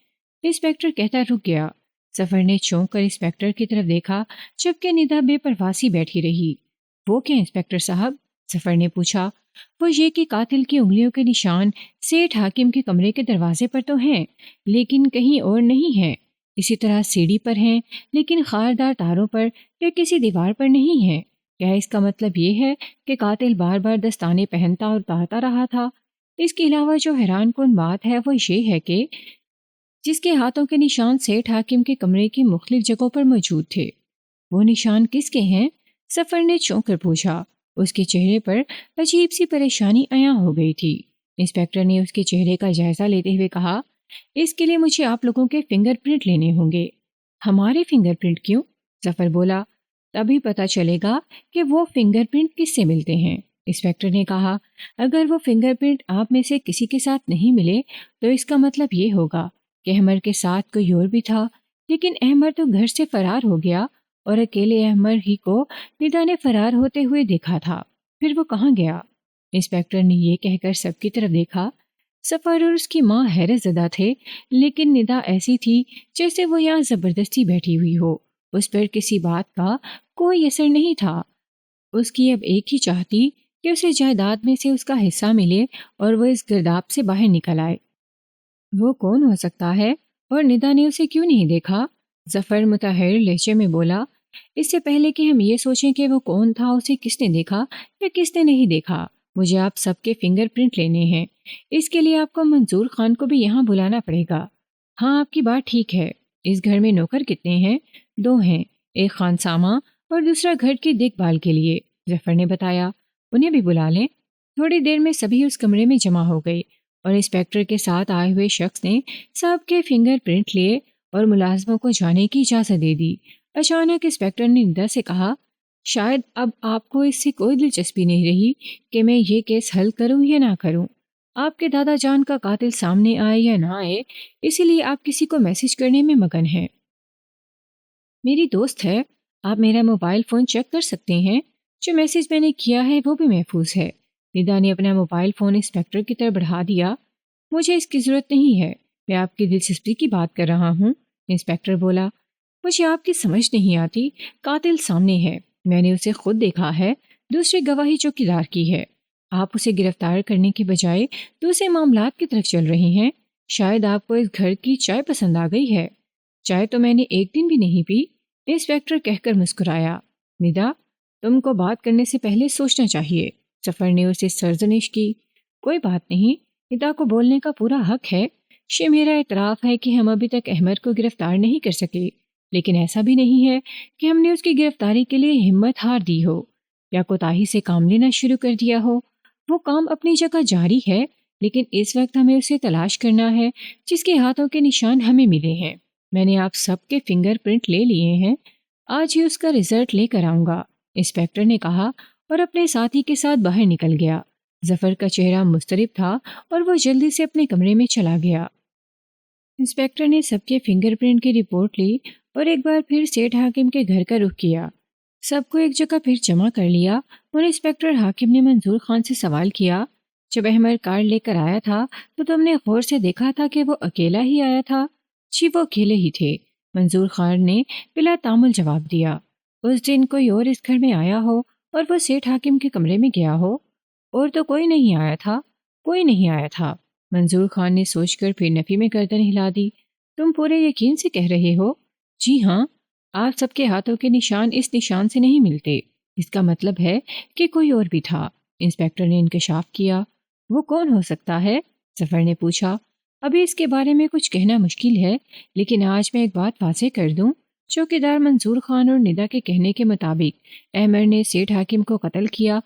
انسپیکٹر کہتا رک گیا۔ ظفر نے چونک کر انسپیکٹر کی طرف دیکھا، جبکہ ندا بے پرواسی بیٹھی رہی۔ وہ کیا انسپیکٹر صاحب؟ ظفر نے پوچھا۔ وہ یہ کہ قاتل کی انگلیوں کے نشان سیٹھ حاکم کے کمرے کے دروازے پر تو ہیں، لیکن کہیں اور نہیں ہیں۔ اسی طرح سیڑھی پر ہیں، لیکن خاردار تاروں پر یا کسی دیوار پر نہیں ہیں۔ کیا اس کا مطلب یہ ہے کہ قاتل بار بار دستانے پہنتا اور اتارتا رہا تھا؟ اس کے علاوہ جو حیران کن بات ہے وہ یہ ہے کہ جس کے ہاتھوں کے نشان سیٹھ حاکم کے کمرے کی مختلف جگہوں پر موجود تھے، وہ نشان کس کے ہیں؟ ظفر نے چونک کر پوچھا۔ اس کے چہرے پر عجیب سی پریشانی عیاں ہو گئی تھی۔ انسپیکٹر نے اس کے چہرے کا جائزہ لیتے ہوئے کہا، اس کے لیے مجھے آپ لوگوں کے فنگر پرنٹ لینے ہوں گے۔ ہمارے فنگر پرنٹ کیوں؟ ظفر بولا۔ تبھی پتہ چلے گا کہ وہ فنگر پرنٹ کس سے ملتے ہیں، انسپیکٹر نے کہا۔ اگر وہ فنگر پرنٹ آپ میں سے کسی کے ساتھ نہیں ملے تو اس کا مطلب یہ ہوگا کہ احمد کے ساتھ کوئی اور بھی تھا، لیکن احمد تو گھر سے فرار ہو گیا اور اکیلے احمد ہی کو ندا نے فرار ہوتے ہوئے دیکھا تھا۔ پھر وہ کہاں گیا؟ انسپیکٹر نے یہ کہہ کر سب کی طرف دیکھا۔ ظفر اور اس کی ماں حیرت زدہ تھے، لیکن ندا ایسی تھی جیسے وہ یہاں زبردستی بیٹھی ہوئی ہو۔ اس پر کسی بات کا کوئی اثر نہیں تھا۔ اس کی اب ایک ہی چاہتی کہ اسے جائیداد میں سے اس کا حصہ ملے اور وہ اس گرداب سے باہر نکل آئے۔ وہ کون ہو سکتا ہے اور ندا نے اسے کیوں نہیں دیکھا؟ ظفر متحیر لہجے میں بولا۔ اس سے پہلے کہ ہم یہ سوچیں کہ وہ کون تھا، اسے کس نے دیکھا یا کس نے نہیں دیکھا، مجھے آپ سب کے فنگر پرنٹ لینے ہیں۔ اس کے لیے آپ کو منظور خان کو بھی یہاں بلانا پڑے گا۔ ہاں، آپ کی بات ٹھیک ہے۔ اس گھر میں نوکر کتنے ہیں؟ 2 ہیں، ایک خانسامہ اور دوسرا گھر کی دیکھ بھال کے لیے، ظفر نے بتایا۔ انہیں بھی بلا لیں۔ تھوڑی دیر میں سبھی اس کمرے میں جمع ہو گئے اور انسپیکٹر کے ساتھ آئے ہوئے شخص نے سب کے فنگر پرنٹ لیے اور ملازموں کو جانے کی اجازت دے دی۔ اچانک انسپیکٹر نے ندا سے کہا، شاید اب آپ کو اس سے کوئی دلچسپی نہیں رہی کہ میں یہ کیس حل کروں یا نہ کروں۔ آپ کے دادا جان کا قاتل سامنے آئے یا نہ آئے، اسی لیے آپ کسی کو میسج کرنے میں مگن ہیں۔ میری دوست ہے، آپ میرا موبائل فون چیک کر سکتے ہیں، جو میسج میں نے کیا ہے وہ بھی محفوظ ہے۔ ندا نے اپنا موبائل فون انسپیکٹر کی طرف بڑھا دیا۔ مجھے اس کی ضرورت نہیں ہے، میں آپ کی دلچسپی کی بات کر رہا ہوں، انسپیکٹر بولا۔ مجھے آپ کی سمجھ نہیں آتی، قاتل سامنے ہے، میں نے اسے خود دیکھا ہے، دوسری گواہی چوکیدار کی ہے۔ آپ اسے گرفتار کرنے کے بجائے دوسرے معاملات کی طرف چل رہے ہیں۔ شاید آپ کو اس گھر کی چائے پسند آ گئی ہے۔ چائے تو میں نے ایک دن بھی نہیں پی، انسپیکٹر کہہ کر مسکرایا۔ ندا، تم کو بات کرنے سے پہلے سوچنا چاہیے، ظفر نے اسے سرزنش کی۔ کوئی بات نہیں، ندا کو بولنے کا پورا حق ہے۔ یہ میرا اعتراف ہے کہ ہم ابھی تک احمد کو گرفتار نہیں کر سکے، لیکن ایسا بھی نہیں ہے کہ ہم نے اس کی گرفتاری کے لیے ہمت ہار دی ہو یا کوتاہی سے کام لینا شروع کر دیا ہو۔ وہ کام اپنی جگہ جاری ہے، لیکن اس وقت ہمیں اسے تلاش کرنا ہے جس کے ہاتھوں کے نشان ہمیں ملے ہیں۔ میں نے آپ سب کے فنگر پرنٹ لے لیے ہیں، آج ہی اس کا رزلٹ لے کر آؤں گا، انسپیکٹر نے کہا اور اپنے ساتھی کے ساتھ باہر نکل گیا۔ ظفر کا چہرہ مضطرب تھا اور وہ جلدی سے اپنے کمرے میں چلا گیا۔ انسپیکٹر نے سب کے فنگر پرنٹ کی رپورٹ لی اور ایک بار پھر سیٹھ حاکم کے گھر کا رخ کیا۔ سب کو ایک جگہ پھر جمع کر لیا اور انسپیکٹر حاکم نے منظور خان سے سوال کیا، جب احمد کار لے کر آیا تھا تو تم نے غور سے دیکھا تھا کہ وہ اکیلا ہی آیا تھا؟ جی، وہ اکیلے ہی تھے، منظور خان نے بلا تعامل جواب دیا۔ اس دن کوئی اور اس گھر میں آیا ہو اور وہ سیٹھ حاکم کے کمرے میں گیا ہو؟ اور تو کوئی نہیں آیا تھا، کوئی نہیں آیا تھا، منظور خان نے سوچ کر پھر نفی میں گردن ہلا دی۔ تم پورے یقین سے کہہ رہے ہو؟ جی ہاں، آپ سب کے ہاتھوں کے نشان اس نشان سے نہیں ملتے۔ اس کا مطلب ہے کہ کوئی اور بھی تھا۔ انسپکٹر نے انکشاف کیا۔ وہ کون ہو سکتا ہے؟ ظفر نے پوچھا۔ ابھی اس کے بارے میں کچھ کہنا مشکل ہے، لیکن آج میں ایک بات واضح کر دوں۔ چوکیدار منظور خان اور ندا کے کہنے کے مطابق احمد نے سیٹھ حاکم کو قتل کیا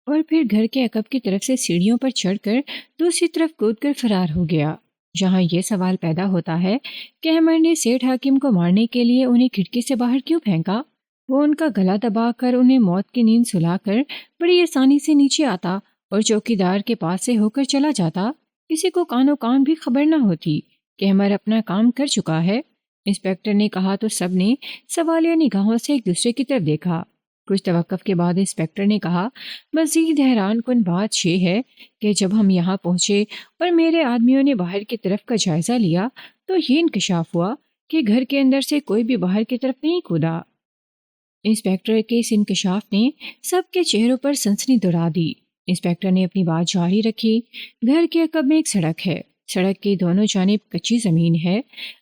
اور پھر گھر کے عقب کی طرف سے سیڑھیوں پر چڑھ کر دوسری طرف کود کر فرار ہو گیا۔ جہاں یہ سوال پیدا ہوتا ہے کہ احمد نے سیٹھ حاکم کو مارنے کے لیے انہیں کھڑکی سے باہر کیوں پھینکا؟ وہ ان کا گلا دبا کر انہیں موت کی نیند سلا کر بڑی آسانی سے نیچے آتا اور چوکیدار کے پاس سے ہو کر چلا جاتا۔ کسی کو کانوں کان بھی خبر نہ ہوتی کہ احمد اپنا کام کر چکا ہے۔ انسپکٹر نے کہا تو سب نے سوالیہ نگاہوں سے ایک دوسرے کی طرف دیکھا۔ کچھ توقف کے بعد انسپکٹر نے کہا، مزید حیران کن بات یہ ہے کہ جب ہم یہاں پہنچے اور میرے آدمیوں نے باہر کی طرف کا جائزہ لیا تو یہ انکشاف ہوا کہ گھر کے اندر سے کوئی بھی باہر کی طرف نہیں کودا۔ انسپکٹر کے اس انکشاف نے سب کے چہروں پر سنسنی دوڑا دی۔ انسپکٹر نے اپنی بات جاری رکھی۔ گھر کے عقب میں ایک سڑک ہے۔ سڑک کی دونوں جانب کچی زمین ہے۔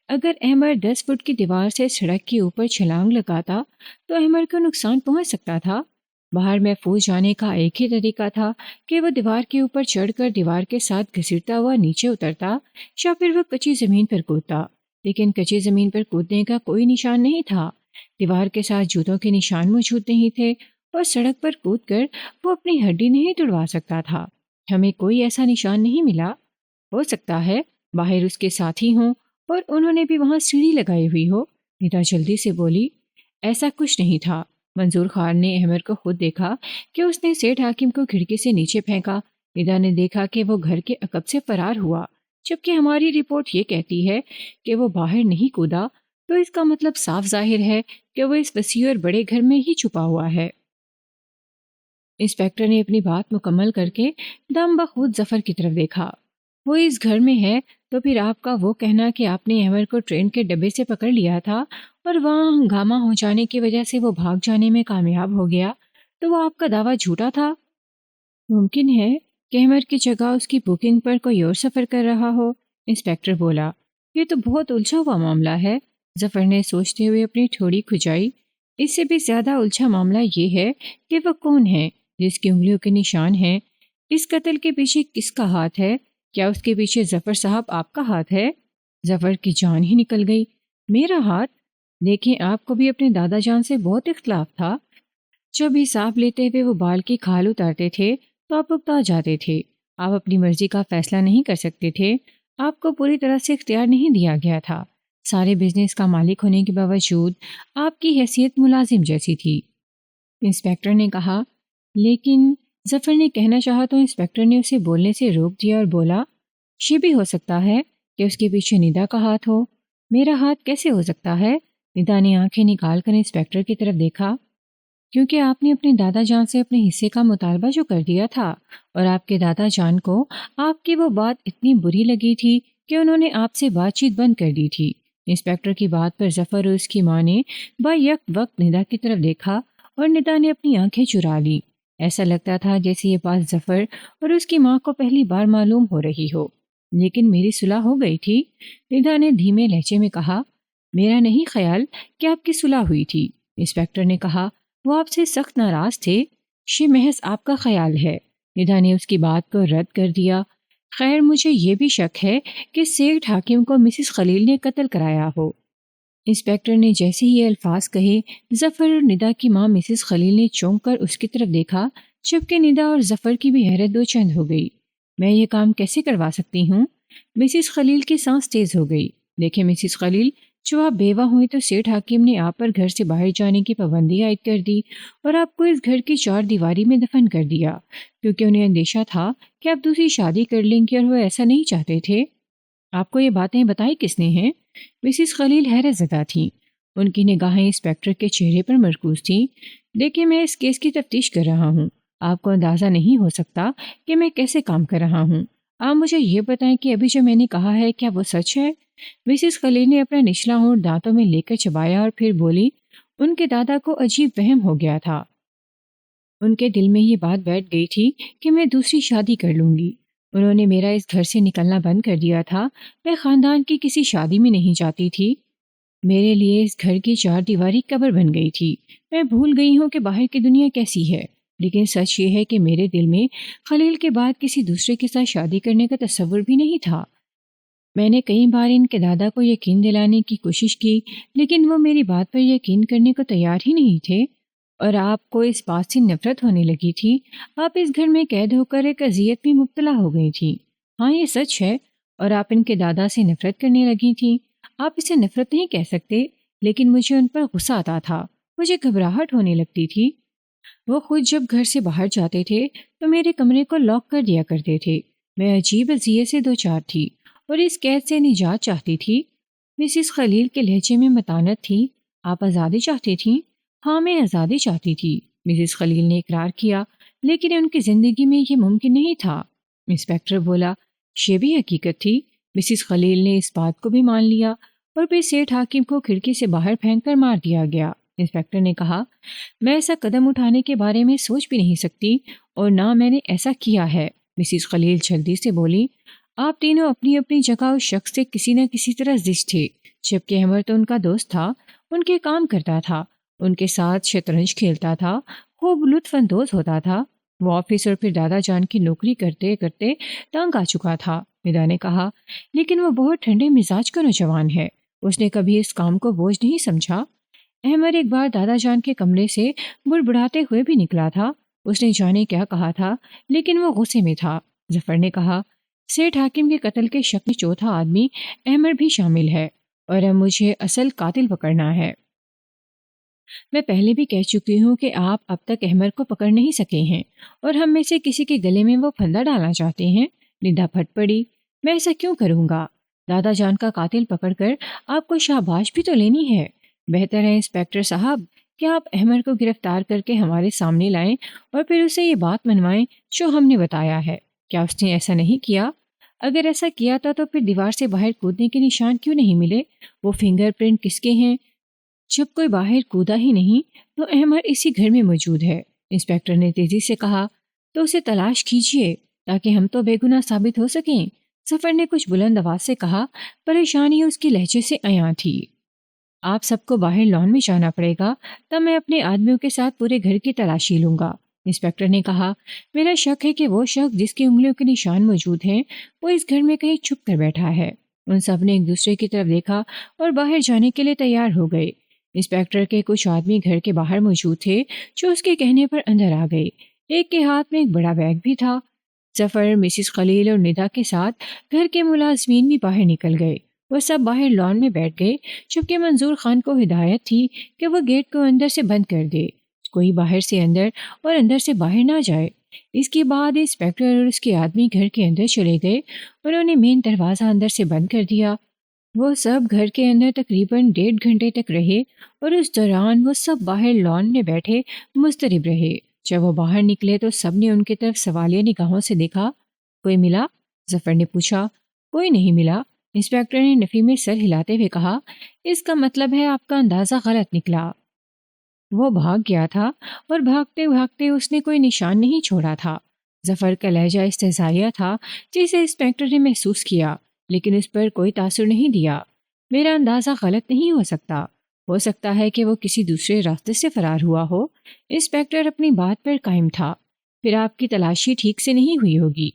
اگر احمد 10 فٹ کی دیوار سے سڑک کے اوپر چھلانگ لگاتا تو احمد کو نقصان پہنچ سکتا تھا۔ باہر محفوظ جانے کا ایک ہی طریقہ تھا کہ وہ دیوار کے اوپر چڑھ کر دیوار کے ساتھ گھسیٹتا ہوا نیچے اترتا یا پھر وہ کچی زمین پر کودتا، لیکن کچی زمین پر کودنے کا کوئی نشان نہیں تھا۔ دیوار کے ساتھ جوتوں کے نشان موجود نہیں تھے اور سڑک پر کود کر وہ اپنی ہڈی نہیں توڑوا سکتا تھا۔ ہمیں کوئی ایسا نشان نہیں ملا۔ ہو سکتا ہے باہر اس کے ساتھی ہوں اور انہوں نے بھی وہاں سیڑھی لگائی ہوئی ہو۔ ندا جلدی سے بولی، ایسا کچھ نہیں تھا۔ منظور خان نے احمد کو خود دیکھا کہ اس نے سیٹھ حاکم کو کھڑکی سے نیچے پھینکا۔ ندا نے دیکھا کہ وہ گھر کے عقب سے فرار ہوا، جبکہ ہماری رپورٹ یہ کہتی ہے کہ وہ باہر نہیں کودا، تو اس کا مطلب صاف ظاہر ہے کہ وہ اس وسیع اور بڑے گھر میں ہی چھپا ہوا ہے۔ انسپکٹر نے اپنی بات مکمل کر کے دم بخود ظفر کی طرف دیکھا۔ وہ اس گھر میں ہے تو پھر آپ کا وہ کہنا کہ آپ نے احمد کو ٹرین کے ڈبے سے پکڑ لیا تھا اور وہاں ہنگامہ ہو جانے کی وجہ سے وہ بھاگ جانے میں کامیاب ہو گیا، تو وہ آپ کا دعویٰ جھوٹا تھا؟ ممکن ہے کہ احمد کی جگہ اس کی بکنگ پر کوئی اور سفر کر رہا ہو، انسپکٹر بولا۔ یہ تو بہت الجھا ہوا معاملہ ہے، ظفر نے سوچتے ہوئے اپنی ٹھوڑی کھجائی۔ اس سے بھی زیادہ الجھا معاملہ یہ ہے کہ وہ کون ہے جس کی انگلیوں کے نشان ہیں۔ اس قتل کے پیچھے کس کا ہاتھ ہے؟ کیا اس کے پیچھے ظفر صاحب آپ کا ہاتھ ہے؟ ظفر کی جان ہی نکل گئی۔ میرا ہاتھ؟ دیکھیں، آپ کو بھی اپنے دادا جان سے بہت اختلاف تھا۔ جب حساب لیتے ہوئے وہ بال کی کھال اتارتے تھے تو آپ اکتا جاتے تھے۔ آپ اپنی مرضی کا فیصلہ نہیں کر سکتے تھے۔ آپ کو پوری طرح سے اختیار نہیں دیا گیا تھا۔ سارے بزنس کا مالک ہونے کے باوجود آپ کی حیثیت ملازم جیسی تھی، انسپکٹر نے کہا۔ لیکن ظفر نے کہنا چاہا تو انسپکٹر نے اسے بولنے سے روک دیا اور بولا، یہ بھی ہو سکتا ہے کہ اس کے پیچھے ندا کا ہاتھ ہو۔ میرا ہاتھ کیسے ہو سکتا ہے؟ ندا نے آنکھیں نکال کر انسپکٹر کی طرف دیکھا۔ کیونکہ آپ نے اپنے دادا جان سے اپنے حصے کا مطالبہ جو کر دیا تھا، اور آپ کے دادا جان کو آپ کی وہ بات اتنی بری لگی تھی کہ انہوں نے آپ سے بات چیت بند کر دی تھی۔ انسپکٹر کی بات پر ظفر اور اس کی ماں نے با یک وقت ندا کی طرف دیکھا اور ندا نے اپنی آنکھیں چرا لی۔ ایسا لگتا تھا جیسے یہ بات ظفر اور اس کی ماں کو پہلی بار معلوم ہو رہی ہو۔ لیکن میری صلح ہو گئی تھی، ندا نے دھیمے لہجے میں کہا۔ میرا نہیں خیال کہ آپ کی صلح ہوئی تھی، انسپکٹر نے کہا۔ وہ آپ سے سخت ناراض تھے۔ یہ محض آپ کا خیال ہے، ندا نے اس کی بات کو رد کر دیا۔ خیر، مجھے یہ بھی شک ہے کہ سیٹھ حاکم کو مسز خلیل نے قتل کرایا ہو۔ انسپکٹر نے جیسے ہی یہ الفاظ کہے، ظفر اور ندا کی ماں مسز خلیل نے چونک کر اس کی طرف دیکھا، جبکہ ندا اور ظفر کی بھی حیرت دو چند ہو گئی۔ میں یہ کام کیسے کروا سکتی ہوں؟ مسز خلیل کی سانس تیز ہو گئی۔ دیکھیں مسز خلیل، جو آپ بیوہ ہوئی تو سیٹھ حاکم نے آپ پر گھر سے باہر جانے کی پابندی عائد کر دی اور آپ کو اس گھر کی 4 دیواری میں دفن کر دیا، کیونکہ انہیں اندیشہ تھا کہ آپ دوسری شادی کر لیں گے اور وہ ایسا نہیں چاہتے تھے۔ آپ کو یہ باتیں بتائی کس نے ہیں؟ مسز خلیل حیرت زدہ تھیں۔ ان کی نگاہیں انسپکٹر کے چہرے پر مرکوز تھیں۔ دیکھیں، میں اس کیس کی تفتیش کر رہا ہوں۔ آپ کو اندازہ نہیں ہو سکتا کہ میں کیسے کام کر رہا ہوں۔ آپ مجھے یہ بتائیں کہ ابھی جو میں نے کہا ہے کیا وہ سچ ہے؟ مسز خلیل نے اپنا نچلا ہونٹ دانتوں میں لے کر چبایا اور پھر بولی، ان کے دادا کو عجیب وہم ہو گیا تھا۔ ان کے دل میں یہ بات بیٹھ گئی تھی کہ میں دوسری شادی کر لوں گی۔ انہوں نے میرا اس گھر سے نکلنا بند کر دیا تھا۔ میں خاندان کی کسی شادی میں نہیں جاتی تھی۔ میرے لیے اس گھر کی چار دیواری قبر بن گئی تھی۔ میں بھول گئی ہوں کہ باہر کی دنیا کیسی ہے، لیکن سچ یہ ہے کہ میرے دل میں خلیل کے بعد کسی دوسرے کے ساتھ شادی کرنے کا تصور بھی نہیں تھا۔ میں نے کئی بار ان کے دادا کو یقین دلانے کی کوشش کی، لیکن وہ میری بات پر یقین کرنے کو تیار ہی نہیں تھے، اور آپ کو اس بات سے نفرت ہونے لگی تھی۔ آپ اس گھر میں قید ہو کر ایک اذیت میں مبتلا ہو گئی تھی۔ ہاں، یہ سچ ہے، اور آپ ان کے دادا سے نفرت کرنے لگی تھیں۔ آپ اسے نفرت نہیں کہہ سکتے، لیکن مجھے ان پر غصہ آتا تھا، مجھے گھبراہٹ ہونے لگتی تھی۔ وہ خود جب گھر سے باہر جاتے تھے تو میرے کمرے کو لاک کر دیا کرتے تھے۔ میں عجیب اذیت سے دوچار تھی اور اس قید سے نجات چاہتی تھی۔ مسز خلیل کے لہجے میں متانت تھی۔ آپ آزادی چاہتی تھیں؟ ہاں، میں آزادی چاہتی تھی، مسز خلیل نے اقرار کیا، لیکن ان کی زندگی میں یہ ممکن نہیں تھا۔ انسپیکٹر بولا، یہ بھی حقیقت تھی۔ مسز خلیل نے اس بات کو بھی مان لیا، اور پھر سیٹھ حاکم کو کھڑکی سے باہر پھینک کر مار دیا گیا۔ انسپیکٹر نے کہا، میں ایسا قدم اٹھانے کے بارے میں سوچ بھی نہیں سکتی، اور نہ میں نے ایسا کیا ہے۔ مسز خلیل جلدی سے بولی، آپ تینوں اپنی اپنی جگہ اس شخص سے کسی نہ کسی طرح زچ تھے، جبکہ احمد تو ان کا دوست تھا، ان کے کام کرتا تھا، ان کے ساتھ شطرنج کھیلتا تھا، خوب لطف اندوز ہوتا تھا۔ وہ آفس اور پھر دادا جان کی نوکری کرتے کرتے تنگ آ چکا تھا۔ ندا نے کہا، لیکن وہ بہت ٹھنڈے مزاج کا نوجوان ہے، اس نے کبھی اس کام کو بوجھ نہیں سمجھا۔ احمد ایک بار دادا جان کے کمرے سے بڑبڑاتے ہوئے بھی نکلا تھا۔ اس نے جانے کیا کہا تھا، لیکن وہ غصے میں تھا۔ ظفر نے کہا، سیٹھ حاکم کے قتل کے شک میں چوتھا آدمی احمد بھی شامل ہے، اور اب مجھے اصل قاتل پکڑنا ہے۔ میں پہلے بھی کہہ چکی ہوں کہ آپ اب تک احمد کو پکڑ نہیں سکے ہیں، اور ہم میں سے کسی کے گلے میں وہ پھندا ڈالنا چاہتے ہیں۔ ندا پھٹ پڑی، میں ایسا کیوں کروں گا؟ دادا جان کا قاتل پکڑ کر آپ کو شاباش بھی تو لینی ہے۔ بہتر ہے انسپیکٹر صاحب کہ آپ احمد کو گرفتار کر کے ہمارے سامنے لائیں اور پھر اسے یہ بات منوائیں جو ہم نے بتایا ہے۔ کیا اس نے ایسا نہیں کیا؟ اگر ایسا کیا تھا تو پھر دیوار سے باہر کودنے کے نشان کیوں نہیں ملے؟ وہ فنگر پرنٹ کس کے ہیں؟ جب کوئی باہر کودا ہی نہیں تو احمد اسی گھر میں موجود ہے۔ انسپیکٹر نے تیزی سے کہا، تو اسے تلاش کیجیے تاکہ ہم تو بے گناہ ثابت ہو سکیں۔ ظفر نے کچھ بلند آواز سے کہا، پریشانی اس کی لہجے سے عیاں تھی۔ آپ سب کو باہر لان میں جانا پڑے گا، تب میں اپنے آدمیوں کے ساتھ پورے گھر کی تلاشی لوں گا۔ انسپیکٹر نے کہا، میرا شک ہے کہ وہ شخص جس کی انگلیوں کے نشان موجود ہیں وہ اس گھر میں کہیں چھپ کر بیٹھا ہے۔ ان سب نے ایک دوسرے کی طرف دیکھا اور باہر جانے کے لیے تیار ہو گئے۔ انسپیکٹر کے کچھ آدمی گھر کے باہر موجود تھے جو اس کے کہنے پر اندر آ گئے۔ ایک کے ہاتھ میں ایک بڑا بیگ بھی تھا۔ ظفر، مسز خلیل اور ندا کے ساتھ گھر کے ملازمین بھی باہر نکل گئے۔ وہ سب باہر لان میں بیٹھ گئے، جبکہ منظور خان کو ہدایت تھی کہ وہ گیٹ کو اندر سے بند کر دے، کوئی باہر سے اندر اور اندر سے باہر نہ جائے۔ اس کے بعد انسپیکٹر اور اس کے آدمی گھر کے اندر چلے گئے۔ انہوں نے مین دروازہ اندر سے بند کر دیا۔ وہ سب گھر کے اندر تقریباً 1.5 گھنٹے تک رہے، اور اس دوران وہ سب باہر لان میں بیٹھے مضطرب رہے۔ جب وہ باہر نکلے تو سب نے ان کی طرف سوالیہ نگاہوں سے دیکھا۔ کوئی ملا؟ ظفر نے پوچھا۔ کوئی نہیں ملا، انسپیکٹر نے نفی میں سر ہلاتے ہوئے کہا۔ اس کا مطلب ہے آپ کا اندازہ غلط نکلا۔ وہ بھاگ گیا تھا، اور بھاگتے بھاگتے اس نے کوئی نشان نہیں چھوڑا تھا۔ ظفر کا لہجہ استہزائیہ تھا جسے انسپیکٹر نے محسوس کیا، لیکن اس پر کوئی تاثر نہیں دیا۔ میرا اندازہ غلط نہیں ہو سکتا ہے کہ وہ کسی دوسرے راستے سے فرار ہوا ہو۔ انسپیکٹر اپنی بات پر قائم تھا۔ پھر آپ کی تلاشی ٹھیک سے نہیں ہوئی ہوگی،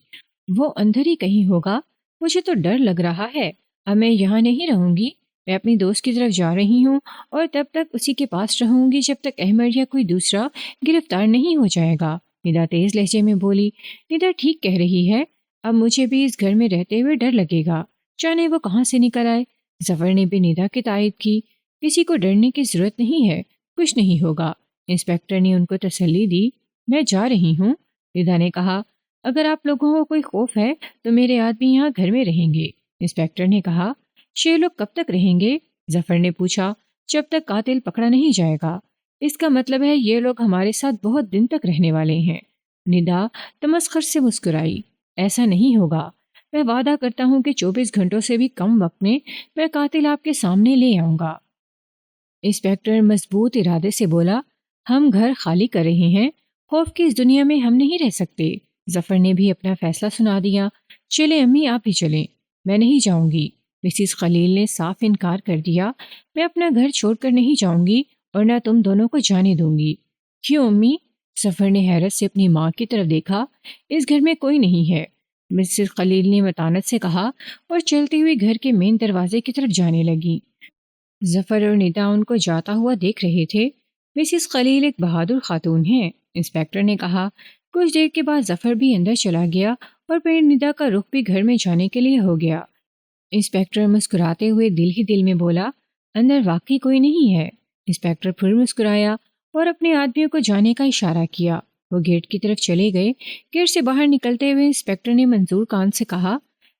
وہ اندر ہی کہیں ہوگا۔ مجھے تو ڈر لگ رہا ہے، اب میں یہاں نہیں رہوں گی، میں اپنی دوست کی طرف جا رہی ہوں، اور تب تک اسی کے پاس رہوں گی جب تک احمد یا کوئی دوسرا گرفتار نہیں ہو جائے گا۔ ندا تیز لہجے میں بولی۔ ندا ٹھیک کہہ رہی ہے، اب مجھے بھی اس گھر میں رہتے ہوئے ڈر لگے گا، جانے وہ کہاں سے نکل آئے۔ ظفر نے بھی ندا کی تائید کی۔ کسی کو ڈرنے کی ضرورت نہیں ہے، کچھ نہیں ہوگا۔ انسپیکٹر نے ان کو تسلی دی۔ میں جا رہی ہوں، ندا نے کہا۔ اگر آپ لوگوں کو کوئی خوف ہے تو میرے آدمی یہاں گھر میں رہیں گے، انسپیکٹر نے کہا۔ یہ لوگ کب تک رہیں گے؟ ظفر نے پوچھا۔ جب تک قاتل پکڑا نہیں جائے گا۔ اس کا مطلب ہے یہ لوگ ہمارے ساتھ بہت دن تک رہنے والے ہیں۔ ندا تمسخر سے مسکرائی۔ ایسا نہیں ہوگا، میں وعدہ کرتا ہوں کہ 24 گھنٹوں سے بھی کم وقت میں قاتل آپ کے سامنے لے آؤں گا۔ انسپیکٹر مضبوط ارادے سے بولا، ہم گھر خالی کر رہے ہیں، خوف کی اس دنیا میں ہم نہیں رہ سکتے۔ ظفر نے بھی اپنا فیصلہ سنا دیا۔ چلے امی آپ ہی چلیں۔ میں نہیں جاؤں گی، مسز خلیل نے صاف انکار کر دیا۔ میں اپنا گھر چھوڑ کر نہیں جاؤں گی اور نہ تم دونوں کو جانے دوں گی۔ کیوں امی؟ سفر نے حیرت سے اپنی ماں کی طرف دیکھا۔ اس گھر میں کوئی نہیں ہے، مسز خلیل نے متانت سے کہا اور چلتی ہوئی گھر کے مین دروازے کی طرف جانے لگی۔ ظفر اور ندا ان کو جاتا ہوا دیکھ رہے تھے۔ مسز خلیل ایک بہادر خاتون ہیں، انسپیکٹر نے کہا۔ کچھ دیر کے بعد ظفر بھی اندر چلا گیا اور پھر ندا کا رخ بھی گھر میں جانے کے لیے ہو گیا۔ انسپیکٹر مسکراتے ہوئے دل ہی دل میں بولا، اندر واقعی کوئی نہیں ہے۔ انسپیکٹر پھر مسکرایا اور اپنے آدمیوں کو جانے کا اشارہ کیا۔ وہ گیٹ کی طرف چلے گئے۔ گیٹ سے باہر نکلتے ہوئے انسپیکٹر نے منظور خان سے کہا،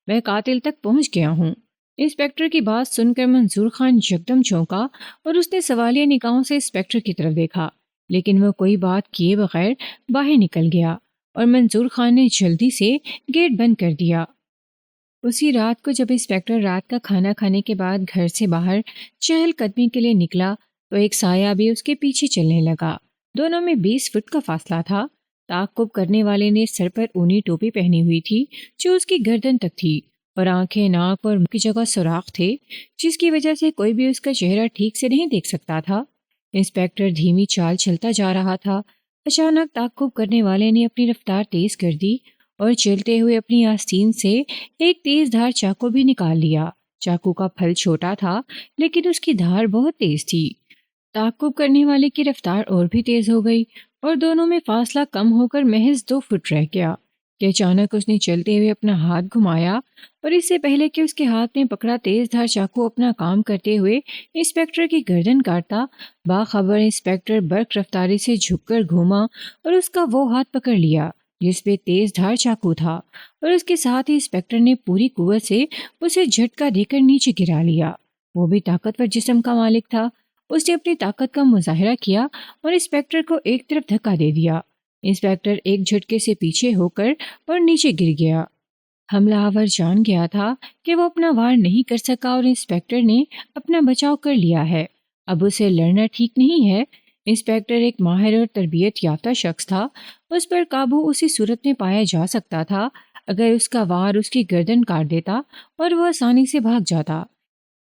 میں قاتل تک پہنچ گیا ہوں۔ انسپیکٹر کی بات سن کر منظور خان یکدم چونکا اور اس نے سوالیہ نگاہوں سے انسپیکٹر کی طرف دیکھا، لیکن وہ کوئی بات کیے بغیر باہر نکل گیا اور منظور خان نے جلدی سے گیٹ بند کر دیا۔ اسی رات کو جب انسپیکٹر رات کا کھانا کھانے کے بعد گھر سے باہر چہل قدمی کے لیے نکلا تو ایک سایہ بھی اس کے پیچھے چلنے لگا۔ دونوں میں 20 فٹ کا فاصلہ تھا۔ تعاقب کرنے والے نے سر پر اونی ٹوپی پہنی ہوئی تھی جو اس کی گردن تک تھی اور آنکھیں، ناک اور منہ کی جگہ سوراخ تھے جس کی وجہ سے کوئی بھی اس کا چہرہ ٹھیک سے نہیں دیکھ سکتا تھا۔ انسپیکٹر دھیمی چال چلتا جا رہا تھا۔ اچانک تعاقب کرنے والے نے اپنی رفتار تیز کر دی اور چلتے ہوئے اپنی آستین سے ایک تیز دھار چاقو بھی نکال لیا۔ چاقو کا پھل چھوٹا تھا لیکن اس کی دھار بہت تیز تھی۔ تعاقب کرنے والے کی رفتار اور بھی تیز ہو گئی اور دونوں میں فاصلہ کم ہو کر محض 2 فٹ رہ گیا کہ اچانک اس نے چلتے ہوئے اپنا ہاتھ گھمایا اور اس سے پہلے کہ اس کے ہاتھ میں پکڑا تیز دھار چاقو اپنا کام کرتے ہوئے انسپیکٹر کی گردن کاٹتا، باخبر انسپیکٹر برق رفتاری سے جھک کر گھوما اور اس کا وہ ہاتھ پکڑ لیا جس پہ تیز دھار چاقو تھا اور اس کے ساتھ ہی انسپیکٹر نے پوری قوت سے اسے جھٹکا دے کر نیچے گرا لیا۔ وہ بھی طاقتور جسم کا مالک تھا۔ اس نے اپنی طاقت کا مظاہرہ کیا اور انسپیکٹر کو ایک طرف دھکا دے دیا۔ انسپیکٹر ایک جھٹکے سے پیچھے ہو کر اور نیچے گر گیا۔ حملہ آور جان گیا تھا کہ وہ اپنا وار نہیں کر سکا اور انسپیکٹر نے اپنا بچاؤ کر لیا ہے۔ اب اسے لڑنا ٹھیک نہیں ہے۔ انسپیکٹر ایک ماہر اور تربیت یافتہ شخص تھا۔ اس پر قابو اسی صورت میں پایا جا سکتا تھا اگر اس کا وار اس کی گردن کاٹ دیتا اور وہ آسانی سے بھاگ جاتا۔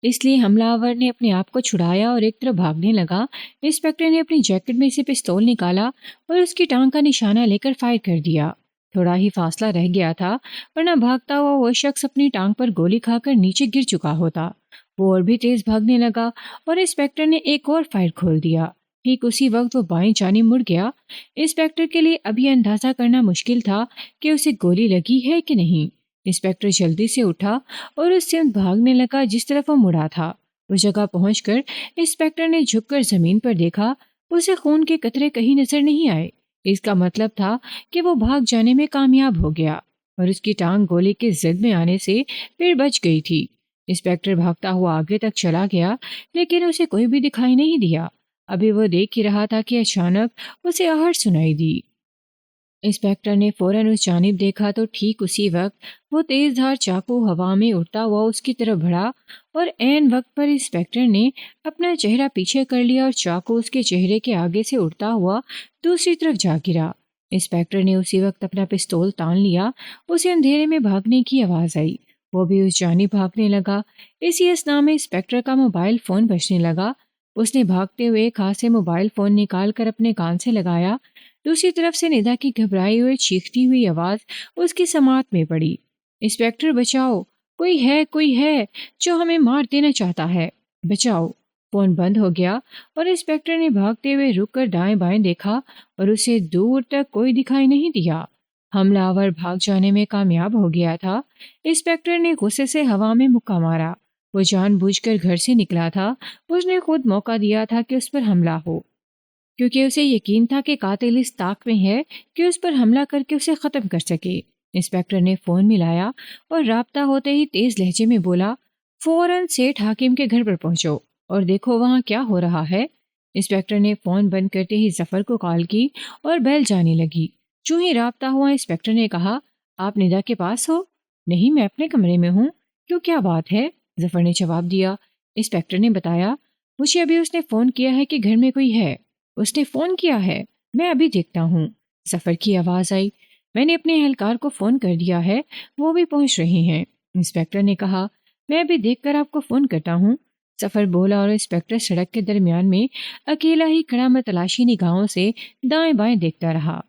اس لیے حملہ آور نے اپنے آپ کو چھڑایا اور ایک طرف بھاگنے لگا۔ انسپیکٹر نے اپنی جیکٹ میں سے پستول نکالا اور اس کی ٹانگ کا نشانہ لے کر فائر کر دیا۔ تھوڑا ہی فاصلہ رہ گیا تھا ورنہ بھاگتا ہوا وہ شخص اپنی ٹانگ پر گولی کھا کر نیچے گر چکا ہوتا۔ وہ اور بھی تیز بھاگنے لگا اور انسپیکٹر نے ایک اور فائر کھول دیا۔ ٹھیک اسی وقت وہ بائیں جانب مڑ گیا۔ انسپیکٹر کے لیے اب یہ اندازہ کرنا مشکل تھا کہ اسے گولی لگی ہے کہ نہیں۔ انسپیکٹر جلدی سے اٹھا اور اس سمت بھاگنے لگا جس طرف وہ مڑا تھا۔ اس جگہ پہنچ کر انسپیکٹر نے جھک کر زمین پر دیکھا۔ اسے خون کے قطرے کہیں نظر نہیں آئے۔ اس کا مطلب تھا کہ وہ بھاگ جانے میں کامیاب ہو گیا اور اس کی ٹانگ گولی کے زد میں آنے سے پھر بچ گئی تھی۔ انسپیکٹر بھاگتا ہوا آگے تک چلا گیا لیکن اسے کوئی بھی دکھائی نہیں دیا۔ ابھی وہ دیکھ ہی رہا تھا کہ اچانک اسے آہٹ سنائی دی۔ انسپیکٹر نے فوراً اس جانب دیکھا تو ٹھیک اسی وقت وہ تیز دھار چاقو ہوا میں اڑتا ہوا اس کی طرف بڑھا اور عین وقت پر انسپیکٹر نے اپنا چہرہ پیچھے کر لیا اور چاقو اس کے چہرے کے آگے سے اڑتا ہوا دوسری طرف جا گرا۔ انسپیکٹر نے اسی وقت اپنا پستول تان لیا۔ اسے اندھیرے میں بھاگنے کی آواز آئی۔ وہ بھی اس جانب بھاگنے لگا۔ اسی اثناء میں انسپیکٹر کا موبائل فون بجنے لگا۔ اس نے بھاگتے ہوئے ایک ہاتھ سے موبائل فون نکال کر اپنے کان سے لگایا۔ دوسری طرف سے ندا کی گھبرائی ہوئی چیختی ہوئی آواز اس کی سماعت میں پڑی، انسپیکٹر بچاؤ، کوئی ہے جو ہمیں مار دینا چاہتا ہے، بچاؤ۔ فون بند ہو گیا اور انسپیکٹر نے بھاگتے ہوئے رک کر دائیں بائیں دیکھا اور اسے دور تک کوئی دکھائی نہیں دیا۔ حملہ آور بھاگ جانے میں کامیاب ہو گیا تھا۔ انسپیکٹر نے غصے سے ہوا میں مکہ مارا۔ وہ جان بوجھ کر گھر سے نکلا تھا۔ اس نے خود موقع دیا تھا کہ اس پر حملہ ہو کیونکہ اسے یقین تھا کہ قاتل اس طاق میں ہے کہ اس پر حملہ کر کے اسے ختم کر سکے۔ انسپیکٹر نے فون ملایا اور رابطہ ہوتے ہی تیز لہجے میں بولا، فوراً سیٹھ حاکم کے گھر پر پہنچو اور دیکھو وہاں کیا ہو رہا ہے۔ انسپیکٹر نے فون بند کرتے ہی ظفر کو کال کی اور بیل جانے لگی۔ جو ہی رابطہ ہوا انسپیکٹر نے کہا، آپ ندا کے پاس ہو؟ نہیں، میں اپنے کمرے میں ہوں۔ کیوں، کیا بات ہے؟ ظفر نے جواب دیا۔ انسپیکٹر نے بتایا، مجھے ابھی اس نے فون کیا ہے کہ گھر میں کوئی ہے۔ اس نے فون کیا ہے؟ میں ابھی دیکھتا ہوں۔ ظفر کی آواز آئی۔ میں نے اپنے اہلکار کو فون کر دیا ہے، وہ بھی پہنچ رہے ہیں۔ انسپیکٹر نے کہا، میں ابھی دیکھ کر آپ کو فون کرتا ہوں۔ سفر بولا اور انسپیکٹر سڑک کے درمیان میں اکیلا ہی کھڑا متلاشی نگاہوں سے دائیں بائیں دیکھتا رہا۔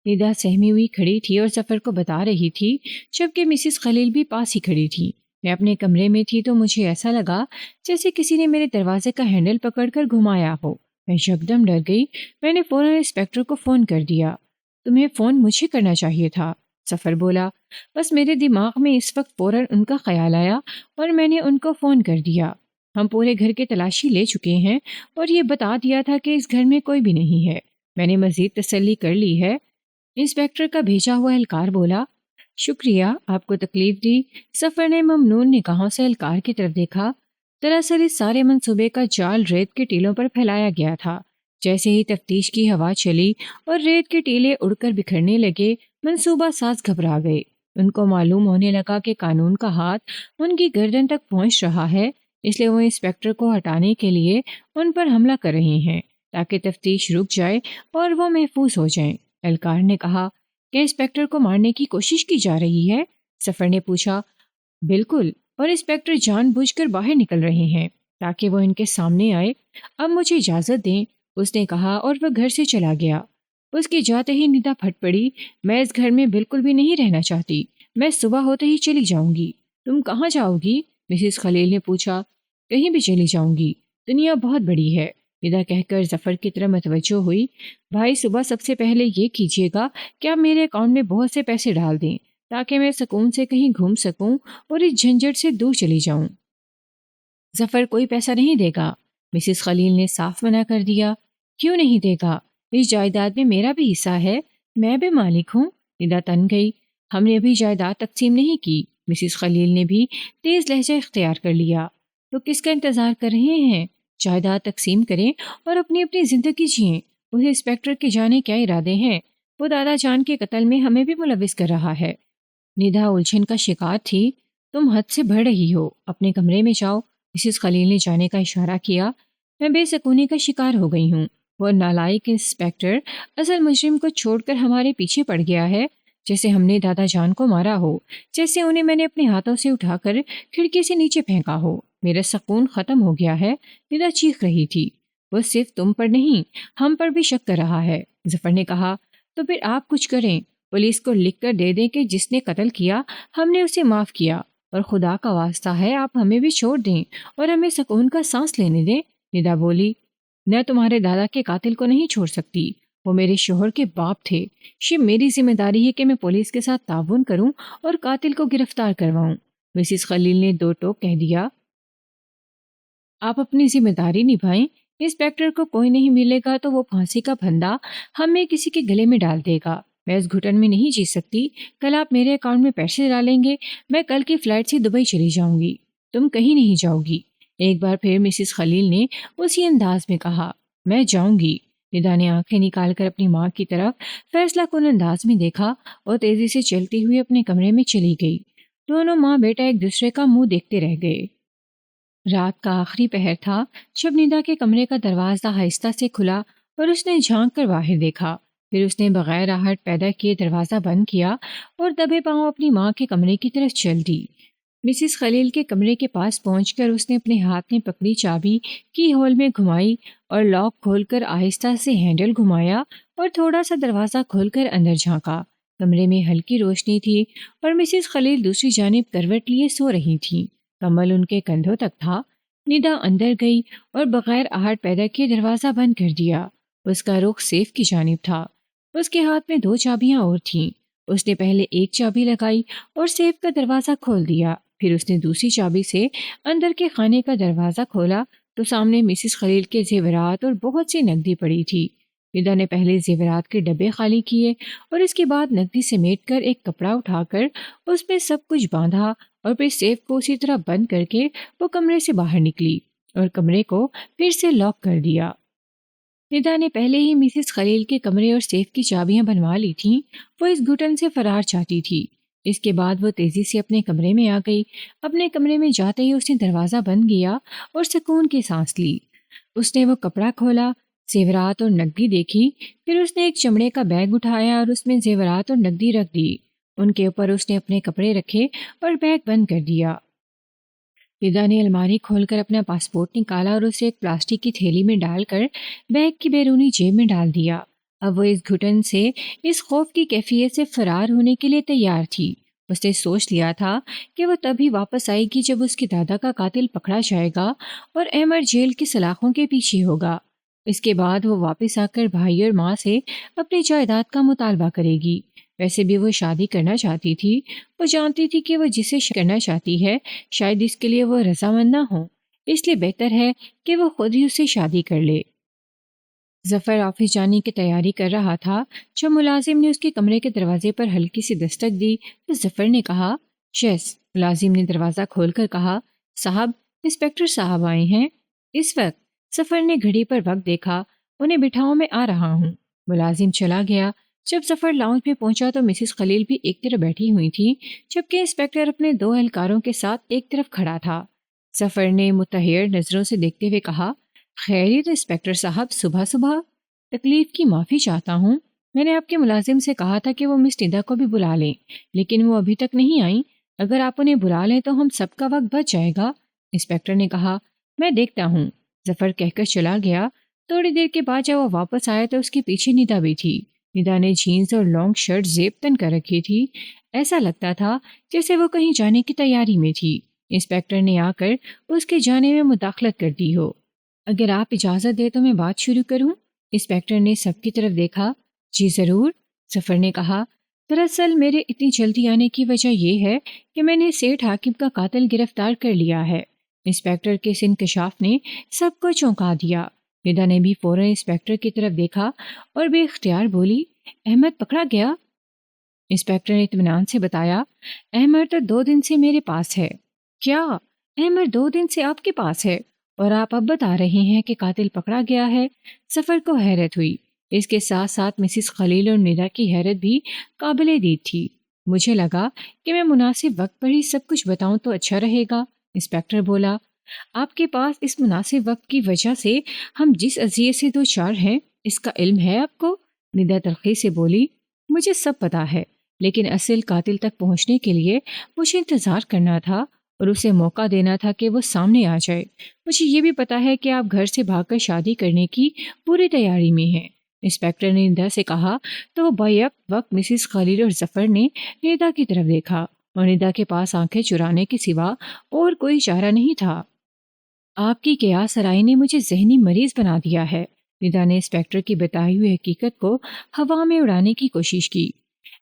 ندا سہمی ہوئی کھڑی تھی اور سفر کو بتا رہی تھی، جبکہ مسز خلیل بھی پاس ہی کھڑی تھی۔ میں اپنے کمرے میں تھی تو مجھے ایسا لگا جیسے کسی نے میرے دروازے کا ہینڈل پکڑ کر گھمایا ہو۔ میں یکدم ڈر گئی۔ میں نے فوراً انسپیکٹر کو فون کر دیا۔ تمہیں فون مجھے کرنا چاہیے تھا، سفر بولا۔ بس میرے دماغ میں اس وقت فوراً ان کا خیال آیا اور میں نے ان کو فون کر دیا۔ ہم پورے گھر کی تلاشی لے چکے ہیں اور یہ بتا دیا تھا کہ اس گھر میں کوئی بھی نہیں ہے۔ میں نے مزید تسلی کر لی ہے، انسپیکٹر کا بھیجا ہوا اہلکار بولا۔ شکریہ، آپ کو تکلیف دی۔ سفر نے ممنون نگاہوں سے اہلکار کی طرف دیکھا۔ دراصل اس سارے منصوبے کا جال ریت کے ٹیلوں پر پھیلایا گیا تھا۔ جیسے ہی تفتیش کی ہوا چلی اور ریت کے ٹیلے اڑ کر بکھرنے لگے، منصوبہ ساز گھبرا گئے۔ ان کو معلوم ہونے لگا کہ قانون کا ہاتھ ان کی گردن تک پہنچ رہا ہے، اس لیے وہ انسپیکٹر کو ہٹانے کے لیے ان پر حملہ کر رہے ہیں تاکہ تفتیش رک جائے اور وہ محفوظ ہو جائیں۔ اہلکار نے کہا کہ انسپیکٹر کو مارنے کی کوشش کی جا رہی ہے؟ سفر نے پوچھا۔ بالکل، اور انسپیکٹر جان بوجھ کر باہر نکل رہے ہیں تاکہ وہ ان کے سامنے آئے۔ اب مجھے اجازت دیں، اس نے کہا اور وہ گھر سے چلا گیا۔ اس کے جاتے ہی ندا پھٹ پڑی۔ میں اس گھر میں بالکل بھی نہیں رہنا چاہتی، میں صبح ہوتے ہی چلی جاؤں گی۔ تم کہاں جاؤ گی؟ مسز خلیل نے پوچھا۔ کہیں بھی چلی جاؤں گی، دنیا بہت بڑی ہے، ندا کہہ کر ظفر کی طرف متوجہ ہوئی۔ بھائی صبح سب سے پہلے یہ کیجیے گا کہ آپ میرے اکاؤنٹ میں بہت سے پیسے ڈال دیں تاکہ میں سکون سے کہیں گھوم سکوں اور اس جھنجھٹ سے دور چلی جاؤں۔ ظفر کوئی پیسہ نہیں دے گا، مسز خلیل نے صاف منع کر دیا۔ کیوں نہیں دے گا؟ اس جائیداد میں میرا بھی حصہ ہے، میں بھی مالک ہوں۔ ندا تن گئی۔ ہم نے ابھی جائیداد تقسیم نہیں کی، مسز خلیل نے بھی تیز لہجہ اختیار کر لیا۔ تو کس کا انتظار کر رہے ہیں؟ جائیداد تقسیم کریں اور اپنی اپنی زندگی جئیں۔ اسے انسپیکٹر کے جانے کیا ارادے ہیں؟ وہ دادا جان کے قتل میں ہمیں بھی ملوث کر رہا ہے۔ ندا الجھن کا شکار تھی۔ تم حد سے بڑھ رہی ہو، اپنے کمرے میں جاؤ، مسز خلیل نے جانے کا اشارہ کیا۔ میں بے سکونی کا شکار ہو گئی ہوں۔ وہ نالائق انسپیکٹر اصل مجرم کو چھوڑ کر ہمارے پیچھے پڑ گیا ہے، جیسے ہم نے دادا جان کو مارا ہو، جیسے انہیں میں نے اپنے ہاتھوں سے اٹھا کر کھڑکی سے نیچے پھینکا ہو۔ میرا سکون ختم ہو گیا ہے، ندا چیخ رہی تھی۔ وہ صرف تم پر نہیں، ہم پر بھی شک کر رہا ہے، ظفر نے کہا۔ تو پھر آپ کچھ کریں، پولیس کو لکھ کر دے دیں کہ جس نے قتل کیا ہم نے اسے معاف کیا، اور خدا کا واسطہ ہے آپ ہمیں بھی چھوڑ دیں اور ہمیں سکون کا سانس لینے دیں۔ ندا بولی، میں تمہارے دادا کے قاتل کو نہیں چھوڑ سکتی، وہ میرے شوہر کے باپ تھے۔ یہ میری ذمہ داری ہے کہ میں پولیس کے ساتھ تعاون کروں اور قاتل کو گرفتار کرواؤں۔ مسز خلیل نے دو ٹوک کہہ دیا۔ آپ اپنی ذمہ داری نبھائیں، انسپیکٹر کو کوئی نہیں ملے گا تو وہ پھانسی کا پھندا ہمیں کسی کے گلے میں ڈال دے گا۔ میں اس گھٹن میں نہیں جی سکتی۔ کل آپ میرے اکاؤنٹ میں پیسے ڈالیں گے، میں کل کی فلائٹ سے دبئی چلی جاؤں گی۔ تم کہیں نہیں جاؤ گی، ایک بار پھر مسز خلیل نے اسی انداز میں کہا۔ میں جاؤں گی۔ ندا نے آنکھیں نکال کر اپنی ماں کی طرف فیصلہ کن انداز میں دیکھا اور تیزی سے چلتی ہوئی اپنے کمرے میں چلی گئی۔ دونوں ماں بیٹا ایک دوسرے کا منہ دیکھتے رہ گئے۔ رات کا آخری پہر تھا جب ندا کے کمرے کا دروازہ آہستہ سے کھلا اور اس نے جھانک کر باہر دیکھا۔ پھر اس نے بغیر آہٹ پیدا کیے دروازہ بند کیا اور دبے پاؤں اپنی ماں کے کمرے کی طرف چل دی۔ مسز خلیل کے کمرے کے پاس پہنچ کر اس نے اپنے ہاتھ میں پکڑی چابی کی ہول میں گھمائی اور لاک کھول کر آہستہ سے ہینڈل گھمایا اور تھوڑا سا دروازہ کھول کر اندر جھانکا۔ کمرے میں ہلکی روشنی تھی اور مسز خلیل دوسری جانب کروٹ لیے سو رہی تھیں، کمل ان کے کندھوں تک تھا۔ ندا اندر گئی اور بغیر آہٹ پیدا کیے دروازہ بند کر دیا۔ اس کا رخ سیف کی جانب تھا۔ اس کے ہاتھ میں دو چابیاں اور تھیں۔ اس نے پہلے ایک چابی لگائی اور سیف کا دروازہ کھول دیا، پھر اس نے دوسری چابی سے اندر کے خانے کا دروازہ کھولا تو سامنے مسز خلیل کے زیورات اور بہت سی نقدی پڑی تھی۔ ندا نے پہلے زیورات کے ڈبے خالی کیے اور اس کے بعد نقدی سمیٹ کر ایک کپڑا اٹھا کر اس پہ سب کچھ باندھا اور پھر سیف کو اسی طرح بند کر کے وہ کمرے سے باہر نکلی اور کمرے کو پھر سے لاک کر دیا۔ ندا نے پہلے ہی مسز خلیل کے کمرے اور سیف کی چابیاں بنوا لی تھیں۔ وہ اس گھٹن سے فرار چاہتی تھی۔ اس کے بعد وہ تیزی سے اپنے کمرے میں آ گئی۔ اپنے کمرے میں جاتے ہی اس نے دروازہ بند کیا اور سکون کی سانس لی۔ اس نے وہ کپڑا کھولا، زیورات اور نقدی دیکھی۔ پھر اس نے ایک چمڑے کا بیگ اٹھایا اور اس میں زیورات اور نقدی رکھ دی۔ ان کے اوپر اس نے اپنے کپڑے رکھے اور بیگ بند کر دیا۔ ندا نے الماری کھول کر اپنا پاسپورٹ نکالا اور اسے ایک پلاسٹک کی تھیلی میں ڈال کر بیگ کی بیرونی جیب میں ڈال دیا۔ اب وہ اس گھٹن سے، اس خوف کی کیفیت سے فرار ہونے کے لیے تیار تھی۔ اس نے سوچ لیا تھا کہ وہ تبھی واپس آئے گی جب اس کے دادا کا قاتل پکڑا جائے گا اور احمد جیل کی سلاخوں کے پیچھے ہوگا۔ اس کے بعد وہ واپس آ کر بھائی اور ماں سے اپنی جائیداد کا مطالبہ کرے گی۔ ویسے بھی وہ شادی کرنا چاہتی تھی۔ وہ جانتی تھی کہ وہ جسے کرنا چاہتی ہے شاید اس کے لیے وہ رضامند نہ ہو، اس لیے بہتر ہے کہ وہ خود ہی اسے شادی کر لے۔ ظفر آفس جانے کی تیاری کر رہا تھا جب ملازم نے اس کے کمرے کے دروازے پر ہلکی سی دستک دی تو ظفر نے کہا، یس۔ ملازم نے دروازہ کھول کر کہا، صاحب، انسپکٹر صاحب آئے ہیں۔ اس وقت ظفر نے گھڑی پر وقت دیکھا، انہیں بٹھاؤ، میں آ رہا ہوں۔ ملازم چلا گیا۔ جب ظفر لاؤنج میں پہنچا تو مسز خلیل بھی ایک طرف بیٹھی ہوئی تھی جبکہ انسپکٹر اپنے 2 اہلکاروں کے ساتھ ایک طرف کھڑا تھا۔ ظفر نے متحیر نظروں سے دیکھتے ہوئے کہا، خیریت انسپکٹر صاحب، صبح صبح؟ تکلیف کی معافی چاہتا ہوں۔ میں نے آپ کے ملازم سے کہا تھا کہ وہ مس ندا کو بھی بلا لیں لیکن وہ ابھی تک نہیں آئیں۔ اگر آپ انہیں بلا لیں تو ہم سب کا وقت بچ جائے گا۔ انسپکٹر نے کہا، میں دیکھتا ہوں۔ ظفر کہہ کر چلا گیا۔ تھوڑی دیر کے بعد جب وہ واپس آیا تو اس کے پیچھے ندا بھی تھی۔ ندا نے جینز اور لانگ شرٹ زیب تن کر رکھی تھی۔ ایسا لگتا تھا جیسے وہ کہیں جانے کی تیاری میں تھی۔ انسپکٹر نے آ کر اس کے جانے میں مداخلت کر دی ہو۔ اگر آپ اجازت دیں تو میں بات شروع کروں؟ انسپکٹر نے سب کی طرف دیکھا۔ جی ضرور، ظفر نے کہا۔ دراصل میرے اتنی جلدی آنے کی وجہ یہ ہے کہ میں نے سیٹھ حاکم کا قاتل گرفتار کر لیا ہے۔ انسپکٹر کے اس انکشاف نے سب کو چونکا دیا۔ ندا نے بھی فوراً انسپکٹر کی طرف دیکھا اور بے اختیار بولی، احمد پکڑا گیا؟ انسپکٹر نے اطمینان سے بتایا، احمد تو 2 دن سے میرے پاس ہے۔ کیا؟ احمد 2 دن سے آپ کے پاس ہے اور آپ اب بتا رہے ہیں کہ قاتل پکڑا گیا ہے؟ ظفر کو حیرت ہوئی۔ اس کے ساتھ ساتھ مسز خلیل اور ندا کی حیرت بھی قابل دید تھی۔ مجھے لگا کہ میں مناسب وقت پر ہی سب کچھ بتاؤں تو اچھا رہے گا، انسپکٹر بولا۔ آپ کے پاس اس مناسب وقت کی وجہ سے ہم جس اذیت سے دوچار ہیں اس کا علم ہے آپ کو؟ ندا تلخی سے بولی، مجھے سب پتا ہے لیکن اصل قاتل تک پہنچنے کے لیے مجھے انتظار کرنا تھا اور اسے موقع دینا تھا کہ وہ سامنے آ جائے۔ مجھے یہ بھی پتا ہے کہ آپ گھر سے بھاگ کر شادی کرنے کی پوری تیاری میں ہیں۔ انسپکٹر نے ندا سے کہا تو وہ بیک وقت مسز خلیل اور ظفر نے ندا کی طرف دیکھا اور ندا کے پاس آنکھیں چرانے کے سوا اور کوئی چارہ نہیں تھا۔ آپ کی قیاس آرائی نے مجھے ذہنی مریض بنا دیا ہے۔ ندا نے انسپکٹر کی بتائی ہوئی حقیقت کو ہوا میں اڑانے کی کوشش کی۔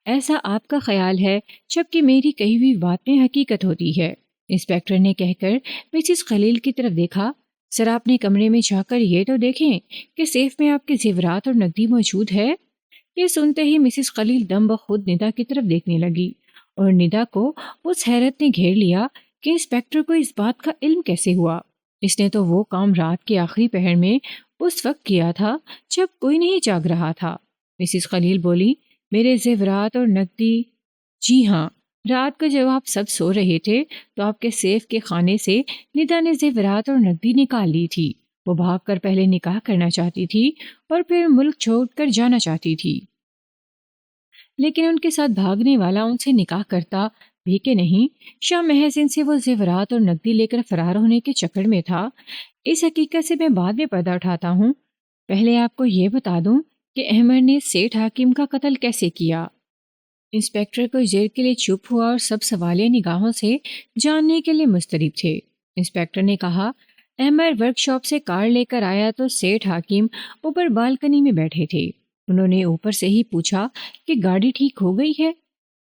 ایسا آپ کا خیال ہے جبکہ میری کہی ہوئی بات میں حقیقت ہوتی ہے، انسپکٹر نے کہہ کر مسز خلیل کی طرف دیکھا۔ سر اپنے کمرے میں جا کر یہ تو دیکھیں کہ سیف میں آپ کے زیورات اور نقدی موجود ہے۔ یہ سنتے ہی مسز خلیل دم بخود ندا کی طرف دیکھنے لگی اور ندا کو اس حیرت نے گھیر لیا کہ انسپکٹر کو اس بات کا علم کیسے ہوا۔ اس نے تو وہ کام رات کے آخری پہر میں اس وقت کیا تھا جب کوئی نہیں جاگ رہا تھا۔ مسز خلیل بولی، میرے زیورات اور نقدی؟ جی ہاں، رات کو جب آپ سب سو رہے تھے تو آپ کے سیف کے خانے سے ندا نے زیورات اور نقدی نکال لی تھی۔ وہ بھاگ کر پہلے نکاح کرنا چاہتی تھی اور پھر ملک چھوڑ کر جانا چاہتی تھی، لیکن ان کے ساتھ بھاگنے والا ان سے نکاح کرتا بھی کہ نہیں، شاہ محض ان سے وہ زیورات اور نقدی لے کر فرار ہونے کے چکر میں تھا۔ اس حقیقت سے میں بعد میں پردہ اٹھاتا ہوں۔ پہلے آپ کو یہ بتا دوں کہ احمد نے سیٹھ حاکم کا قتل کیسے کیا۔ انسپکٹر کچھ دیر کے لیے چپ ہوا اور سب سوالیہ نگاہوں سے جاننے کے لیے مسترب تھے۔ انسپکٹر نے کہا، احمد ورک شاپ سے کار لے کر آیا تو سیٹھ حاکم اوپر بالکنی میں بیٹھے تھے۔ انہوں نے اوپر سے ہی پوچھا کہ گاڑی ٹھیک ہو گئی ہے؟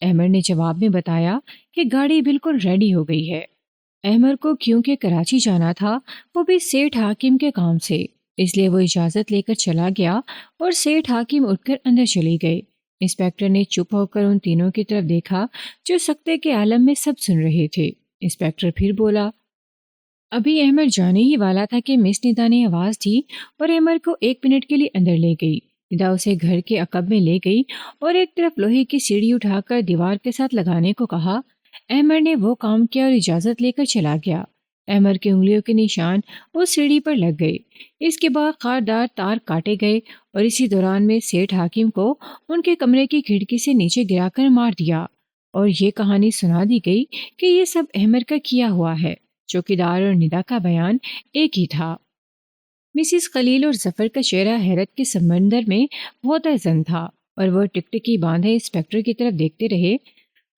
احمد نے جواب میں بتایا کہ گاڑی بالکل ریڈی ہو گئی ہے۔ احمد کو کیونکہ کراچی جانا تھا، وہ بھی سیٹھ حاکم کے کام سے، اس لیے وہ اجازت لے کر چلا گیا اور سیٹھ حاکم اٹھ کر اندر چلے گئے۔ انسپکٹر نے چپ ہو کر ان تینوں کی طرف دیکھا جو سکتے کے عالم میں سب سن رہے تھے۔ انسپکٹر پھر بولا، ابھی احمد جانے ہی والا تھا کہ مس ندا نے آواز دی اور احمد کو 1 منٹ کے لیے اندر لے گئی۔ ندا اسے گھر کے عقب میں لے گئی اور ایک طرف لوہے کی سیڑھی اٹھا کر دیوار کے ساتھ لگانے کو کہا۔ احمد نے وہ کام کیا اور اجازت لے کر چلا گیا۔ احمد کی انگلیوں کے نشان اس سیڑھی پر لگ گئے۔ اس کے بعد خاردار تار کاٹے گئے اور اسی دوران میں سیٹھ حاکم کو ان کے کمرے کی کھڑکی سے نیچے گرا کر مار دیا، اور یہ کہانی سنا دی گئی کہ یہ سب احمد کا کیا ہوا ہے۔ چوکیدار اور ندا کا بیان ایک ہی تھا۔ مسز خلیل اور ظفر کا چہرہ حیرت کے سمندر میں بہت زن تھا اور وہ ٹکٹکی باندھے انسپکٹر کی طرف دیکھتے رہے۔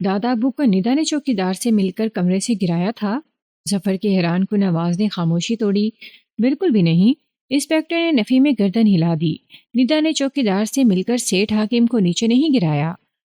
دادا ابو کو ندا نے چوکیدار سے مل کر کمرے سے گرایا تھا؟ ظفر کی حیران کن آواز نے خاموشی توڑی۔ بالکل بھی نہیں، انسپکٹر نے نفی میں گردن ہلا دی۔ ندا نے چوکیدار سے مل کر سیٹھ حاکم کو نیچے نہیں گرایا۔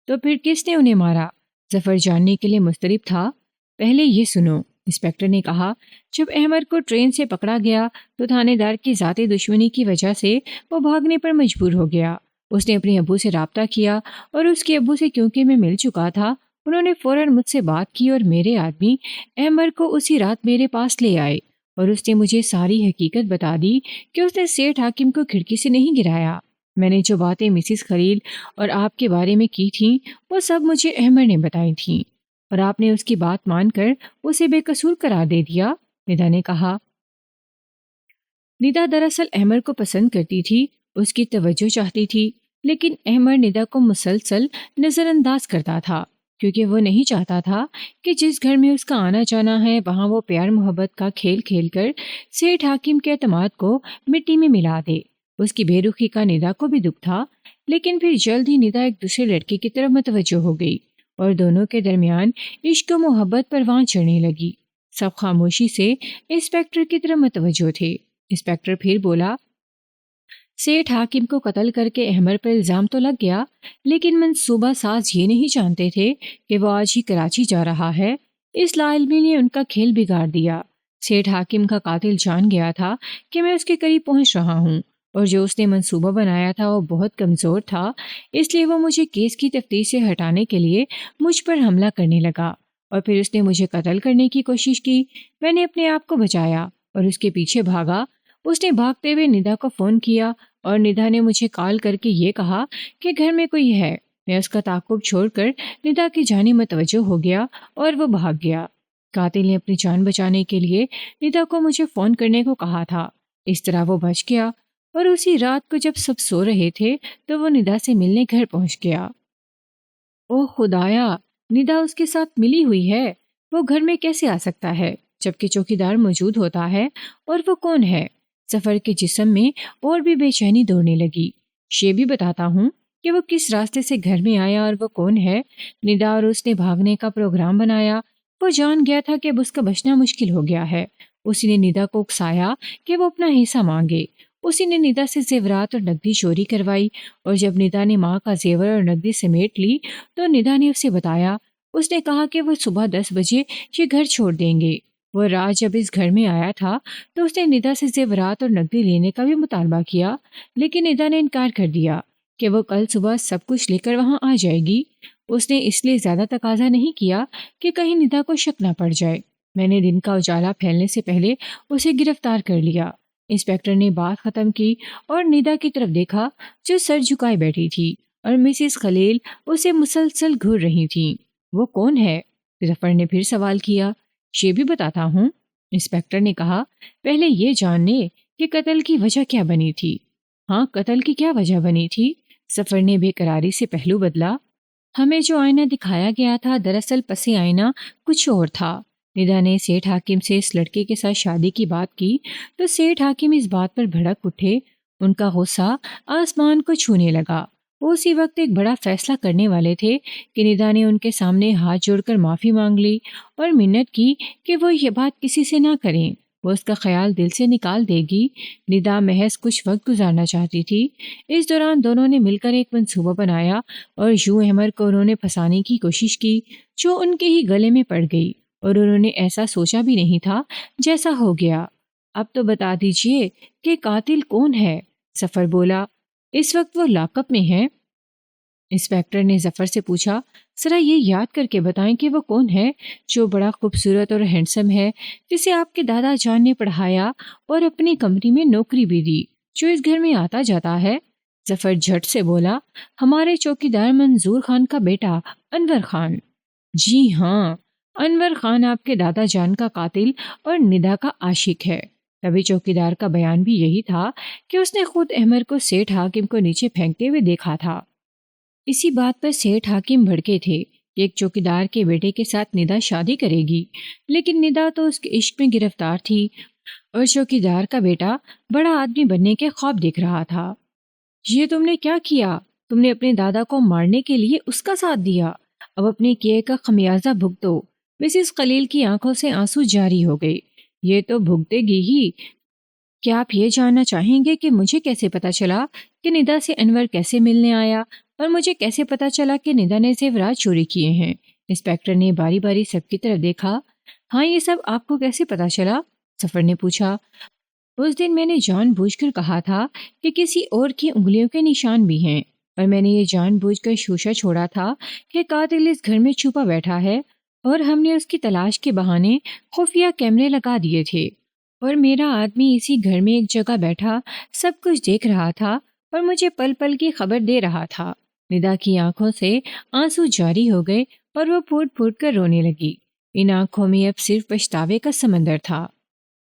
تو پھر کس نے انہیں مارا؟ ظفر جاننے کے لیے مضطرب تھا۔ پہلے یہ سنو، انسپکٹر نے کہا۔ جب احمد کو ٹرین سے پکڑا گیا تو تھانے دار کی ذاتی دشمنی کی وجہ سے وہ بھاگنے پر مجبور ہو گیا۔ اس نے اپنے ابو سے رابطہ کیا اور اس کے ابو سے کیونکہ میں مل چکا تھا، انہوں نے فوراً مجھ سے بات کی اور میرے آدمی احمد کو اسی رات میرے پاس لے آئے، اور اس نے مجھے ساری حقیقت بتا دی کہ اس نے سیٹھ حاکم کو کھڑکی سے نہیں گرایا۔ میں نے جو باتیں مسز خلیل اور آپ کے بارے میں کی تھیں وہ سب مجھے احمد نے بتائی تھیں، اور آپ نے اس کی بات مان کر اسے بے قصور قرار دے دیا، ندا نے کہا۔ ندا دراصل احمد کو پسند کرتی تھی، اس کی توجہ چاہتی تھی، لیکن احمد ندا کو مسلسل نظر انداز کرتا تھا، کیونکہ وہ نہیں چاہتا تھا کہ جس گھر میں اس کا آنا جانا ہے وہاں وہ پیار محبت کا کھیل کھیل کر سیٹھ حاکم کے اعتماد کو مٹی میں ملا دے۔ اس کی بے رخی کا ندا کو بھی دکھ تھا، لیکن پھر جلد ہی ندا ایک دوسرے لڑکے کی طرف متوجہ ہو گئی اور دونوں کے درمیان عشق و محبت پروان چڑھنے لگی۔ سب خاموشی سے انسپکٹر کی طرف متوجہ تھے۔ انسپکٹر پھر بولا، سیٹھ حاکم کو قتل کر کے احمد پر الزام تو لگ گیا، لیکن منصوبہ ساز یہ نہیں جانتے تھے کہ وہ آج ہی کراچی جا رہا ہے۔ اس لا علمی نے ان کا کھیل بگاڑ دیا۔ سیٹھ حاکم کا قاتل جان گیا تھا کہ میں اس کے قریب پہنچ رہا ہوں، اور جو اس نے منصوبہ بنایا تھا وہ بہت کمزور تھا، اس لیے وہ مجھے کیس کی تفتیش سے ہٹانے کے لیے مجھ پر حملہ کرنے لگا، اور پھر اس نے مجھے قتل کرنے کی کوشش کی۔ میں نے اپنے آپ کو بچایا اور اس کے پیچھے بھاگا۔ اس نے بھاگتے ہوئے ندا کو فون کیا اور ندا نے مجھے کال کر کے یہ کہا کہ گھر میں کوئی ہے۔ میں اس کا تعاقب چھوڑ کر ندا کی جانب متوجہ ہو گیا اور وہ بھاگ گیا۔ قاتل نے اپنی جان بچانے کے لیے ندا کو مجھے فون کرنے کو کہا تھا، اس طرح وہ بچ گیا، اور اسی رات کو جب سب سو رہے تھے تو وہ ندا سے ملنے گھر پہنچ گیا۔ اوہ خدایا، ندا اس کے ساتھ ملی ہوئی ہے، وہ گھر میں کیسے آ سکتا ہے جبکہ چوکیدار موجود ہوتا ہے، اور وہ کون ہے؟ ظفر کے جسم میں اور بھی بے چینی دوڑنے لگی۔ یہ بھی بتاتا ہوں کہ وہ کس راستے سے گھر میں آیا اور وہ کون ہے۔ ندا اور اس نے بھاگنے کا پروگرام بنایا۔ وہ جان گیا تھا کہ اب اس کا بچنا مشکل ہو گیا ہے۔ اسی نے ندا کو اکسایا کہ وہ اپنا حصہ مانگے۔ اسی نے ندا سے زیورات اور نقدی چوری کروائی، اور جب ندا نے ماں کا زیور اور نقدی سمیٹ لی تو ندا نے اسے بتایا۔ اس نے کہا کہ وہ صبح 10 بجے یہ گھر چھوڑ دیں گے۔ وہ رات جب اس گھر میں آیا تھا تو اس نے ندا سے زیورات اور نقدی لینے کا بھی مطالبہ کیا، لیکن ندا نے انکار کر دیا کہ وہ کل صبح سب کچھ لے کر وہاں آ جائے گی۔ اس نے اس لیے زیادہ تقاضا نہیں کیا کہ کہیں ندا کو شک نہ پڑ جائے۔ میں نے دن کا اجالا پھیلنے سے پہلے اسے گرفتار کر لیا۔ انسپکٹر نے بات ختم کی اور ندا کی طرف دیکھا جو سر جھکائے بیٹھی تھی، اور مسز خلیل اسے مسلسل گھور رہی تھیں۔ وہ کون ہے؟ ظفر نے پھر سوال کیا۔ یہ بھی بتاتا ہوں، انسپکٹر نے کہا۔ پہلے یہ جاننے کہ قتل کی وجہ کیا بنی تھی۔ ہاں، قتل کی کیا وجہ بنی تھی؟ ظفر نے بے قراری سے پہلو بدلا۔ ہمیں جو آئینہ دکھایا گیا تھا دراصل پس آئینہ کچھ اور تھا۔ ندا نے سیٹھ حاکم سے اس لڑکے کے ساتھ شادی کی بات کی تو سیٹھ حاکم اس بات پر بھڑک اٹھے۔ ان کا غصہ آسمان کو چھونے لگا۔ وہ اسی وقت ایک بڑا فیصلہ کرنے والے تھے کہ ندا نے ان کے سامنے ہاتھ جوڑ کر معافی مانگ لی اور منت کی کہ وہ یہ بات کسی سے نہ کریں، وہ اس کا خیال دل سے نکال دے گی۔ ندا محض کچھ وقت گزارنا چاہتی تھی۔ اس دوران دونوں نے مل کر ایک منصوبہ بنایا اور یوں احمد کو انہوں نے پھنسانے کی کوشش کی جو ان کے ہی گلے میں پڑ گئی، اور انہوں نے ایسا سوچا بھی نہیں تھا جیسا ہو گیا۔ اب تو بتا دیجئے کہ قاتل کون ہے؟ ظفر بولا۔ اس وقت وہ لاک اپ میں ہے۔ انسپکٹر نے ظفر سے پوچھا، ذرا یہ یاد کر کے بتائیں کہ وہ کون ہے جو بڑا خوبصورت اور ہینڈسم ہے، جسے آپ کے دادا جان نے پڑھایا اور اپنی کمپنی میں نوکری بھی دی، جو اس گھر میں آتا جاتا ہے؟ ظفر جھٹ سے بولا، ہمارے چوکیدار منظور خان کا بیٹا انور خان۔ جی ہاں، انور خان آپ کے دادا جان کا قاتل اور ندا کا عاشق ہے۔ تبھی چوکیدار کا بیان بھی یہی تھا کہ اس نے خود احمد کو سیٹھ حاکم کو نیچے پھینکتے ہوئے دیکھا تھا۔ اسی بات پر سیٹھ حاکم بھڑکے تھے کہ ایک چوکیدار کے بیٹے کے ساتھ ندا شادی کرے گی، لیکن ندا تو اس کے عشق میں گرفتار تھی اور چوکیدار کا بیٹا بڑا آدمی بننے کے خواب دیکھ رہا تھا۔ یہ تم نے کیا کیا؟ تم نے اپنے دادا کو مارنے کے لیے اس کا ساتھ دیا۔ اب اپنے کیے کا خمیازہ بھگتو۔ مسز خلیل کی آنکھوں سے آنسو جاری ہو گئے۔ یہ تو بھگتے گی ہی۔ کیا آپ یہ جاننا چاہیں گے کہ مجھے کیسے پتا چلا کہ ندا سے انور کیسے ملنے آیا، اور مجھے کیسے پتا چلا کہ ندا نے زیورات چوری کیے ہیں؟ انسپیکٹر نے باری باری سب کی طرف دیکھا۔ ہاں، یہ سب آپ کو کیسے پتا چلا؟ سفر نے پوچھا۔ اس دن میں نے جان بوجھ کر کہا تھا کہ کسی اور کی انگلیوں کے نشان بھی ہیں، اور میں نے یہ جان بوجھ کر شوشہ چھوڑا تھا کہ قاتل اس گھر میں چھپا بیٹھا ہے، اور ہم نے اس کی تلاش کے بہانے خفیہ کیمرے لگا دیے تھے، اور میرا آدمی اسی گھر میں ایک جگہ بیٹھا سب کچھ دیکھ رہا تھا اور مجھے پل پل کی خبر دے رہا تھا۔ ندا کی آنکھوں سے آنسو جاری ہو گئے اور وہ پھوٹ پھوٹ کر رونے لگی۔ ان آنکھوں میں اب صرف پچھتاوے کا سمندر تھا۔